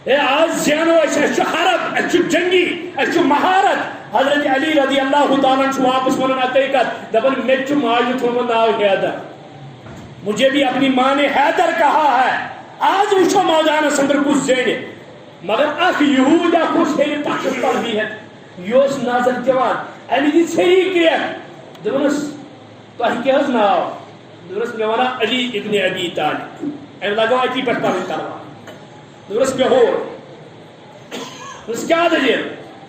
اے آج زینو اچھو حرب اچھو جنگی اچھو مہارت. حضرت علی رضی اللہ تعالیٰ عنہ واپس ونن حقیقت دبن میچو ماجو تھوڑا ناو حیدر, مجھے بھی اپنی ماں نے حیدر کہا ہے. آج وچھو مولانا سندر کو زینے مگر اخ یہود خوش ہے پاکستان بھی ہے یوس نظر جوان امی دی چھری کریک دونس تو اہی کیا ناو دونس میں وانا علی ابن ابی طالب ایم لگو ایتی پر پرن کروا دونس میں ہو دونس کیا دجیر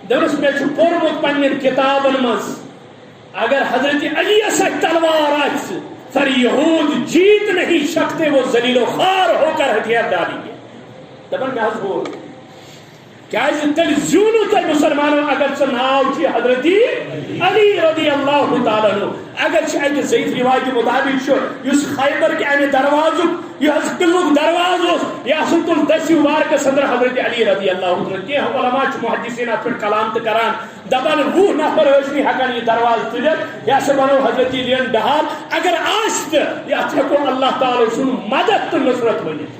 دونس میں چھو پورمت پنن کتابن مز اگر حضرت علی سے تلوار آج سر یہود جیت نہیں سکتے وہ ذلیل و خوار ہو کر ہتھیار ڈالیں گے. دبن میں ہو کیا تل زیونو تل مسلمانوں اگر سے ناو چی حضرت علی رضی اللہ تعالیٰ عنہ اگر چی ایک زید روایت مطابق شو یس خیبر کے این دروازو یہ قلق دروازو یا سلطن دسی مبارک صدر حضرت علی رضی اللہ عنہ کہ علماء چی محدثین پر کلام تکران دبن وہ نفر ہوشنی حقان یہ دروازہ تلت یا سے بنو حضرت علی بہار اگر آشت یا تھکو اللہ تعالیٰ سن مدد تو نصرت بنی.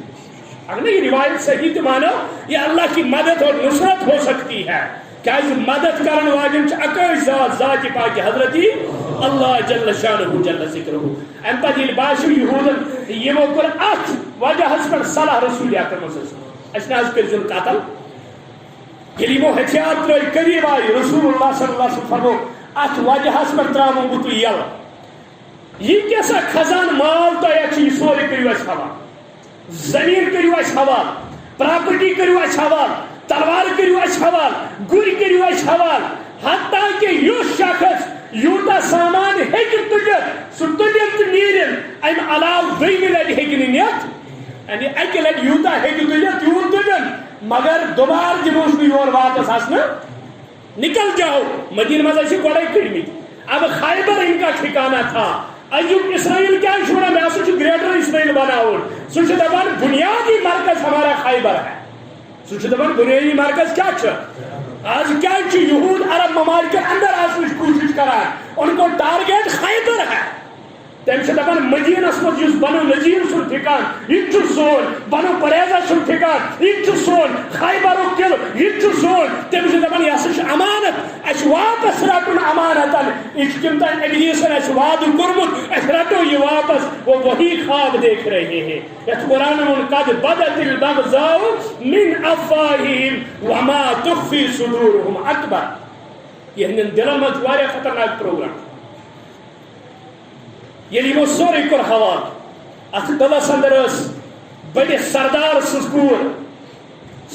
اگر یہ روایت صحیح تو مانو یہ اللہ کی مدد اور نصرت ہو سکتی ہے. کیا مدد کرن واجن اکوئی ذات پاک حضرتی اللہ جل شانہ جل ذکرہ. ام پتہ یہ باشو یہودن یمو کر ات وجہ پر صلاح رسول اکرم صلی اللہ علیہ وسلم اس ناز کر ذل قاتل یمو ہتھیار تر قریب آئی رسول اللہ صلی اللہ علیہ وسلم فرمو ات وجہ پر ترامو بتو یل یہ کیسا خزان مال تو یہ سوری کریو اس حوال, زمین کریو اس حوال, پراپرٹی کریو اس حوال, تلوار کریو اس حوال, گری کریو اس حوال, حتیٰ کہ یو شخص یوتا سامان ہیک تجت سو تجت نیرن ایم علاو دویمی لڑی ہیک نیت یعنی ایک لڑی یوتا ہیک تجت یون تجن مگر دوبار جموش بھی اور واپس آسنا نکل جاؤ. مدینہ مزہ سے گوڑائی کرمی اب خیبر ان کا ٹھکانہ تھا. ایوب اسرائیل کیا شورا میں اسو گریٹر اسرائیل بناؤ سوچ دبان بنیادی مرکز ہمارا خیبر ہے. سوچ دبان بنیادی مرکز کیا چھا آج کیا چھو یہود عرب ممالک کے اندر آسوش کوشش کرا ہے ان کو ٹارگیٹ خیبر ہے. تم سے دبان مدینہ اسمت جس بنو نجیر سن ٹھکان یہ چھو سون بنو پریزہ سن ٹھکان یہ چھو سون خیبر و کل یہ چھو سون تم سے دبان یاسوش امانت اش واپس راتون امانتا اس کمتا ابلیسن اش وعد کرمت اش راتو یہ واپس وہ وہی خواب دیکھ رہے ہیں. یہ قرآن من قد بدت البغضاء من افواہہم وما تخفی صدورہم اکبر. یہ دلوں میں دوارے خطرناک پروگرام یلی وہ سوری کر حوال ات دلس اندر اس بڑی سردار سسکور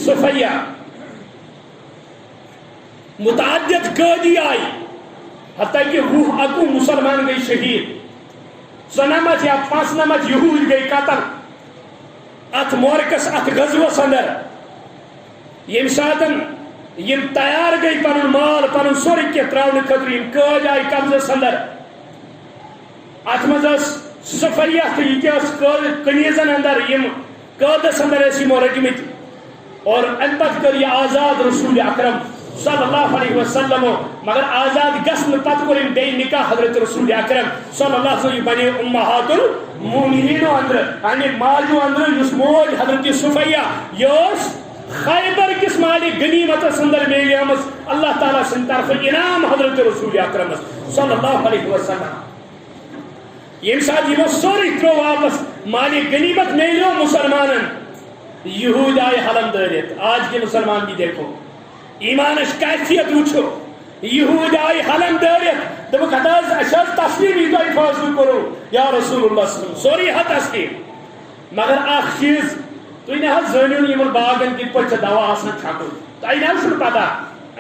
صفیہ متعدد قیدی آئی حتیٰ کہ روح اکو مسلمان گئی شہید. سنمت یا 5 نمت یہود گئی قتل ات مورکس ات غزوس اندر یم ساتن یم تیار گئی پنن مال پنن سوری کے تراؤن خطر یم قید آئی قبضس اندر اتمز صفیہ تو یہ کنیزن اندر یم قیدس اندر ایسی رٹمت اور ان پتہ کر یہ آزاد رسول اکرم صلی اللہ علیہ وسلم مگر آزاد گسن پتہ کر بے نکاح حضرت رسول اکرم صلی اللہ علیہ وسلم بنی امہات المومنین اندر یعنی ماجو اندر اس موج حضرت صفیہ یوس خیبر کس مالی غنیمت اندر میلیامس اللہ تعالیٰ سن طرف انعام حضرت رسول اکرم صلی اللہ علیہ وسلم. یم ساتھ یہ سوری ترو واپس مالی غنیمت میلیو مسلمانن یہود آئے حلم دارت. آج کے مسلمان بھی دیکھو ایمانش کیفیت وچھو یہود آئی حلم دارت دبک اشد تسلیم یہ تھی فاصل کرو یا رسول اللہ صلی اللہ علیہ وسلم سوری حد تسلیم مگر اخ چیز تھی نہ زانو ان باغن کت پہ دوا آسان چھکن تھی نہ پتہ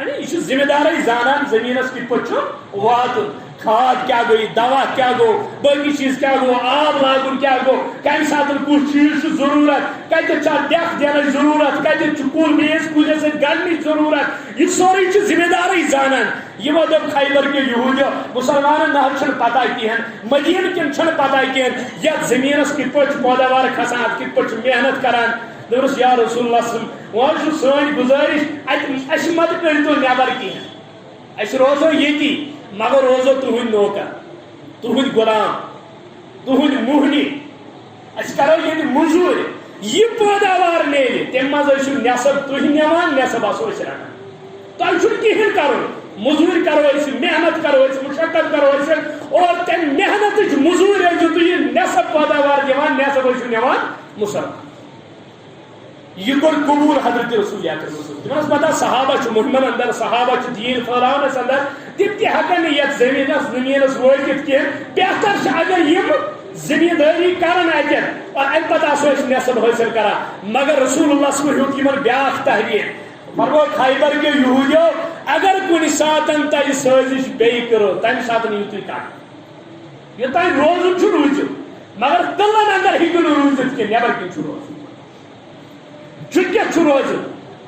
یہ ذمہ داری زانان زمینس کت پہ واتن کھاد کیا گئی دوا کیا گو باقی چیز کیا گو آب لاگن کیا گو کم سات کس چیز ضرورت کتھ دیکھ دین ضرورت کتھ کل میز کلس گڑنی ضرورت یہ سوری ذمہ داری زانان یمو دب خیبر کے یہود مسلمان نہ پتہ کہین مدین کن پتہ کہین یتھ زمینس کت پہ پیداوار کھسان کت پہ محنت کران دس یا رسول اللہ صلی اللہ علیہ وسلم سن گزارش اس مت کرتو نیبر کہین اس روزو یتی مگر روزو تہند نوکر تہند غلام تہند موہنی اس کرو یہ مزور یہ پیداوار نیل تم مز نصب تھی نوان نصب آسو رٹان تھی کہین کرو مزور کرو محنت کرو مشقت کرو اور تم محنت مزور تھی نصب پیداوار دان نصب نوان مسلمان یہ کوئی قبول حضرت رسول اکرم پتہ صحابہ مہمن اندر صحابہ دین پھیلاونس اندر تم تہ ہکن یت زمینس وٲتِتھ کی بہتر اگر یم زمینداری کرن اتن اور ام پتہ آسو نصب حاصل کران مگر رسول اللہ صلی اللہ علیہ وسلم بیاکھ تحریر فرمو خیبر کے یہودیو اگر کن ساتن تہ سازش بیٚیہِ کرو تمہ ساتن یِیِو تُہۍ کڑ یوتانۍ روزُن چھُ روٗزِو مگر قلعن اندر ہیٚکِو نہٕ روٗزِتھ کینٛہہ نیبر کِنۍ چھُ روزُن چھُٹیت چھُ روزُن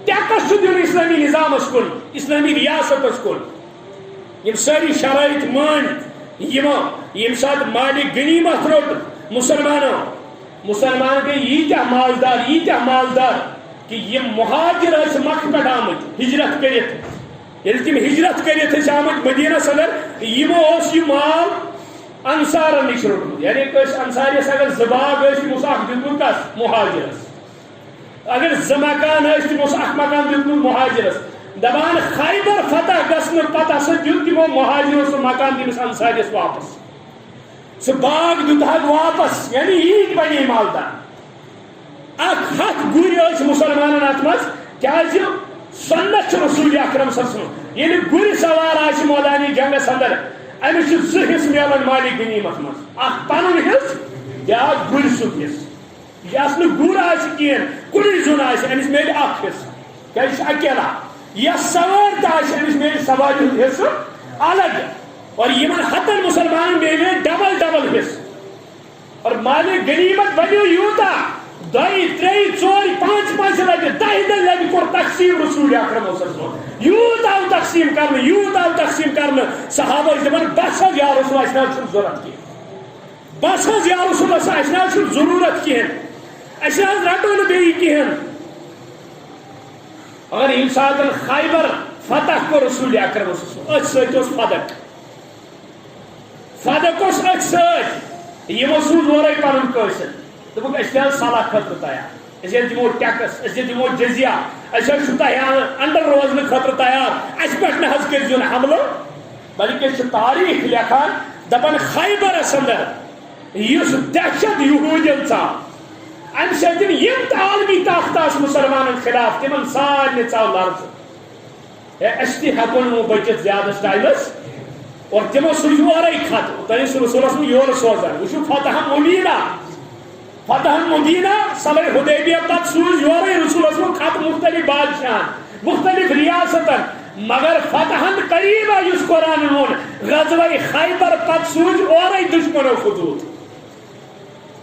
ٹیکس چھُ دیُن اسلامی نظامس کُن اسلامی ریاستس کُن یم ساری شرائط مٲنِتھ یم سات مالی غنیمت روٚٹ مسلمان گٔے ییٖتیاہ مالدار کہ یم مہاجر ٲسۍ مکہ پٮ۪ٹھ آمٕتۍ ہجرت کٔرِتھ ییٚلہِ تِم ہجرت کٔرِتھ ٲسۍ آمٕتۍ مدینس اندر یمو اوس یہ مال انصارن نش روٚٹمُت یعنی انصاریس اگر زٕ باغ ٲسۍ تِمو اوس اکھ دیُتمُت کس مہاجرس اگر زٕ مکان ٲسۍ تِمو اوس اکھ مکان دیُتمُت مہاجرس دپان خیبر فتح گژھنہٕ پتہٕ ہسا دیُت تِمو مہاجرو سُہ مکان تٔمِس انصاریس واپس سُہ باغ دیُتہکھ واپس یعنی ییٖتۍ بنے مالدار اکھ ہتھ گُرۍ ٲسۍ مُسلمانن اتھ منٛز کیازِ سنت چھُ رسول اکرم صلی اللہ علیہ وسلم ییٚلہِ گُرۍ سوار آسہِ مٲدانہِ جنگس اندر أمِس چھِ زٕ حصہٕ میلان مالی غنیمت منٛز اکھ پنُن حصہٕ بیاکھ گُرۍ سُنٛد حصہٕ یس نہٕ گُر آسہِ کینٛہہ کُنُے زوٚن آسہِ أمِس میلہِ اکھ حصہٕ کیازِ یہِ چھُ اکیلا یس سوار تہِ آسہِ أمِس میلہِ سوارِ ہُنٛد حصہٕ الگ اور یمن ہتن مسلمانن میلہِ ڈبل حصہٕ اور مالی غنیمت بنیو یوٗتاہ دۄیہِ ترٛیٚیہِ ژورِ پانٛژِ لٹہِ 10 لٹہِ کوٚر تقسیٖم رسول اکرم صلی اللہ علیہ وسلم یوٗت آو تقسیٖم کرنہٕ صحابہ ٲسۍ دپان بس حظ یا رسول اسہِ نہ حظ چھُنہٕ ضروٗرت کینٛہہ بس حظ یا رسول اسہِ نہ حظ چھُنہٕ ضروٗرت کینٛہہ أسۍ حظ رٹو نہٕ بیٚیہِ کِہیٖنۍ اگر ییٚمہِ ساتہٕ خیبر فتح کوٚر رسول اکرم صلی اللہ علیہ وسلم أتھۍ سۭتۍ اوس فدق اوس أتھۍ سۭتۍ یمو سوٗز اورے پنُن کٲنٛسہِ دوٚپُکھ أسۍ تہِ حظ صلح خٲطرٕ تیار أسۍ حظ دِمو ٹیکس أسۍ دِمو جزیہ أسۍ حظ چھُ تیار انڈر روزنہٕ خٲطرٕ تیار اَسہِ پٮ۪ٹھ نہ حظ کٔرۍزیٚو نہٕ حملہٕ بلکہ چھُ تاریخ لیکھان دپان خیبرس اندر یُس دہشت یہوٗدین ژاو امہِ سۭتۍ یِم تہِ عالمی طاقت آسہٕ مُسلمانن خلاف تِمن سارنٕے ژاو لرزٕ أسۍ تہِ ہٮ۪کو نہٕ بٔچِتھ زیادس ٹایمس اور تِمو سوٗزۍ اورے خط تۄہہِ ٲسِو رسوٗلس منٛز یورٕ سوزان وٕچھِو فتح مدینہ صلح حدیبیہ پتہٕ سوٗزۍ یورے رسوٗلس منٛز خط مختلف بادشاہن مختلف ریاستن مگر فتحن قریبا یُس قرآنن ووٚن غزوہ خیبر پتہٕ سوٗزۍ اورے دُشمنو خطوٗط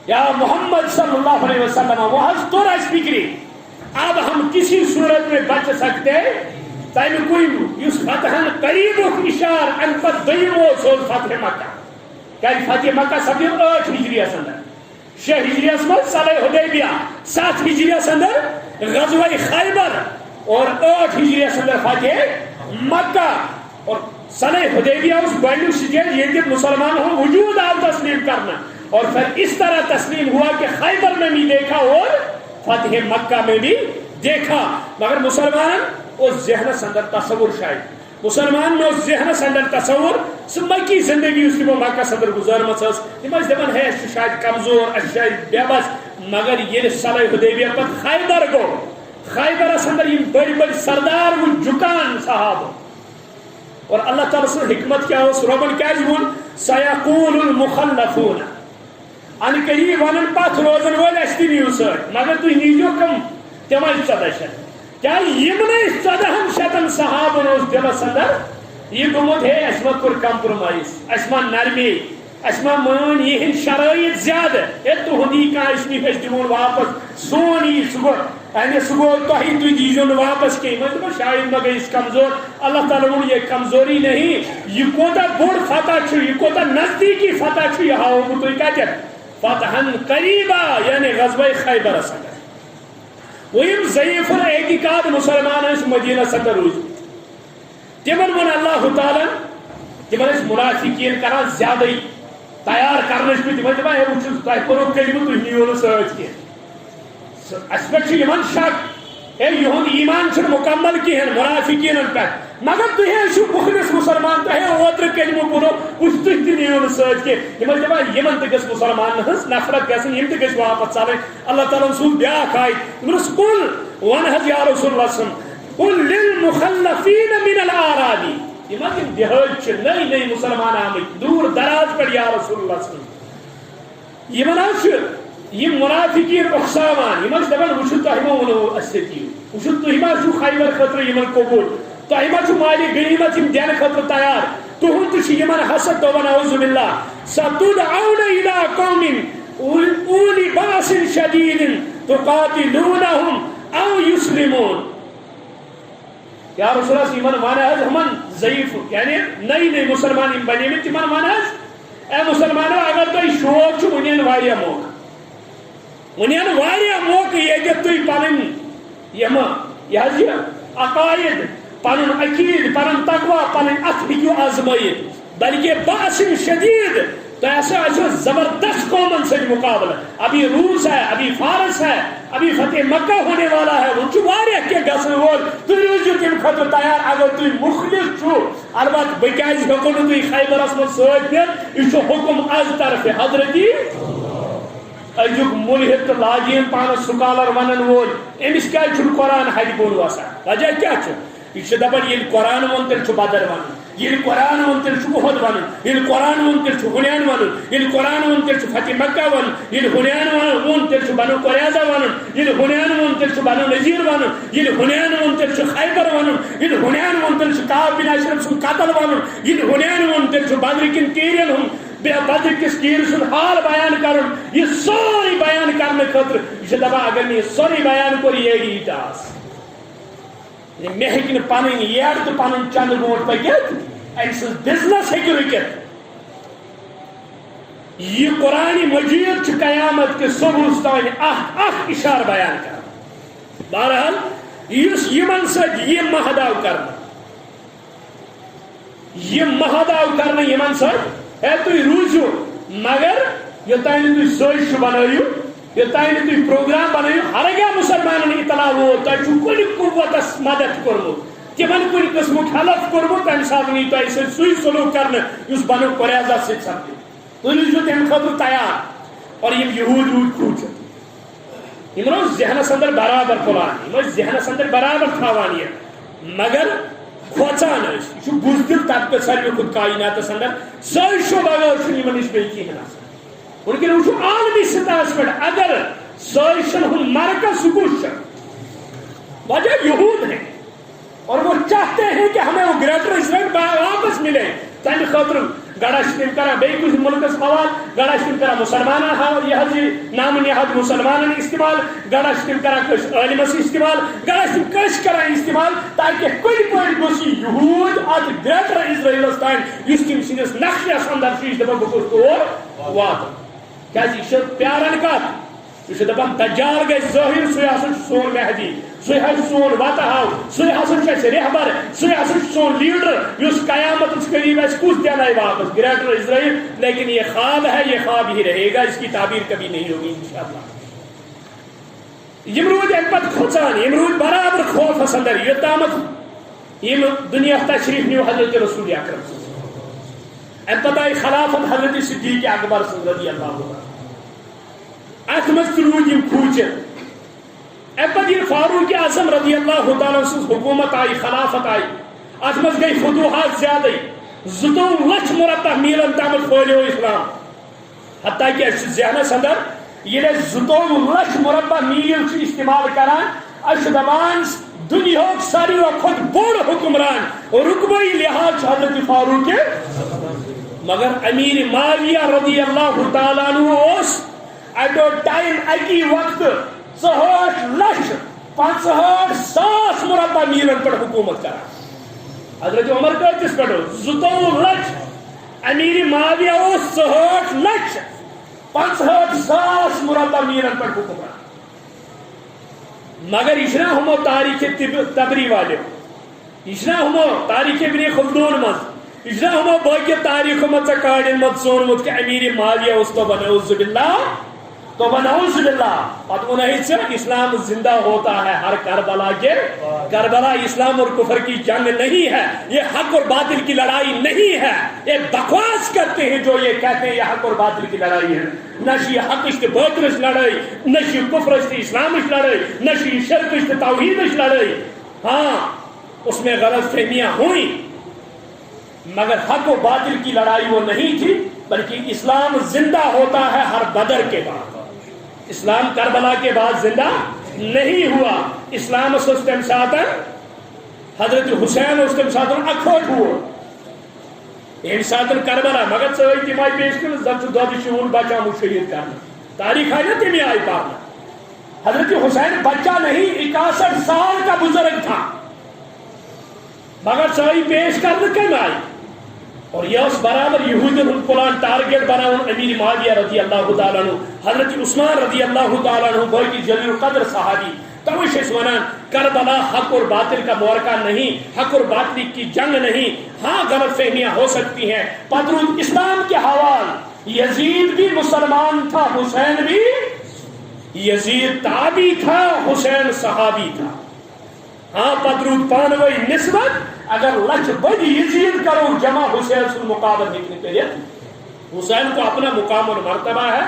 یا محمد صلی اللہ علیہ وسلم وہ حض تو اس فکری اب ہم کسی صورت میں بچ سکتے تمہ کن اس فتحن قریب اشار ان پتہ دویمو سوز فتح مکہ کہ فتح مکہ سپدیو 8 ہجریس اندر 6 ہجریس مز صلح حدیبیہ 7 ہجریس اندر غزوہ خیبر اور 8 ہجریس اندر فتح مکہ اور صلح حدیبیہ اس گۄڈنیُک سٹیج ییٚتہِ مسلمانوں ہُنٛد وجود آو تسلیم کرنا اور پھر اس طرح تسلیم ہوا کہ خیبر میں بھی دیکھا اور فتح مکہ میں بھی دیکھا مگر مسلمان اس ذہنس اندر تصور شاید مسلمان اس ذہنس اندر تصور سہ مکی زندگی اس تمو مکہ اندر گزارمت تم دپان ہے اس شاید کمزور اس شاید بے بس مگر یہ صلح حدیبیہ پتہ خیبر گو خیبرس اندر یہ بڑی بڑی سردار وہ جھکان صحابہ اور اللہ تعالیٰ سن حکمت کیا اس ربن کیا وون سیقول المخلفون ان قریب ون پت روزن ول اس تہ نیو سٹ مگر تھی نیجو کم تم 14 شیت کیا یمنے 14 شیتن صحابن اس دلس اندر یہ گومت ہے اس ما کور کمپرومائز اس ما نرمی اس ما مان یہ شرائط زیادہ اے تہندی کاش نی فیس دمون واپس سون یہ صبح تھی تھی دیجو واپس کہیں میں شاید میں گئی کمزور اللہ تعالیٰ وہ یہ کمزوری نہیں یہ کوتا بوڑ فتح یہ کوتا نزدیکی فتح یہ ہاؤ تو کیا فتحن قریبا یعنی غزوہ خیبر سندر وہم ضعیف الاعتقاد مسلمان اس مدینہ سندر روز تمن من اللہ تعالیٰ تمن اس منافقین کران زیادہ تیار کرنس پہ تمن دپان ہے وہ تہ کرو کلمہ تھی نیو سچ کی اس پہ یمن شک اے یہند ایمان چھ مکمل کہین منافقین پہ مگر تھی بخلص مسلمان تہ اوتر کلمہ پورو اس تھی نیو سچ کی یمن دپان یمن تہ گژھ مسلمان ہز نفرت گژھن یم تہ گژھِ واپس ژلٕنۍ اللہ تعالیٰ سوٗز بیاکھ آیت تمس قل ون حظ یا رسول اللہ صلی اللہ علیہ وسلم قل للمخلفین من الاعراب یمن تم دہٲڑۍ چھ نئی نئی مسلمان آمٕتۍ دوٗر دراز پٮ۪ٹھ یا رسول اللہ صلی اللہ علیہ وسلم یمن حظ چھ یہ منافقین اقسامان یمن دپان وچھو تہ ما ونو استی وچھو تہ ما چھو خیبر خطر یمن قبول تہ ما چھو مالی غنیمت یم دین خطر تیار تہند چھ یمن حسد دپان اعوذ باللہ ستدعون الى قوم اولی باس شدید تقاتلونهم او یسلمون یا رسول اللہ یمن وانا حظ ہمن ضعیف یعنی نئی نئی مسلمان یم بنے میں تمن وانا حظ اے مسلمانو اگر تہ شوق چھ ونین واریاہ موقع ونین واریاہ موقع یہ تھی پن یہ عقائد پن عقید پن تقوا پن ات ہیکو آزمائت بلکہ باس شدید تو ایسا زبردست قومن سے مقابلہ ابھی روس ہے ابھی فارس ہے ابھی فتح مکہ ہونے والا ہے وہ واریاہ کیا گھن وول تھی روزو تم خطر تیار اگر تھی مخلص چھو البتہ بہ کیازِ ہیکو نہٕ تُہۍ خیبرس منٛز سۭتۍ دِتھ یہ حکم از طرف حضرتی ازیک ملحد تو لاجین پانس سکالر ونن وول امس کیا قرآن حد بول وسان وجہ کیا یہ دپان یل قرآن ون تیل بدر ون یل قرآن ون تیل احد ون یل قرآن ون تیل ہنین ون یل قرآن ون تیل فتح مکہ ون یل ہنین ون تیل بنو قریظہ ون یل ہنین ون تیل بنو نذیر ون یل ہنین ون تیل خیبر ون یل ہنین ون تیل کعب بن اشرف سن قتل ون یل ہنین ون تیل بدر کن تیرین ہم بدر کس تیر سن حال بیان کرن یہ سوری بیان کرنے خاطر یہ دپان اگر میں سوری بیان کور یہ ٹاس مے ہیکہ پن یڈ تو پن چند برونٹ پکت ام سن بزنس ہیکہ رکت یہ قرآن مجید قیامت کے صبح تان اخ اشار بیان کر بہرحال اس یمن سد یہ مہداو کرنا یہ مہداو کرنا یمن سد اے تھی روزو مگر یوتان تھی سوچ بنو یوتان تھی پروگرام بنو ہرگاہ مسلمان اطلاع وو تھی کن قوتس مدد کورمت تمن کن قسم ہیلپ کورمت تمہ سات نی تھی سی سلوک کرنے اس بنو قریظہ ست سپد تھی روزو تمہ خاطر تیار اور یم یہود روز کھوچت یم روز ذہنس اندر برابر تلان یم ذہنس اندر برابر تھاوان یہ مگر کھوچان یہ بزدل طبقہ ساروی کھت کائناتس اندر سائشو بغیر یمن نش بیٚیہِ کِہیٖنۍ آسان وٕنکٮ۪ن وٕچھو عالمی سطحس پٮ۪ٹھ اگر سائشن ہُنٛد مرکز سُہ کُس چھُ وجہ یہود ہے اور وہ چاہتے ہیں کہ ہمیں وہ گریٹر اسرائیل واپس ملے تمہ خاطر گڑا تم کران بیٚیہِ کُنہِ مُلکس حوالہٕ گڑا تم کران مسلمانن یہ نام نہاد مسلمانن استعمال گڑا تم کران عالمس استعمال گڑا تم کٲنٛسہِ کران استعمال تاکہ کُنہِ پٲٹھۍ گوٚژھ یہِ یہود اتھ گریٹر اسرائیلس تام یُس تم سٕنٛدِس نقشس اندر چھُ یہِ دپان بہٕ گوٚژھ تور واتُن کیازِ یہِ چھُ پیاران کتھ یہ دپان دجال گژھِ ظٲہِر سُے ہسا چھُ سون مہدی سُے ہسا سون وتہاو سُے ہسا چھُ اَسہِ رہبر سُے ہسا چھُ سون لیڈر یُس قیامتس قریب اَسہِ کُس دینائے واپس گریٹر اسرائیل لیکن یہ خواب ہے یہ خواب ہی رہے گا اس کی تعبیر کبھی نہیں ہوگی انشاءاللہ یم روز امہ پتہٕ کھوژان یم روز برابر خوفس اندر یوتامتھ یم دنیا تشریف نیو حضرت رسول اکرم امہ پتہٕ آیہِ خلافت حضرت صدیق اکبر رضی اللہ عنہ ات مز روز یم کھوچت امہ پتہٕ ییٚلہِ فاروق اعظم رضی اللہ تعالیٰ سٕنٛز حکومت آئی خلافت آئی ات مز گئی فتوحات زیادہ 2 لچھ مربع میلن تام پھلیو اسلام حتیٰ کہ ذہنس اندر یہ 2 لچھ مربع میل استعمال کران اچھ دپان دنیا ساروی کھت بوڑ حکمران رقبی لحاظ حضرت فاروق مگر امیر معاویہ رضی اللہ تعالیٰ عنہ اس ایٹو ٹائم اکی وقت 65,000 مربع میلن پر حکومت کرا. حضرت عمر کتس پہ 2 لچھ امیر معاویہ اس 65,000 مربع میلن پر حکومت. مگر اشنا ہمو تاریخ تبری والے اشنا ہمو تاریخ ابن خلدون مز اشنا ہمو باقی تاریخ مز کاڑن مت سون مت کہ امیر معاویہ اس تو بنعوذ باللہ پتہ نہیں اسلام زندہ ہوتا ہے ہر کربلا کے. کربلا اسلام اور کفر کی جنگ نہیں ہے, یہ حق اور باطل کی لڑائی نہیں ہے. یہ بکواس کرتے ہیں جو یہ کہتے ہیں یہ حق اور باطل کی لڑائی ہے. نشی حق اشت باطل اس لڑائی, نشی کفر اشت اسلام اس لڑائی, نشی شرک اشت توحید اس لڑائی. ہاں اس میں غلط فہمیاں ہوئی مگر حق و باطل کی لڑائی وہ نہیں تھی, بلکہ اسلام زندہ ہوتا ہے ہر بدر کے بعد. اسلام کربلا کے بعد زندہ نہیں ہوا. اسلام اس تم ساتن حضرت حسین اس تم ساتن اکھوٹ ہوا ام ساتن کربلا مگر ثوی تم آئی پیش کر زن دود شہول بچہ مجھ شہید کرنا تاریخ آئی نا تمہیں آئی پانا. حضرت حسین بچہ نہیں 61 سال کا بزرگ تھا مگر ثوی پیش کرنا کم آئی. اور یہ اس برابر یہودین پلان ٹارگیٹ بنا امیر معاویہ رضی اللہ تعالیٰ عنہ, حضرت عثمان رضی اللہ تعالیٰ عنہ بلکہ جلیل القدر صحابی. توش ونان کربلا حق اور باطل کا معرکہ نہیں, حق اور باطل کی جنگ نہیں. ہاں غلط فہمیاں ہو سکتی ہیں. بدرود اسلام کے حوال یزید بھی مسلمان تھا, حسین بھی, یزید تابعی تھا, حسین صحابی تھا. ہاں بدرود پانوئی نسبت اگر لچھ بڑی یزید کرو جمع حسین سے مقابل نکلنے کے لیے. حسین کو اپنا مقام اور مرتبہ ہے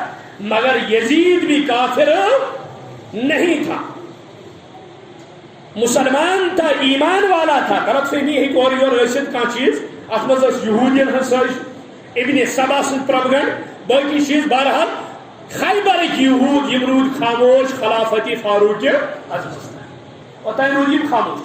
مگر یزید بھی کافر نہیں تھا, مسلمان تھا, ایمان والا تھا. غلط فہمی ہے کہ اور رسد کا چیز اتمز یہودین ابن سبا سے پربگنڈ باقی چیز. بہرحال خیبر کی یہود یمرود خاموش خلافت فاروق اور تین روزیم خاموش.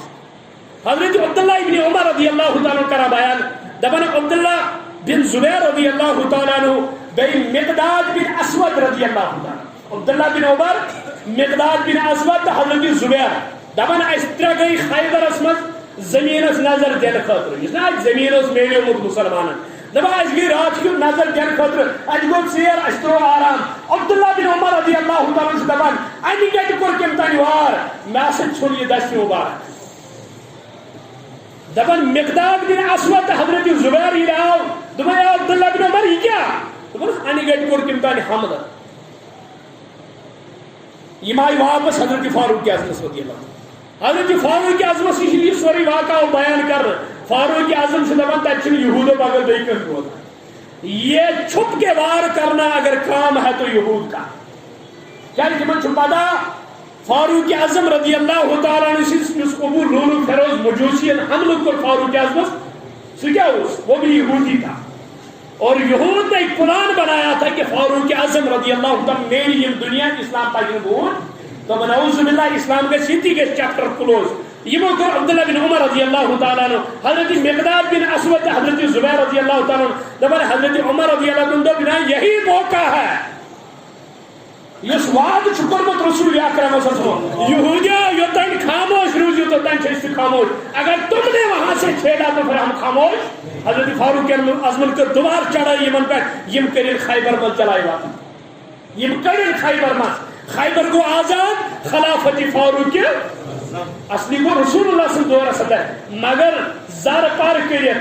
حضرت عبداللہ ابن عمر رضی اللہ تعالیٰ کرا بیان دبن عبداللہ بن زبیر رضی اللہ تعالیٰ عنہ بی مقداد بن اسود رضی اللہ تعالیٰ. عبداللہ بن عمر, مقداد بن اسود, حضرت زبیر دبن استرا گئی خیبر اسمت زمین اس نظر دین خاطر. اس نے زمین اس میلے مت مسلمان دبا اس گئی رات کی نظر دین خاطر اج گو سیر اشترو آرام. عبداللہ بن عمر رضی اللہ تعالیٰ سے دبن اینی گیٹ کور کم تانی وار میں سے چھوڑ یہ دستی مبارک دبن مقداد بن اسود حضرت زبیر ہی رہا دبا یا عبداللہ بن عمر ہی کیا دبن اینی گیٹ کور کم تانی حمد یہ مائی واپس حضرت فاروق اعظم رضی اللہ. حضرت فاروق اعظم اس لیے سوری واقعہ بیان کر فاروق اعظم سے دبن تچن یہود بغل دے کر ہوتا. یہ چھپ کے وار کرنا اگر کام ہے تو یہود کا کیا جمن چھپادا فاروق اعظم رضی اللہ تعالیٰ عنہ اس ابو لولو فیروز مجوسین حملہ کو فاروق اعظم سے کیا وہ بھی یہودی تھا. اور یہود نے ایک پلان بنایا تھا کہ فاروق اعظم رضی اللہ تعالیٰ میری یہ دنیا اسلام پاکن بھون تو نعوذ باللہ اسلام کے سیدھی کے چیپٹر کلوز. یہ وہ عبداللہ بن عمر رضی اللہ تعالیٰ عنہ, حضرت مقداد بن اسود, حضرت زبیر رضی اللہ تعالیٰ عنہ دبر حضرت عمر رضی اللہ عنہ یہی موقع ہے اس وعد چھکرمت رسول اکرم صلی اللہ علیہ وسلم یہودیوں یہ تن خاموش روزی تو تن چھے خاموش, اگر تم نے وہاں سے چھیڑا تو پھر ہم خاموش. حضرت فاروق اعظم کو دوبار چڑھائی یمن پر یم کرن خیبر مل چلائی واقع یم کرن خیبر مل خیبر کو آزاد خلافت فاروق اصلی کو رسول اللہ صلی اللہ علیہ وسلم مگر زار پار کرت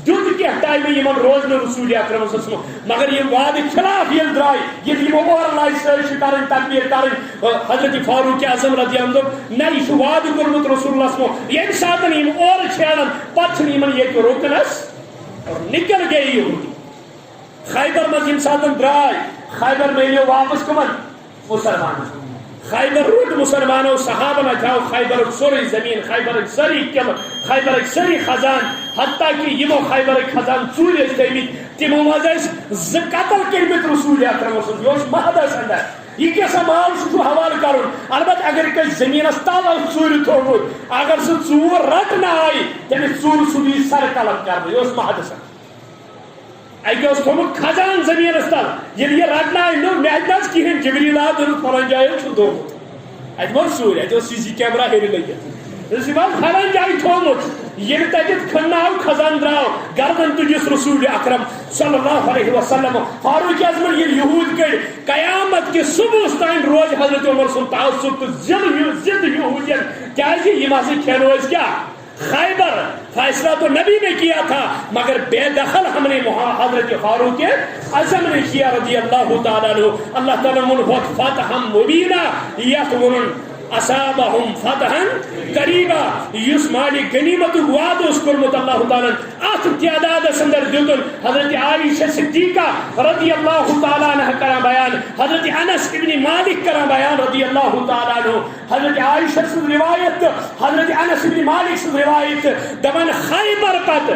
دودھ کے ٹائم یمن روز میں رسول اکرم صلی اللہ علیہ وسلم مگر یہ وعد خلاف یہ درائی یہ اور لائی سرش کرن تکبیر کرن حضرت فاروق اعظم رضی اللہ عنہ نہ یہ وعد کرمت رسول اللہ صلی اللہ علیہ وسلم یہ ساتن یم اور چھیڑن پتھن یمن یہ روکنس اور نکل گئی یہودی. خیبر مز یم ساتن درائی خیبر میں یہ واپس کمن مسلمان خیبر روٹ مسلمانوں صحابہ تھو خیبر سوری زمین خیبر سری قلعہ خیبر سری خزان حتیٰ کہ یمو خیبر خزان ژور تھمت تمو مز ز قتل کرمت رسول اکرم صلی اللہ علیہ وسلم مہدس اندر یہ کیسا مال سو حوالہ کرن البتہ اگر کس زمین تل ژور تھومت اگر سہ ژور رٹنا آئی تمس ژور سو دی سر قلم کرنے یہ مہدس اندر اکہ تھومت خزان زمین تل یل یہ رٹنا آئی نو محنت کہین جبریل آو دن فلان جائے تھومت ات مر ژور ات سی سی کیمرہ ہیٚرِ لگت فلان جائے تھومت یل تتھ کھناو خزان درٛاو گردن تُجس رسول اکرم صلی اللہ علیہ وسلم فاروق اعظمن یل یہود کڑ قیامت کے صبح تین روز حضرت عمر سن تعصب تو ضد یہودین کیازِ یم ہسا کھیلو أسۍ کیا خیبر فیصلہ تو نبی نے کیا تھا مگر بے دخل ہم نے حضرت فاروق اعظم نے کیا رضی اللہ تعالیٰ عنہ اللہ تعالیٰ منفت فتحا مبینہ یت ونن اصابہم فتحا قریبا یس مالک غنیمت وعد اس کورمت اللہ تعالیٰ ات تعداد اندر دیتن حضرت عائشہ صدیقہ رضی اللہ تعالیٰ عنہ کرا بیان حضرت انس ابن مالک کرا بیان رضی اللہ تعالیٰ عنہ حضرت عائشہ سے روایت حضرت انس ابن مالک سے روایت دپان خیبر پت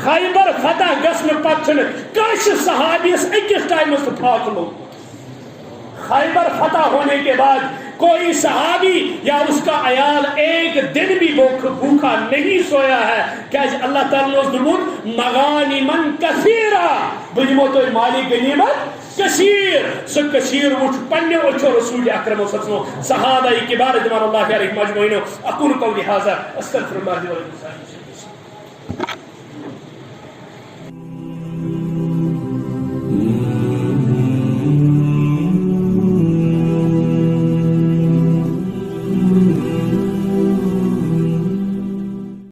خیبر فتح گژھنہٕ پتہٕ چھُنہٕ کٲنٛسہِ صحابیس أکِس ٹایمس تہِ پھاکہٕ لوٚگمُت خیبر فتح ہونے کے بعد کوئی صحابی یا اس کا عیال ایک دن بھی بھوکا نہیں سویا ہے کہ اللہ تعالیٰ نے دمت مغانمن کثیرہ بجمو تو مالی غنیمت کثیر سو کثیر اٹھ پنیو اچھو رسول اکرم صلی اللہ علیہ وسلم صحابہ کبار رضوان اللہ علیہ مجمعین اقول قولی ھذا استغفر اللہ لي ولكم.